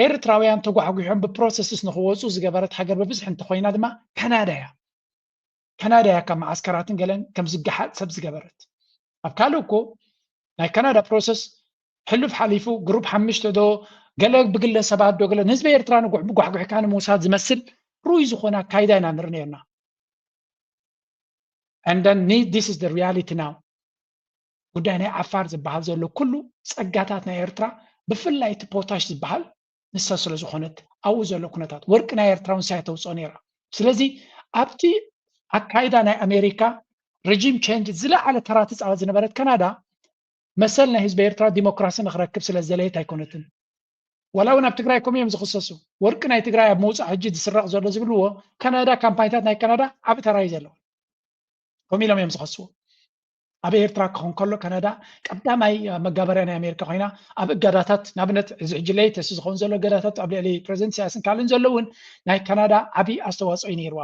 ኤርትራውያን ተጓሕጉሖም ብፕሮሰስስ ንክወፁ ዝገበረት ሃገር በብዝሒ እንተኮይና ድማ ካናዳያ ካብ ማዓስከራትን ገለን ከም ዝገሓጥ ሰብ ዝገበረት ኣብ ካልእ እኮ ናይ ካናዳ ፕሮሰስ ሕልፍ ሓሊፉ ግሩፕ 5 ዶ ገለ ብግለሰባት ዶ ገለ ንህዝቢ ኤርትራ ንጓሕጉሕካ ንምውሳድ ዝመስል ሩይ ዝኾነ ኣካይዳ ኢና ንርኢ ነርና and then this is the reality now ጉዳይ ናይ ዓፋር ዝበሃል ዘሎ ኩሉ ፀጋታት ናይ ኤርትራ ብፍላይ እቲ ፖታሽ ዝበሃል ንሳ ስለ ዝኾነት ኣብኡ ዘሎ ኩነታት ወርቂ ናይ ኤርትራ ውንሳይ ተውፅኦ ነይራ ስለዚ ኣብቲ ኣካይዳ ናይ ኣሜሪካ ሬጂም ቼንጅ ዝለዓለ ተራ ትፃወት ዝነበረት ካናዳ መሰል ናይ ህዝቢ ኤርትራ ዲሞክራሲ ንኽረክብ ስለ ዘለየት ኣይኮነትን ወላ እውን ኣብ ትግራይ ከም እዮም ዝኽሰሱ ወርቂ ናይ ትግራይ ኣብ መውፃእ ሕጂ ዝስረቕ ዘሎ ዝብልዎ ካናዳ ካምፓኒታት ናይ ካናዳ ኣብ ተራ እዩ ዘለዎ ከም ኢሎም እዮም ዝኸስዎ ኣብ ኤርትራ ክኾን ከሎ ካናዳ ቀዳማይ መጋበርያ ናይ ኣሜሪካ ኮይና ኣብ እገዳታት ንኣብነት እዚ ሕጂ ሌተስ ዝኸውን ዘሎ እገዳታት ኣብ ልዕሊ ፕሬዚደንት ኢሳያስን ካልኦን ዘሎ እውን ናይ ካናዳ ዓብዪ ኣስተዋፅኦ እዩ ነይርዋ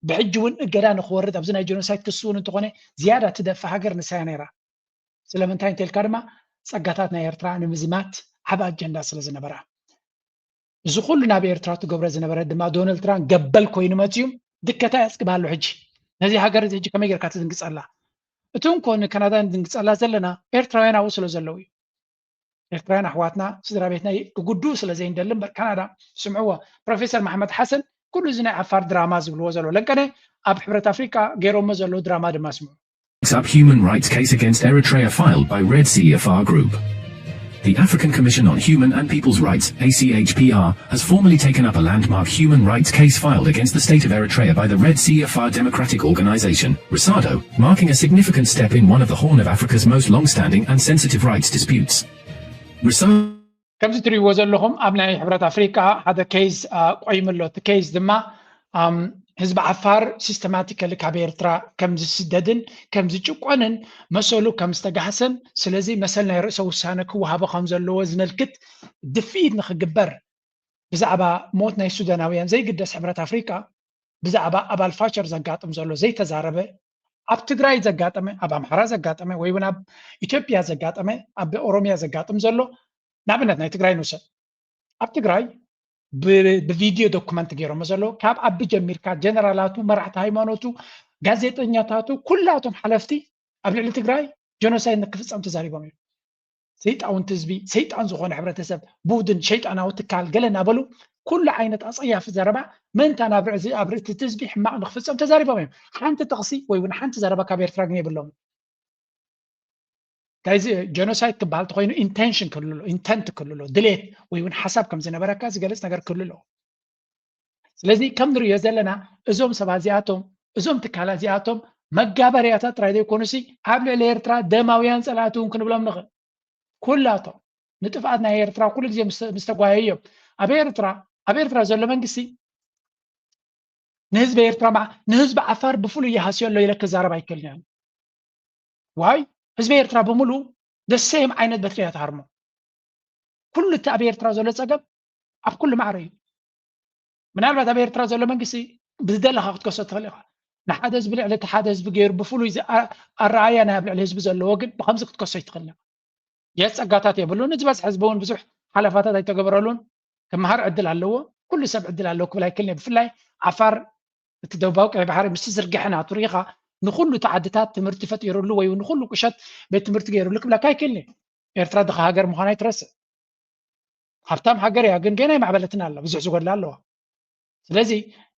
ብሕጂ እውን እገዳ ንክወርድ ኣብዚ ናይ ጀኖሳይድ ክሱ እውን እንተኾነ ዝያዳ ትደፍእ ሃገር ንሳያ ነይራ ስለምንታይ እንተልካ ድማ ፀጋታት ናይ ኤርትራ ንምዝማት ዓብ ኣጀንዳ ስለ ዝነበራ እዚ ኩሉ ናብ ኤርትራ ትገብረ ዝነበረ ድማ ዶናልድ ትራምፕ ገበል ኮይኑ መፅዩ ድከታ ያስቅባሉ ሕጂ ነዚ ሃገር እዚ ሕጂ ከመይ ጌርካ ትድንግፀላ እቲ እንኮን ካናዳ ንድንግፀላ ዘለና ኤርትራውያን ኣብኡ ስለ ዘለው እዩ ኤርትራውያን ኣሕዋትና ስድራ ቤትና ክጉድኡ ስለ ዘይንደሊ እምበር ካናዳ ስምዕዎ ፕሮፌሰር መሓመድ ሓሰን ኩሉ እዚ ናይ ዓፋር ድራማ ዝብልዎ ዘሎ ለንቀነ ኣብ ሕብረት ኣፍሪካ ገይሮሞ ዘለዉ ድራማ ድማ ስምዑ Up human rights case against Eritrea filed by Red CFR Group. The African Commission on Human and People's Rights, ACHPR, has formally taken up a landmark human rights case filed against the state of Eritrea by the Red CFR Democratic Organization, RESADO, marking a significant step in one of the Horn of Africa's most long-standing and sensitive rights disputes. ከምዚ ትሪእዎ ዘለኹም ኣብ ናይ ሕብረት ኣፍሪካ ሓደ ኬዝ ቆይምሎ እቲ ኬዝ ድማ ህዝብ ዓፋር ሲስተማቲካሊ ካብ ኤርትራ ከም ዝስደድን ከም ዝጭቆንን መሰሉ ከም ዝተጋሕሰን ስለዚ መሰል ናይ ርእሰ ውሳነ ክወሃቦ ከም ዘለዎ ዝመልክት ድፊት ንክግበር ብዛዕባ ሞት ናይ ሱዳናውያን ዘይግደስ ሕብረት አፍሪካ ብዛዕባ ኣብ አልፋሸር ዘጋጥም ዘሎ ዘይተዛረበ ኣብ ትግራይ ዘጋጠመ ኣብ ኣምሓራ ዘጋጠመ ወይ እውን ኣብ ኢትዮጵያ ዘጋጠመ ኣብ ኦሮሚያ ዘጋጥም ዘሎ ንኣብነት ናይ ትግራይ ንውሰድ ኣብ ትግራይ ብቪድዮ ዶኩመንት ገይሮም ዘሎ ካብ ኣብ ጀሚርካ ጀነራላቱ መራሕቲ ሃይማኖቱ ጋዜጠኛታቱ ኩላቶም ሓለፍቲ ኣብ ልዕሊ ትግራይ ጀኖሳይድ ንክፍፀም ተዛሪቦም እዮም ሰይጣውንቲ ህዝቢ ሰይጣን ዝኾነ ሕብረተሰብ ቡድን ሸይጣናዊ ትካል ገለ እናበሉ ኩሉ ዓይነት ኣፀያፊ ዘረባ ምንታ ናብ ርእቲ ህዝቢ ሕማቅ ንክፍፀም ተዛሪቦም እዮም ሓንቲ ጥቕሲ ወይ እውን ሓንቲ ዘረባ ካብ ኤርትራ ግን የብሎም ጋይዚ ጀኖሳይድ ክበሃል ተኮይኑ ኢንቴንሽን ክልሎ ኢንተንት ክልሎ ድሌት ወይ እውን ሓሳብ ከም ዝነበረካ ዝገልፅ ነገር ክልሎ ስለዚ ከም ንሪኦ ዘለና እዞም ሰባት እዚኣቶም እዞም ትካላት እዚኣቶም መጋበርያታት ጥራይ ዘይኮኑሲ ኣብ ልዕሊ ኤርትራ ደማውያን ፀላእቲ እውን ክንብሎም ንኽእል ኩላቶም ንጥፍኣት ናይ ኤርትራ ኩሉ ግዜ ምስ ተጓየዩ እዮም ኣብ ኤርትራ ዘሎ መንግስቲ ንህዝቢ ኤርትራ ንህዝቢ ዓፋር ብፍሉይ ይሃስዮ ኣሎ ኢለ ክዛረብ ኣይክእልን ዋይ ህዝቢ ኤርትራ ብምሉእ ደሴም ዓይነት በትሪ ተሃርሞ ኩሉ እቲ ኣብ ኤርትራ ዘሎ ፀገም ኣብ ኩሉ ማዕረ እዩ ምናልባት ኣብ ኤርትራ ዘሎ መንግስቲ ብዝደለካ ክትከሶ ትኽእል ኢኻ ንሓደ ህዝቢ ልዕሊ እቲ ሓደ ህዝቢ ገይሩ ብፍሉይ ኣረኣያ ናይ ኣብ ልዕሊ ህዝቢ ዘለዎ ግን ብከምዚ ክትከሶ ይትኽእል የስ ፀጋታት የብሉን ዝበዝሐ ህዝቢ እውን ብዙሕ ሓለፋታት ኣይተገበረሉን ክመሃር ዕድል ኣለዎ ኩሉ ሰብ ዕድል ኣለዎ ክብል ኣይክእልን ብፍላይ ዓፋር እቲ ደቡባዊ ቀይ ባሕሪ ምስ ዝርግሐና ቱሪኻ ንኩሉ ተዓድታት ትምህርቲ ፈጢሩሉ ወይ ንኩሉ ቁሸት ቤት ትምህርቲ ገይሩሉ ክብለካ ኣይክእልን ኤርትራ ድኻ ሃገር ምዃና ይትረስእ ሃብታም ሃገር እያ ግን ገና ማዕበለትን ኣላ ብዙሕ ዝጎድላ ኣለዋ ስለዚ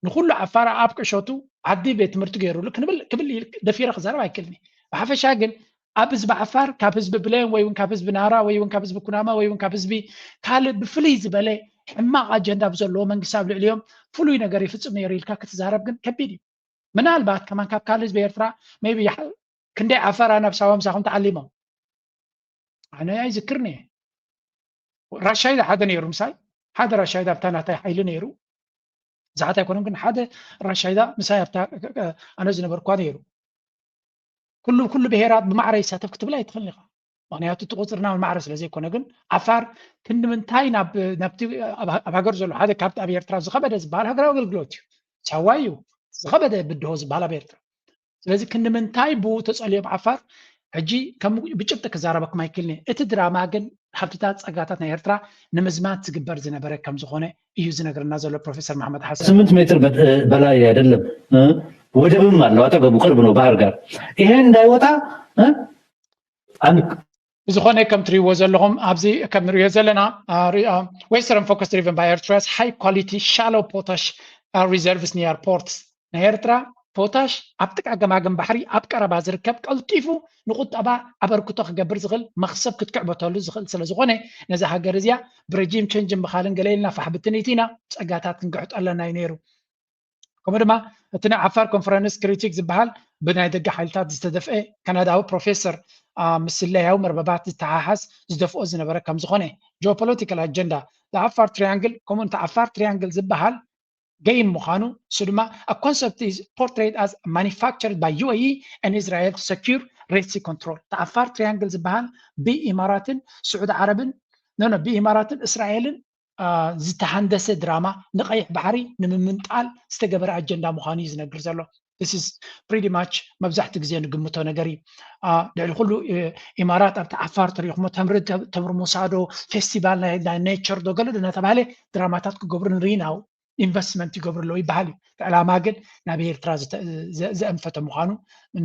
ንኩሉ ዓፋር ኣብ ቅሸቱ ዓዲ ቤት ትምህርቲ ገይሩሉ ክብል ደፊረ ክዛረብ ኣይክእልኒ ብሓፈሻ ግን ኣብ ህዝቢ ዓፋር ካብ ህዝቢ ብለን ወይ እውን ካብ ህዝቢ ናራ ወይ እውን ካብ ህዝቢ ኩናማ ወይ እውን ካብ ህዝቢ ካልእ ብፍሉይ ዝበለ ሕማቅ ኣጀንዳ ብዘለዎ መንግስቲ ኣብ ልዕሊኦም ፍሉይ ነገር ይፍፅም ነይሩ ኢልካ ክትዛረብ ግን ከቢድ እዩ ምናልባት ከማን ካብ ካልእ ህዝቢ ኤርትራ ሜቢ ክንደይ ዓፋር ናብ ሳባ ምሳኹም ተዓሊሞም ኣነ ኣይዝክርኒ ራሻይዳ ሓደ ነይሩ ምሳይ ሓደ ራሻይዳ ኣብታ ናታይ ሓይሊ ነይሩ ዛሓት ኣይኮነም ግን ሓደ ራሻይዳ ምሳይ ኣብታ ኣነ ዝነበርኳ ነይሩ ኩሉ ብሄራት ብማዕረ ይሳተፍ ክትብል ኣይትኽእልን ኢኻ ምክንያቱ እቲ ቁፅርና ማዕረ ስለ ዘይኮነ ግን ዓፋር ክንምንታይ ናብቲ ኣብ ሃገር ዘሎ ሓደ ካብቲ ኣብ ኤርትራ ዝኸበደ ዝበሃል ሃገራዊ ኣገልግሎት እዩ ሳዋ እዩ ዝኸበደ ብድሆ ዝበሃል ኣብ ኤርትራ ስለዚ ክንምንታይ ብኡ ተፀልዮም ዓፋር ሕጂ ከም ብጭብጢ ክዛረበኩም ኣይክእልኒ እቲ ድራማ ግን ሃብትታት ፀጋታት ናይ ኤርትራ ንምዝማት ዝግበር ዝነበረ ከም ዝኾነ እዩ ዝነገርና ዘሎ ፕሮፌሰር መሐመድ ሓሰን 8 ሜትር በላይ አይደለም ወደብም አለው አጠገቡ ቅርብ ነው ባህር ጋር ይሄ እንዳይወጣ ዝኾነ ከም ትሪእዎ ዘለኹም ኣብዚ ከም ንሪኦ ዘለና ዌስተርን ፎከስ ድሪቨን ባይ ኤርትራስ ሃይ ኳሊቲ ሻሎ ፖታሽ ሪዘርቭስ ኒር ፖርትስ ናይ ኤርትራ ፖታሽ ኣብ ጥቃ ገማገም ባሕሪ ኣብ ቀረባ ዝርከብ ቀልጢፉ ንቁጠባ ኣበርክቶ ክገብር ዝኽእል መክሰብ ክትክዕበተሉ ዝኽእል ስለ ዝኾነ ነዚ ሃገር እዚኣ ብረጂም ቸንጅን ብካልን ገለኢልና ፋሕብትኒት ኢና ፀጋታት ክንግሕጦ ኣለና እዩ ነይሩ ከምኡ ድማ እቲ ናይ ዓፋር ኮንፈረንስ ክሪቲክ ዝበሃል ብናይ ደገ ሓይልታት ዝተደፍአ ካናዳዊ ፕሮፌሰር ምስለያዊ መርበባት ዝተሓሓዝ ዝደፍኦ ዝነበረ ከም ዝኾነ ጂኦፖለቲካል አጀንዳ ዓፋር ትሪያንግል ከምኡ እቲ ዓፋር ትሪያንግል ዝበሃል game ምዃኑ እሱ ድማ a concept is portrayed as manufactured by UAE and Israel to secure Red Sea control ዓፋር ትሪያንግል ዝበሃል ብኢማራትን ስዑድ ዓረብን ብኢማራትን እስራኤልን ዝተሃንደሰ ድራማ ንቀይሕ ባሕሪ ንምምንጣል ዝተገበረ አጀንዳ ምዃኑ እዩ ዝነግር ዘሎ this is pretty much መብዛሕቲ ግዜ ንግምቶ ነገር እዩ ልዕሊ ኩሉ ኢማራት ኣብቲ ዓፋር ተሪኹሞ ተምሪ ሙሳዶ ፌስቲቫል ናይ ኔቸር ዶ ገለ እናተባሃለ ድራማታት ክገብሩ ንሪኢና ኢንቨስትመንት ይገብርሎ ይበሃል እዩ ዕላማ ግን ናብ ኤርትራ ዘአንፈተ ምዃኑ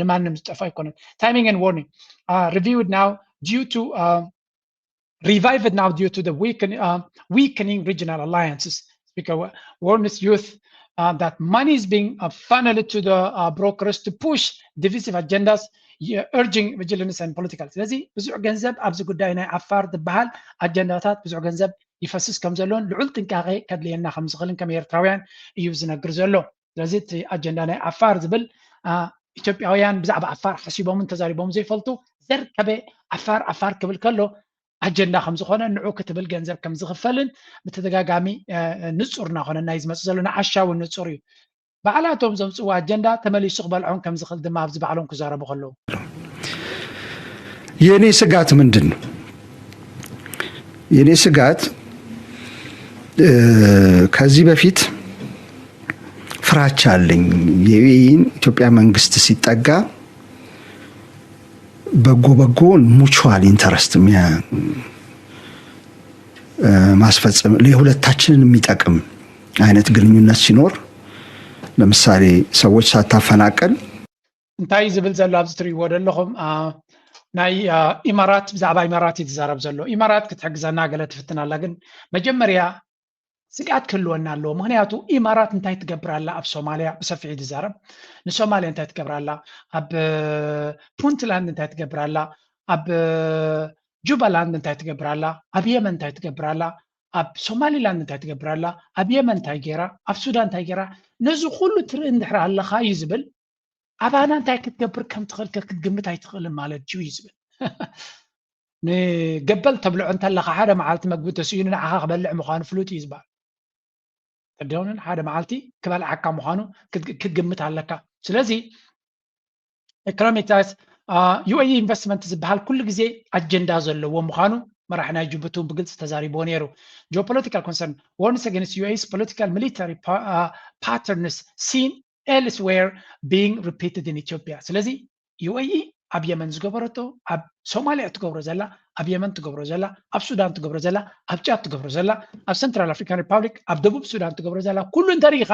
ንማንም ዝጠፋ ኣይኮነን ታይሚንግ and warning reviewed now due to revived now due to the weakening regional alliances because warns youth that money is being funneled to the brokers to push divisive agendas urging vigilance and political ስለዚህ ብዙሕ ገንዘብ ኣብዚ ጉዳይ ናይ ዓፋር ዝበሃል አጀንዳታት ብዙሕ ገንዘብ ይፈስስ ከም ዘሎን ልዑል ጥንቃቄ ከድልየና ከም ዝኽእልን ከም ኤርትራውያን እዩ ዝነግር ዘሎ ስለዚ እቲ አጀንዳ ናይ ዓፋር ዝብል ኢትዮጵያውያን ብዛዕባ ዓፋር ሓሲቦምን ተዛሪቦምን ዘይፈልጡ ዘርከበ ዓፋር ክብል ከሎ አጀንዳ ከም ዝኾነ ንዑ ክትብል ገንዘብ ከም ዝኽፈልን ብተደጋጋሚ ንጹር እናኾነና እዩ ዝመፅእ ዘሎ ንዓሻውን ንጹር እዩ بعلاتهم زمصوا أجندة تملي سقبل عون كم زخل دماغ زبعلهم كزارة بخلو የኔ ስጋት ምንድነው? የኔ ስጋት ከዚህ በፊት ፍራቻ አለኝ። የኢትዮጵያ መንግስት ሲጠጋ በጎ ሙቹዋል ኢንተረስት ማስፈጸም ለሁለታችንን የሚጠቅም አይነት ግንኙነት ሲኖር ለምሳሌ ሰዎች ሳታፈናቀል እንታይ ዝብል ዘሎ ኣብዚ ትሪእዎ ዘለኹም ናይ ኢማራት ብዛዕባ ኢማራት ይተዛረብ ዘሎ ኢማራት ክትሕግዘና ገለ ትፍትናላ ግን መጀመርያ ስጋት ክህልወና ኣለዎ ምክንያቱ ኢማራት እንታይ ትገብራላ ኣብ ሶማልያ ብሰፊሕ ይዛረብ ንሶማልያ እንታይ ትገብራላ ኣብ ፑንትላንድ እንታይ ትገብራላ ኣብ ጁባላንድ እንታይ ትገብራላ ኣብ የመን እንታይ ትገብራላ ኣብ ሶማሊላንድ እንታይ ትገብራላ ኣብ የመን እንታይ ጌራ ኣብ ሱዳን እንታይ ጌራ ነዚ ኩሉ ትርኢ እንድሕር ኣለኻ እዩ ዝብል ኣባና እንታይ ክትገብር ከም ትኽእል ክትግምት ኣይትኽእልን ማለት እዩ ዝብል ንገበል ተብልዖ እንተለኻ ሓደ መዓልቲ መግቢ ተስኢኑ ንዓኻ ክበልዕ ምዃኑ ፍሉጥ እዩ ዝበሃል ተደውንን ሓደ መዓልቲ ክበልዓካ ምዃኑ ክትግምት ኣለካ ስለዚ ኢኮኖሚክስ ዩኤኢ ኢንቨስትመንት ዝበሃል ኩሉ ግዜ ኣጀንዳ ዘለዎ ምዃኑ መራሒ ናይ ጅቡቲ ብግልፂ ተዛሪቦ ነይሩ ጂኦፖለቲካል ኮንሰርን ዋርንስ ኣገንስት ዩኤኢስ ፖለቲካል ሚሊታሪ ፓተርንስ ሲን elsewhere being repeated in Ethiopia ስለዚ ዩኤኢ ኣብ የመን ዝገበረቶ ኣብ ሶማልያ ትገብሮ ዘላ ኣብ የመን ትገብሮ ዘላ ኣብ ሱዳን ትገብሮ ዘላ ኣብ ጫድ ትገብሮ ዘላ ኣብ ሰንትራል አፍሪካን ሪፐብሊክ ኣብ ደቡብ ሱዳን ትገብሮ ዘላ ኩሉ እንተሪኢኻ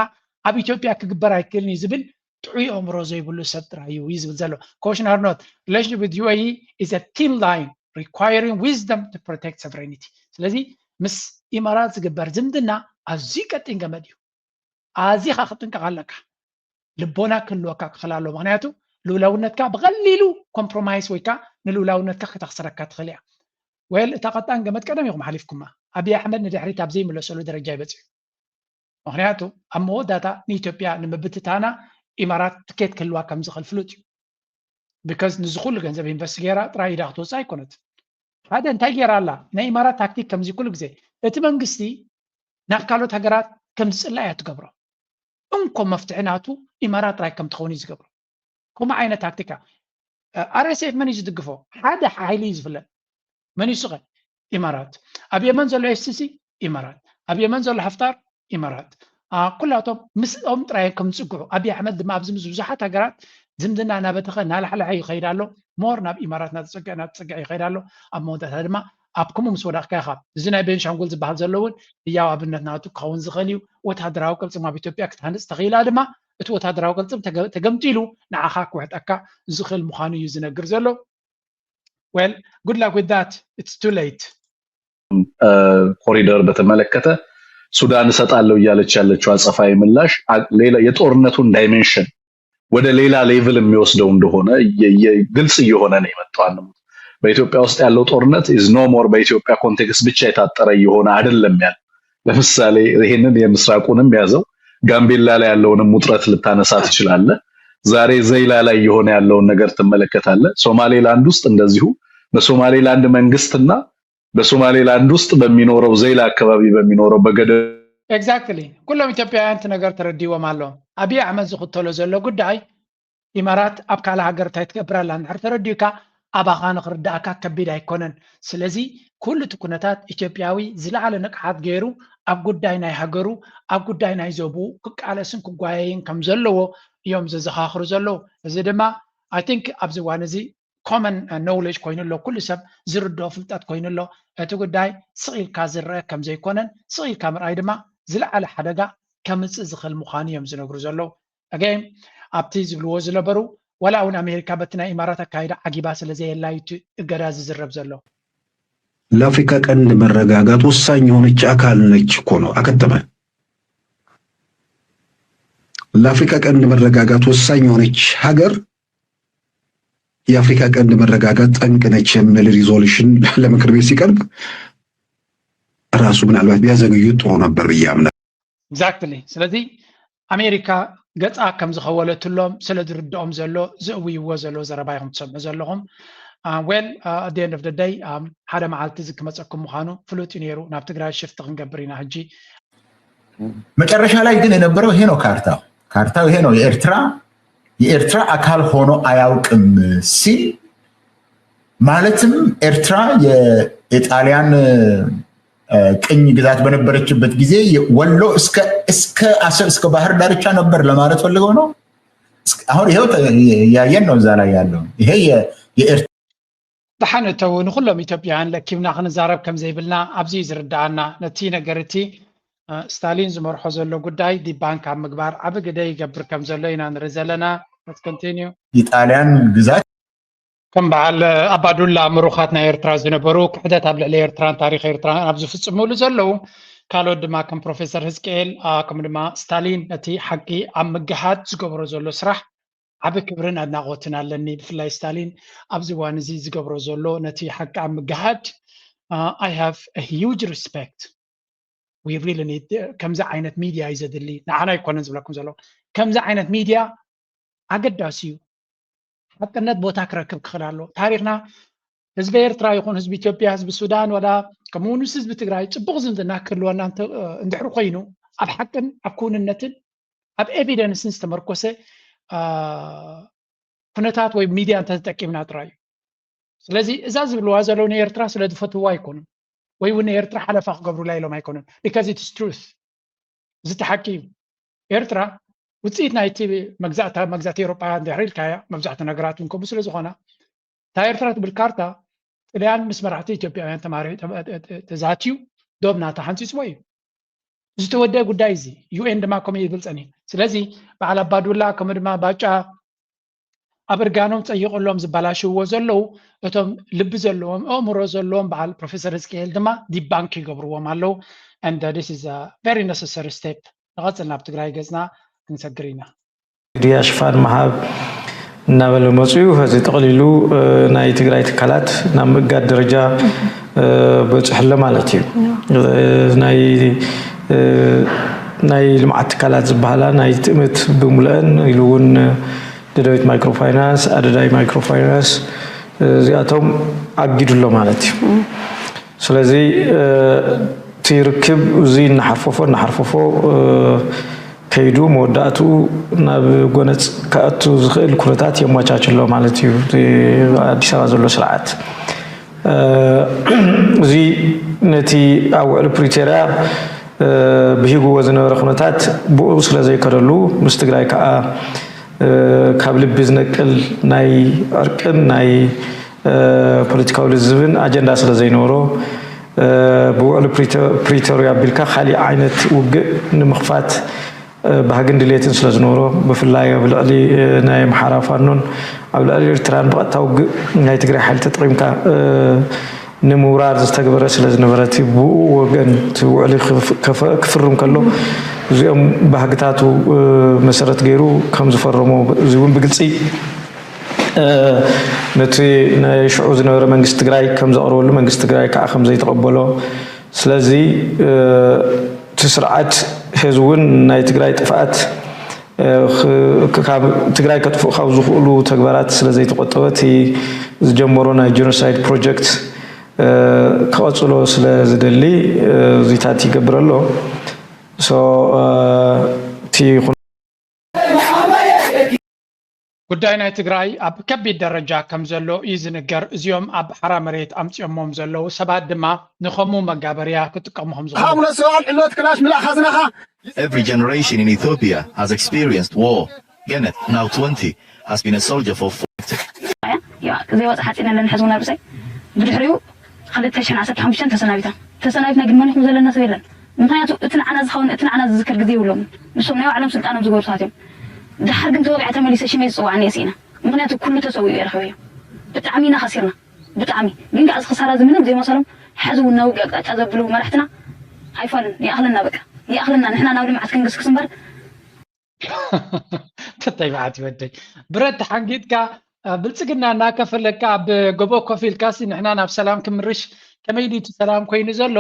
ኣብ ኢትዮጵያ ክግበር ኣይክእልን እዩ ዝብል ጥዑይ ኣእምሮ ዘይብሉ ሰብ ጥራይ እዩ ዝብል ዘሎ caution or not relationship with UAE is a thin line requiring wisdom to protect sovereignty ስለዚ ምስ ኢማራት ዝግበር ዝምድና ኣዝዩ ቀጢን ገመድ እዩ ኣዝኻ ክትንቀቕ ኣለካ ልቦና ክህልወካ ክኽእል ኣሎ ምክንያቱ ልኡላውነትካ ብቐሊሉ ኮምፕሮማይስ ወይካ ንልኡላውነትካ ክተኽስረካ ትኽእል እያ ወል እታ ቀጣን ገመድ ቀደም ኢኹም ሓሊፍኩማ ኣብይ ኣሕመድ ንድሕሪት ኣብ ዘይምለሰሉ ደረጃ ይበፅሑ ምክንያቱ ኣብ መወዳእታ ንኢትዮጵያ ንምብትታና ኢማራት ትኬት ክህልዋ ከም ዝኽእል ፍሉጥ እዩ ቢካዝ ንዚ ኩሉ ገንዘብ ኢንቨስት ጌራ ጥራይ ኢዳ ክትወፅእ ኣይኮነት ሓደ እንታይ ጌራ ኣላ ናይ ኢማራት ታክቲክ ከምዚ ኩሉ ግዜ እቲ መንግስቲ ናብ ካልኦት ሃገራት ከም ዝፅላእ እያ ትገብሮ እንኮም መፍትሕናቱ ኢማራት ጥራይ ከም ትኸውን እዩ ዝገብሮ ከምኡ ዓይነት ታክቲካ አርኤስኤፍ መን እዩ ዝድግፎ ሓደ ሓይሊ እዩ ዝፍለጥ መን እዩ ስቐ ኢማራት ኣብ የመን ዘሎ ኤፍሲሲ ኢማራት ኣብ የመን ዘሎ ሓፍታር ኢማራት ኩላቶም ምስኦም ጥራይ ከም ዝፅግዑ ኣብይ ኣሕመድ ድማ ኣብዚ ምስ ብዙሓት ሃገራት ዝምድና እናበተኸ እናላሕለሐ ይኸይድ ኣሎ ሞር ናብ ኢማራት እናተፀግዐ ይኸይድ ኣሎ ኣብ መወዳእታ ድማ ኣብ ከምኡ ምስ ወዳእካ ኢኻ እዚ ናይ ቤንሻንጉል ዝበሃል ዘሎ እውን ህያው ኣብነት ናቱ ክኸውን ዝኽእል እዩ ወታደራዊ ቅልፅም ኣብ ኢትዮጵያ ክትሃንፅ ተኽኢላ ድማ እቲ ወታደራዊ ቅልፅም ተገምጢሉ ንዓኻ ክውሕጠካ ዝኽእል ምዃኑ እዩ ዝነግር ዘሎ well good luck with that it's too late ኮሪደር በተመለከተ ሱዳን እሰጣለሁ እያለች ያለችው አጸፋዊ ምላሽ ሌላ የጦርነቱን ዳይሜንሽን ወደ ሌላ ሌቭል የሚወስደው እንደሆነ ግልጽ እየሆነ ነው የመጣው በኢትዮጵያ ውስጥ ያለው ጦርነት is no more በኢትዮጵያ ኮንቴክስት ብቻ የታጠረ የሆነ አይደለም ያለ ለምሳሌ ይሄንን የምስራቁንም ያዘው ጋምቤላ ላይ ያለውንም ውጥረት ልታነሳ ትችላለህ ዛሬ ዘይላ ላይ የሆነ ያለውን ነገር ትመለከታለህ ሶማሌላንድ ውስጥ እንደዚሁ በሶማሌላንድ መንግስትና በሶማሌላንድ ውስጥ በሚኖረው ዘይላ አካባቢ በሚኖረው በገደ ኤግዛክትሊ ኩሎም ኢትዮጵያውያን ነገር ተረዲዎም ኣሎ ኣብይ ኣሕመድ ዝኽተሎ ዘሎ ጉዳይ ኢማራት ኣብ ካልእ ሃገር እንታይ ትገብራላ እንድሕር ተረዲኡካ ኣባኻ ንኽርዳእካ ከቢድ ኣይኮነን ስለዚ ኩሉ እቲ ኩነታት ኢትዮጵያዊ ዝለዓለ ንቕሓት ገይሩ ኣብ ጉዳይ ናይ ሃገሩ ኣብ ጉዳይ ናይ ዞብኡ ክቃለስን ክጓየይን ከም ዘለዎ እዮም ዘዘኻኽሩ ዘለዉ እዚ ድማ ኣይ ቲንክ ኣብዚ እዋን እዚ ኮመን ኖውሌጅ ኮይኑሎ ኩሉ ሰብ ዝርድኦ ፍልጠት ኮይኑሎ እቲ ጉዳይ ስቒልካ ዝረአ ከም ዘይኮነን ስቒልካ ምርኣይ ድማ ዝለዓለ ሓደጋ ከምፅእ ዝኽእል ምዃኑ እዮም ዝነግሩ ዘለዉ ኣገን ኣብቲ ዝብልዎ ዝነበሩ ወላ እውን ኣሜሪካ በቲ ናይ ኢማራት ኣካይዳ ዓጊባ ስለዘየላ እዩ እገዳ ዝዝረብ ዘሎ ለአፍሪካ ቀንድ መረጋጋት ወሳኝ የሆነች አካል ነች እኮ ነው አከተመ ለአፍሪካ ቀንድ መረጋጋት ወሳኝ የሆነች ሀገር የአፍሪካ ቀንድ መረጋጋት ጠንቅ ነች የሚል ሪዞሉሽን ለምክር ቤት ሲቀርብ ራሱ ምናልባት ቢያዘግዩት ጥሩ ነበር ብዬ አምናለሁ ኤግዛክትሊ ስለዚ ኣሜሪካ ገጻ ከም ዝኸወለትሎም ስለ ዝርድኦም ዘሎ ዝእውይዎ ዘሎ ዘረባ ኢኹም ትሰምዑ ዘለኹም well at the end of the day ሓደ መዓልቲ እዚ ክመፀኩም ምዃኑ ፍሉጥ እዩ ነይሩ ናብ ትግራይ ሽፍቲ ክንገብር ኢና ሕጂ መጨረሻ ላይ ግን የነበረው ይሄ ነው ካርታው ካርታው ይሄ ነው። የኤርትራ አካል ሆኖ አያውቅም ሲል ማለትም ኤርትራ የጣሊያን ቅኝ ግዛት በነበረችበት ጊዜ ወሎ እስከ አሰብ እስከ ባህር ዳርቻ ነበር ለማለት ፈልገው ነው። አሁን ይሄው ያየን ነው እዛ ላይ ያለው ይሄ የኤርትራ ተሓነተው ንኩሎም ኢትዮጵያውያን ለኪብና ክንዛረብ ከም ዘይብልና ኣብዚ ዝርዳኣና ነቲ ነገርቲ ስታሊን ዝመርሖ ዘሎ ጉዳይ ዲባንክ ኣብ ምግባር ዓብ ግደ ይገብር ከም ዘሎ ኢና ንርኢ ዘለና። ኮንቲኒዩ የጣሊያን ግዛት ከም በዓል ኣባዱላ ምሩኻት ናይ ኤርትራ ዝነበሩ ክሕደት ኣብ ልዕሊ ኤርትራን ታሪክ ኤርትራን ኣብ ዝፍፅሙሉ ዘለው ካልኦት ድማ ከም ፕሮፌሰር ህዝቅኤል ከምኡ ድማ ስታሊን ነቲ ሓቂ ኣብ ምግሓድ ዝገብሮ ዘሎ ስራሕ ዓብ ክብርን ኣድናቆትን ኣለኒ። ብፍላይ ስታሊን ኣብዚ እዋን እዚ ዝገብሮ ዘሎ ነቲ ሓቂ ኣብ ምግሓድ I have a huge respect. We really need ከምዚ ዓይነት ሚድያ እዩ ዘድሊ ንዓና ይኮነን ዝብለኩም ዘሎ ከምዚ ዓይነት ሚድያ ኣገዳሲ እዩ። ሓቅነት ቦታ ክረክብ ክኽእል ኣሎ። ታሪክና ህዝቢ ኤርትራ ይኹን ህዝቢ ኢትዮጵያ ህዝቢ ሱዳን ወላ ከምኡውንስ ህዝቢ ትግራይ ፅቡቅ ዝምድና ክህልወና እንድሕር ኮይኑ ኣብ ሓቅን ኣብ ክውንነትን ኣብ ኤቪደንስን ዝተመርኮሰ ኩነታት ወይ ሚድያ እንተተጠቂምና ጥራይ እዩ። ስለዚ እዛ ዝብልዋ ዘለው ንኤርትራ ስለ ዝፈትዋ ኣይኮኑን ወይ እውን ኤርትራ ሓለፋ ክገብሩላ ኢሎም ኣይኮኑን። because it is truth እዚ ተሓቂ እዩ። ኤርትራ ውፅኢት ናይቲ መግዛእቲ ኤውሮጳውያን ድሕሪ ኢልካያ መብዛሕትኡ ነገራት እውን ከምኡ ስለ ዝኾና እታ ኤርትራ ትብል ካርታ ጥልያን ምስ መራሕቲ ኢትዮጵያውያን ተዛትዩ ዶብ ናታ ሓንፂፅዎ እዩ። ዝተወደአ ጉዳይ እዚ ዩኤን ድማ ከምኡ ይብል ፀኒሑ። ስለዚ በዓል ኣባዱላ ከምኡ ድማ ባጫ ኣብ እርጋኖም ፀይቆሎም ዝበላሽዎ ዘለው እቶም ልቢ ዘለዎም ኣእምሮ ዘለዎም በዓል ፕሮፌሰር ህዝቅኤል ድማ ዲባንክ ይገብርዎም ኣለው። and this is a very necessary step ንቐፅል ናብ ትግራይ ገፅና ክንሰግር ኢና። ድያ ሽፋን መሃብ እናበለ መፅኡ ህዚ ጠቕሊሉ ናይ ትግራይ ትካላት ናብ ምግጋድ ደረጃ በፅሕለ ማለት እዩ። ናይ ልምዓት ትካላት ዝበሃላ ናይ ትእምት ብምልአን ኢሉ እውን ደደቢት ማይክሮፋይናንስ ኣደዳይ ማይክሮፋይናንስ እዚኣቶም ኣጊዱሎ ማለት እዩ። ስለዚ እቲ ርክብ እዚ እናሓርፈፎ ከይዱ መወዳእቱ ናብ ጎነፅ ካእቱ ዝኽእል ኩነታት የሟቻችሎ ማለት እዩ። ኣዲስ ኣበባ ዘሎ ስርዓት እዚ ነቲ ኣብ ውዕሊ ፕሪቶርያ ብሂግዎ ዝነበረ ኩነታት ብኡ ስለ ዘይከደሉ ምስ ትግራይ ከዓ ካብ ልቢ ዝነቅል ናይ ዕርቅን ናይ ፖለቲካዊ ልዝብን ኣጀንዳ ስለ ዘይነበሮ ብውዕሊ ፕሪቶርያ ኣቢልካ ካሊእ ዓይነት ውግእ ንምኽፋት ባህግን ድሌትን ስለ ዝነበሮ ብፍላይ ኣብ ልዕሊ ናይ ኣምሓራ ፋኖን ኣብ ልዕሊ ኤርትራን ብቐጥታ ውግእ ናይ ትግራይ ሓይሊ ተጠቒምካ ንምውራር ዝተገበረ ስለ ዝነበረት ብኡ ወገን እቲ ውዕሊ ክፍርም ከሎ እዚኦም ባህግታቱ መሰረት ገይሩ ከም ዝፈረሞ እዚ እውን ብግልፂ ነቲ ናይ ሽዑ ዝነበረ መንግስቲ ትግራይ ከም ዘቕርበሉ መንግስቲ ትግራይ ከዓ ከም ዘይተቐበሎ ስለዚ እቲ ስርዓት ሕዚ እውን ናይ ትግራይ ጥፍኣት ትግራይ ከጥፍኡ ካብ ዝኽእሉ ተግባራት ስለ ዘይተቆጠበ እቲ ዝጀመሮ ናይ ጀኖሳይድ ፕሮጀክት ከቐፅሎ ስለ ዝደሊ እዚታት ይገብር ኣሎ። ጉዳይ ናይ ትግራይ ኣብ ከቢድ ደረጃ ከም ዘሎ እዩ ዝንገር። እዚኦም ኣብ ሓራ መሬት ኣምፂኦሞም ዘለው ሰባት ድማ ንከምኡ መጋበርያ ክጥቀሙ ከም ዝኾኑ Every generation in Ethiopia has experienced war. Genet, now 20, has been a soldier for 40. زي وضع حتى إن حزونا بسي بدحريو خلت تشن عسى تحمشن تسنايفنا قد ما نحن زلنا سويلن مخنياتو اتنا عنا ذكر قدي ولهم نسوم نيو علم سلطانهم زغور ساتهم دحر كنت وقع تمليس شي ما يصوعني يسينا مخنياتو كله تسوي يا رخويا بتعمينا خسرنا بتعمي ግን ጋዝ خساره زمنهم زي مثلا حزونا وقع تعذبلو مرحتنا هايفن يا اهلنا بقى يا اهلنا نحن ناولي معت كنقسكس مبر تطيبعات ودي برد حنقيتك ብልፅግና እናከፈለካ ብጎቦ ኮፊል ካሲ ንሕና ናብ ሰላም ክምርሽ ከመይ ድዩ ሰላም ኮይኑ ዘሎ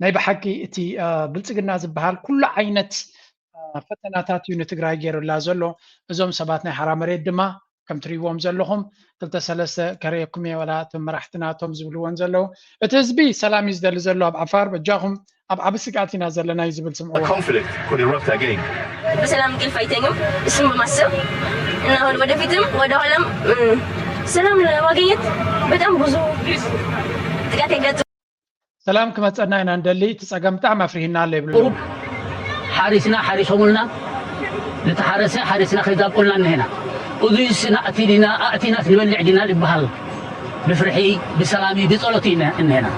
ናይ ብሓቂ እቲ ብልፅግና ዝበሃል ኩሉ ዓይነት ፈተናታት እዩ ንትግራይ ገይሩላ ዘሎ። እዞም ሰባት ናይ ሓራ መሬት ድማ كم تريوهم زلهم قلت سلسة كريكم ولا تمرحتناتهم زبلون زلو اتزبي سلام يزدل زلو بعفار بجاهم عبسقاتنا زلنا يزبل سمعوا. The conflict could erupt again. بسلام كل فايتينهم اسم بمسر إنه وده فيتم وده علم سلام واقعيت بدأ بزو تقاتل سلام كما تصنعنا ندلي تسقم تعم فرينا اللي بلو حارسنا حارسهم لنا نتحارس حارسنا خذاب قلنا هنا وذيسنا أتينا في الولع دينا لبهال بفرحي بسلامي بصلاتنا هنا.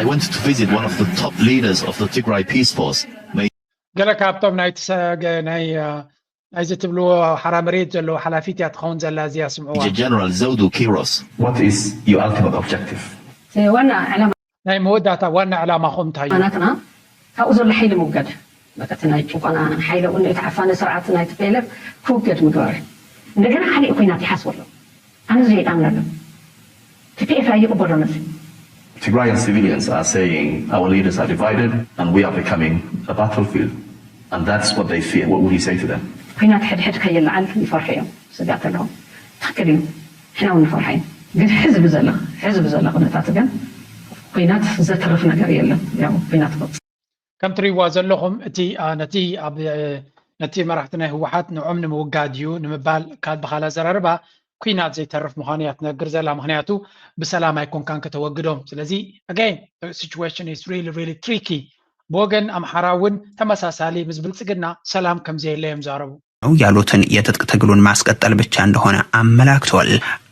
I went to visit one of the top leaders of the Tigray Peace Force. قالك هابطوم ناي زتبلو حرامريت زلو حلافيتي اتخون زلا زي اسمعوها. General Zodu Kiros. What is your ultimate objective? وانا علامة ناي موداتا وانا علامة خمتها معناتنا هأوزر لحيل موجد بكتنا يشوف أنا حيل أقول لك عفاني سرعتنا يتفيلف كوكت مدور ndegana xali qoynati xaswalo ana zay amlalo كيف يقبلوا نفسي Tigrayan civilians are saying our leaders are divided and we are becoming a battlefield. And that's what they fear. What would you say to them? قينات حد كي يلعن يفرحيهم سقعت لهم تخكرين احنا ونفرحين قد حزب زلا قناتات قن قينات زترفنا قريلا يعني قينات قط كم تري وازلهم نتي مرحتنا هو حات نعم نموقاديو نمبال كاد بخالا زراربا كوينات زي ترف مخانيات نقر زلا مخانياتو بسلام يكون كان كتوقدهم سلازي again the situation is really tricky بوغن أم حراون تمساسالي مزبلتقنا سلام كم زي اللي يمزاربو ያሉትን የትጥቅ ትግሉን ማስቀጠል ብቻ እንደሆነ አመላክቷል።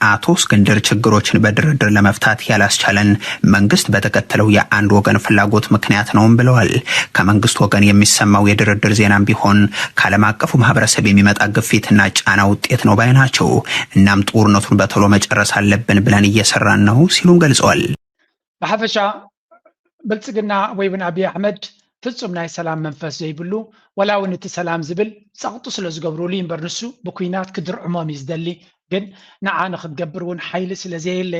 አቶ እስክንድር ችግሮችን በድርድር ለመፍታት ያላስቻለን መንግስት በተከተለው የአንድ ወገን ፍላጎት ምክንያት ነውም ብለዋል። ከመንግስት ወገን የሚሰማው የድርድር ዜናም ቢሆን ከዓለም አቀፉ ማህበረሰብ የሚመጣ ግፊትና ጫና ውጤት ነው ባይ ናቸው። እናም ጦርነቱን በቶሎ መጨረስ አለብን ብለን እየሰራን ነው ሲሉም ገልጸዋል። በሐፈሻ ብልጽግና ወይብን አብይ አህመድ ፍጹም ናይ ሰላም መንፈስ ዘይብሉ ወላው ነቲ ሰላም ዝብል ጻቅጡ ስለ ዝገብሩሉ ይምበር ንሱ ብኩናት ክድርዕሞም ይዝደሊ ግን ንዓነ ክትገብር እውን ሓይሊ ስለ ዘየለ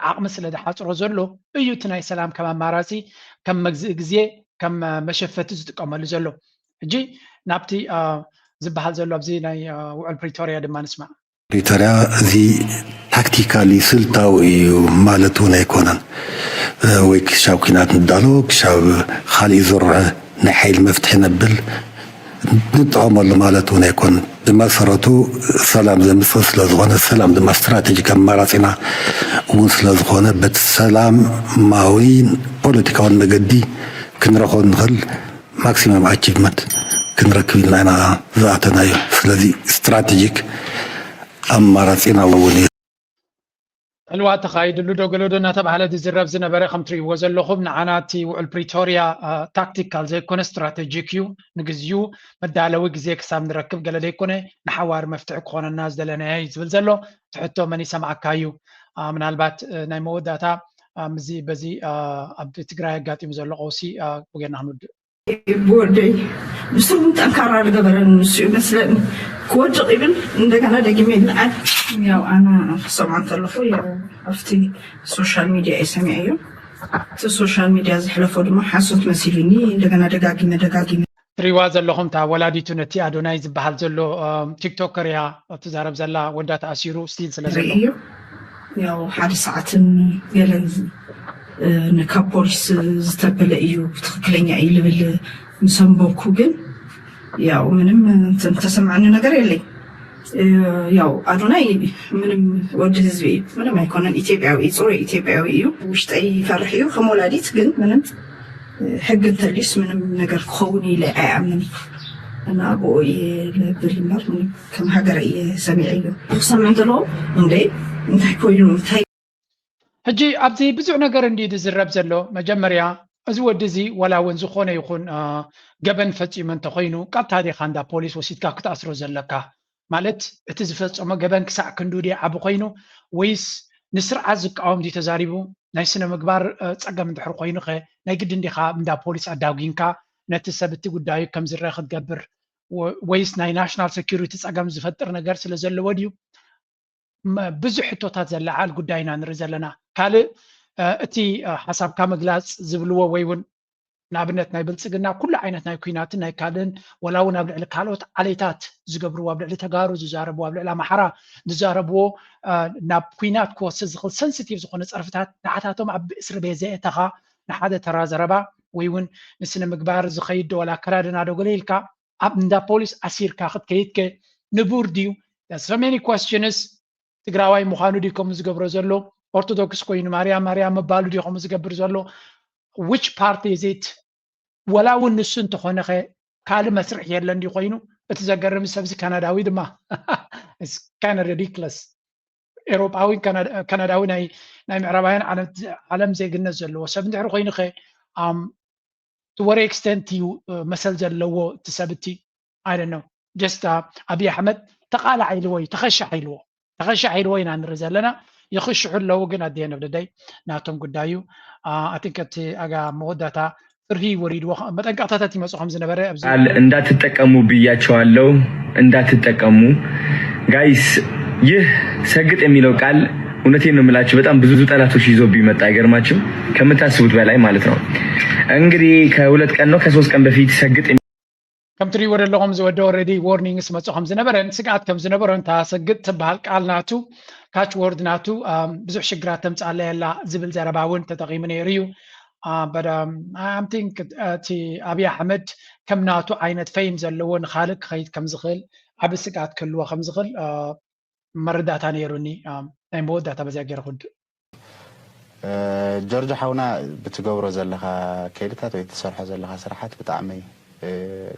ዓቕሚ ስለ ዝሓፅሮ ዘሎ እዩ እቲ ናይ ሰላም ከም ኣማራፂ ከም መግዝኢ ግዜ ከም መሸፈቲ ዝጥቀመሉ ዘሎ ሕጂ ናብቲ ዝበሃል ዘሎ ኣብዚ ናይ ውዕል ፕሪቶሪያ ድማ ንስማዕ ፕሪቶሪያ እዚ ታክቲካሊ ስልታዊ እዩ ማለት እውን ኣይኮነን ወይ ክሻብ ኩናት ንዳሎ ክሻብ ካሊእ ዝርዐ ናይ ሓይሊ መፍትሒ ነብል ንጥቀመሉ ማለት እውን ኣይኮነን ብመሰረቱ ሰላም ዘምፅእ ስለዝኾነ ሰላም ድማ ስትራቴጂክ ኣማራፂና እውን ስለዝኾነ በቲ ሰላማዊ ፖለቲካዊ መገዲ ክንረኽቦ ንኽእል ማክሲመም ኣቺቭመንት ክንረክብ ኢልና ኢና ዝኣተናዮ ስለዚ ስትራቴጂክ ኣማራፂና እውን እዩ الوقت خايد اللودو قلودو نتبع على ديزرب زنا بري خمتري وزلخوب نعناتي والبريتوريا تاكتيكال زي كون استراتيجيكيو نجزيو مدالوي زي كسام نركب قال ليكونه نحوار مفتوح كون الناس دلنا يزبل زلو تحطو ماني سمع كايو من البات ناي موداتا مزي بزي اب تግራይ ጋጢም ዘሎ ቆሲ ወገና ህሙድ ቦርደይ ብስም ጠንካራ ገበረን ንሱ ይመስለን كوجق ابن عندك أنا دقيمين الآن يا أنا سمعت تلفون يا أفتي السوشيال ميديا اسمي أيوه السوشيال ميديا زحلفوا دم حاسوت مسيرني عندك أنا دقاقين رواز اللهم تا ولادي تنتي أدوناي زبحال زلو تيك توكر يا تزارب زلا ودات أسيرو ستيل سلازلو يا حادي ساعة يلن نكابوليس زتبل أيو تخكلين أي لبل نسمبو كوجن ያው ምንም ተሰማعني ነገር የለኝ ያው አዶናይ ምንም ወደ ህዝብ ምንም አይኮነን ኢትዮጵያዊ ጾር ኢትዮጵያዊ እዩ ውሽጠይ ፈርሕ እዩ ከሞላዲት ግን ምንም ሕግ ተሊስ ምንም ነገር ኮውኒ ለአያምን እና ቦይ ለብልማር ምንም ከም ሀገር ሰሚዕ እዩ ሰማዕት ሎ እንዴ እንታይ ኮይኑ እንታይ ሕጂ ኣብዚ ብዙሕ ነገር እንዲድ ዝረብ ዘሎ መጀመርያ እዚ ወዲ እዚ ወላ እውን ዝኾነ ይኹን ገበን ፈፂሙ እንተኮይኑ ቀጥታ ዲኻ እንዳ ፖሊስ ወሲድካ ክትኣስሮ ዘለካ ማለት እቲ ዝፈፀሞ ገበን ክሳዕ ክንዱ ዲ ዓቢ ኮይኑ ወይስ ንስርዓት ዝቃወም ዲ ተዛሪቡ ናይ ስነ ምግባር ፀገም እንድሕር ኮይኑ ኸ ናይ ግድን ዲኻ እንዳ ፖሊስ ኣዳውጊንካ ነቲ ሰብ እቲ ጉዳዩ ከም ዝረአ ክትገብር ወይስ ናይ ናሽናል ሴኪሪቲ ፀገም ዝፈጥር ነገር ስለ ዘለዎ ድዩ ብዙሕ ሕቶታት ዘለዓል ጉዳይና ንርኢ ዘለና ካልእ እቲ ሓሳብካ ምግላፅ ዝብልዎ ወይ እውን ንኣብነት ናይ ብልፅግና ኩሉ ዓይነት ናይ ኩናትን ናይ ካልእን ወላ እውን ኣብ ልዕሊ ካልኦት ዓሌታት ዝገብርዎ ኣብ ልዕሊ ተጋሩ ዝዛረብዎ ኣብ ልዕሊ ኣምሓራ ዝዛረብዎ ናብ ኩናት ክወስድ ዝኽእል ሰንሲቲቭ ዝኾነ ፀርፍታት ንዓታቶም ኣብ እስር ቤት ዘእተኻ ንሓደ ተራ ዘረባ ወይ እውን ንስነ ምግባር ዝኸይድ ወላ ኣከዳድና ዶ ገለ ኢልካ ኣብ እንዳ ፖሊስ ኣሲርካ ክትከይድከ ንቡር ድዩ so many questions ትግራዋይ ምዃኑ ድዩ ከምኡ ዝገብሮ ዘሎ ኦርቶዶክስ ኮይኑ ማርያም መባሉ ድዩ ከምኡ ዝገብር ዘሎ which part is it ወላ እውን ንሱ እንተኾነ ካልእ መስርሕ የለን ድዩ ኮይኑ እቲ ዘገርም ሰብዚ ካናዳዊ ድማ it's kind of ridiculous ኤሮጳዊ ካናዳዊ ናይ ምዕራባውያን ዓለም ዜግነት ዘለዎ ሰብ እንድሕር ኮይኑ to what extent እዩ መሰል ዘለዎ እቲ ሰብ እቲ I don't know just አብይ አሕመድ ተቃላዕ ኢልዎ ተኸሻሕ ኢልዎ ኢና ንርኢ ዘለና ይኽሽሑ ኣለዉ ግን at the end of the day ናቶም ጉዳዩ I think እቲ ኣጋ መወዳታ ፍርሂ ወሪድዎ መጠንቀቅታታት ይመፁ ከም ዝነበረ እንዳትጠቀሙ ብያቸዋለሁ እንዳትጠቀሙ ጋይስ ይህ ሰግጥ የሚለው ቃል እውነቴን ነው የምላችሁ በጣም ብዙ ጠላቶች ይዞ ቢመጣ አይገርማችሁም ከምታስቡት በላይ ማለት ነው እንግዲህ ከሁለት ቀን ነው ከሶስት ቀን በፊት ሰግጥ ከም ትሪ ወደ ለኹም ዝወደ already warnings መፁ ከም ዝነበረ ስጋት ከም ዝነበረ ሰግጥ ትበሃል ቃል ናቱ ካች ወርድ ናቱ ብዙሕ ሽግራት ተምፃለየላ ዝብል ዘረባ እውን ተጠቂሙ ነይሩ እዩ but I think እቲ አብይ አሕመድ ከም ናቱ ዓይነት ፌም ዘለዎ ንኻልእ ክኸይድ ከም ዝኽእል ዓብ ስጋት ክህልዎ ከም ዝኽእል መረዳእታ ነይሩኒ ናይ መወዳእታ በዚያ ገይረ ክውድእ ጆርጅ ሓውና ብትገብሮ ዘለኻ ከይድታት ወይ ትሰርሖ ዘለኻ ስራሓት ብጣዕሚ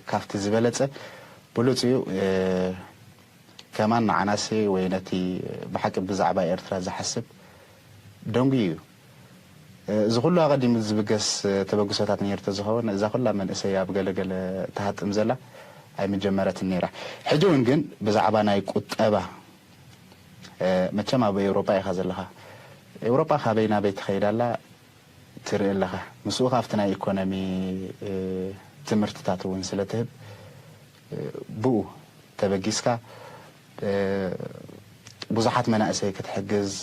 ካፍቲ ዝበለፀ ብሉፅ እዩ ከማን ንዓናሲ ወይ ነቲ ብሓቂ ብዛዕባ ኤርትራ ዝሓስብ ደንጉ እዩ እዚ ኩሉ ኣቐዲሙ ዝብገስ ተበግሶታት ነርተ ዝኸውን እዛ ኩላ መንእሰይ ኣብ ገለገለ ተሃጥም ዘላ ኣይምጀመረትን ነይራ ሕጂ እውን ግን ብዛዕባ ናይ ቁጠባ መቸም ኣብ ኤውሮጳ ኢኻ ዘለኻ ኤውሮጳ ካበይ ናበይ ትኸይዳላ ትርኢ ኣለኻ ምስኡ ካብቲ ናይ ኢኮኖሚ ትምህርትታት እውን ስለትህብ ብኡ ተበጊስካ ብዙሓት መናእሰይ ክትሕግዝ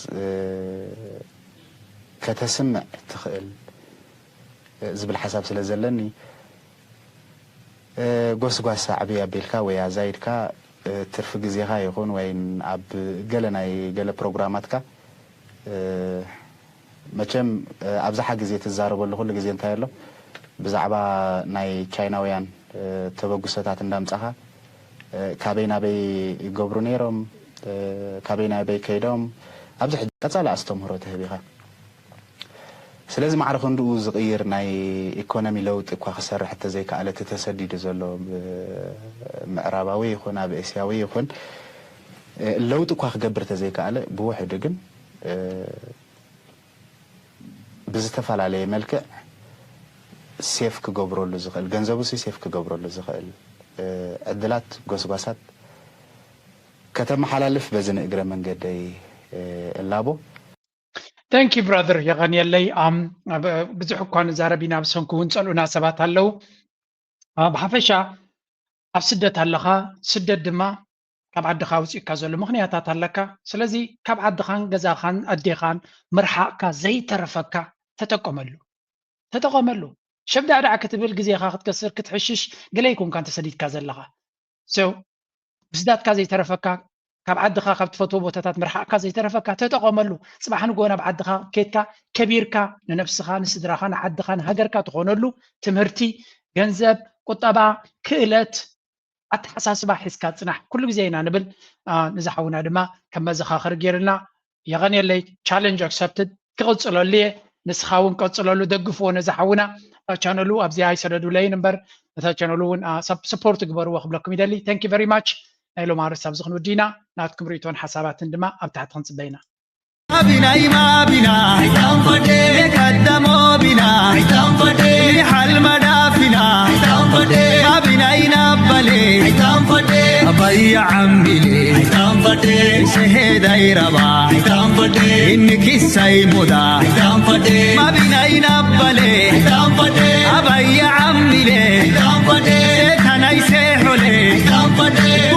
ከተስምዕ ትኽእል ዝብል ሓሳብ ስለ ዘለኒ ጎስጓሳ ዕብይ ኣቢልካ ወይ ኣዛይድካ ትርፊ ግዜኻ ይኹን ወይ ኣብ ገለ ናይ ገለ ፕሮግራማትካ መቸም ኣብዛሓ ግዜ ትዛረበሉ ኩሉ ግዜ እንታይ ኣሎ ብዛዕባ ናይ ቻይናውያን ተበግሶታት እንዳምፃኻ ካበይ ናበይ ይገብሩ ነይሮም ካበይ ናበይ ከይዶም ኣብዚ ሕጂ ቀፃሊ ኣስተምህሮ ትህብ ኢኻ ስለዚ ማዕረ ክንድኡ ዝቕይር ናይ ኢኮኖሚ ለውጢ እኳ ክሰርሕ እንተዘይከኣለ እቲ ተሰዲዱ ዘሎ ምዕራባዊ ይኹን ኣብ እስያዊ ይኹን ለውጢ እኳ ክገብር እንተዘይከኣለ ብውሕዱ ግን ብዝተፈላለየ መልክዕ ሴፍ ክገብረሉ ዝኽእል ገንዘቡ ሴፍ ክገብረሉ ዝኽእል ዕድላት ጎስጓሳት ከተመሓላልፍ በዚ ንእግረ መንገደይ እላቦ Thank you brother يغنيلي ብዙሕ እኳ ንዛረቢና ብሰንኩ እውን ፀልኡና ሰባት ኣለው ብሓፈሻ ኣብ ስደት ኣለኻ ስደት ድማ ካብ ዓድኻ ውፅኢካ ዘሎ ምክንያታት ኣለካ ስለዚ ካብ ዓድኻን ገዛኻን ኣዴኻን ምርሓቕካ ዘይተረፈካ ተጠቀመሉ ሸብዳዕዳዕ ክትብል ግዜኻ ክትከስር ክትሕሽሽ ገለ ይኩንካ ተሰዲድካ ዘለኻ ብስዳትካ ዘይተረፈካ ካብ ዓድኻ ካብ ትፈትዎ ቦታታት ምርሓቕካ ዘይተረፈካ ተጠቀመሉ ፅባሕ ንጎ ናብ ዓድኻ ከድካ ከቢርካ ንነፍስኻ ንስድራኻ ንዓድኻ ንሃገርካ ትኾነሉ ትምህርቲ ገንዘብ ቁጠባ ክእለት ኣተሓሳስባ ሒዝካ ፅናሕ ኩሉ ግዜ ኢና ንብል ንዝሓውና ድማ ከም መዘኻኸሪ ገይርና የغنيለይ ቻሌንጅ ኣክሰፕትድ ክቕፅለሉ እየ ንስኻ እውን ቀፅለሉ ደግፍዎ ነዝሓውና ቻነሉ ኣብዚ ኣይሰደዱለይን እምበር ነታ ቻነሉ እውን ሰፖርት ግበርዎ ክብለኩም ይደሊ ታንክ ዩ ቨሪ ማች ናይ ሎም ኣርስታ ኣብዚ ክንውዲና ናትኩም ርእቶን ሓሳባትን ድማ ኣብ ታሕቲ ክንፅበይና بنا يتنفد يقدمو بنا يتنفد حل مدافنا يتنفد ما بنا ينبلي يتنفد أبي عملي يتنفد شهد يربا يتنفد إنك السيمودا يتنفد ما بنا ينبلي يتنفد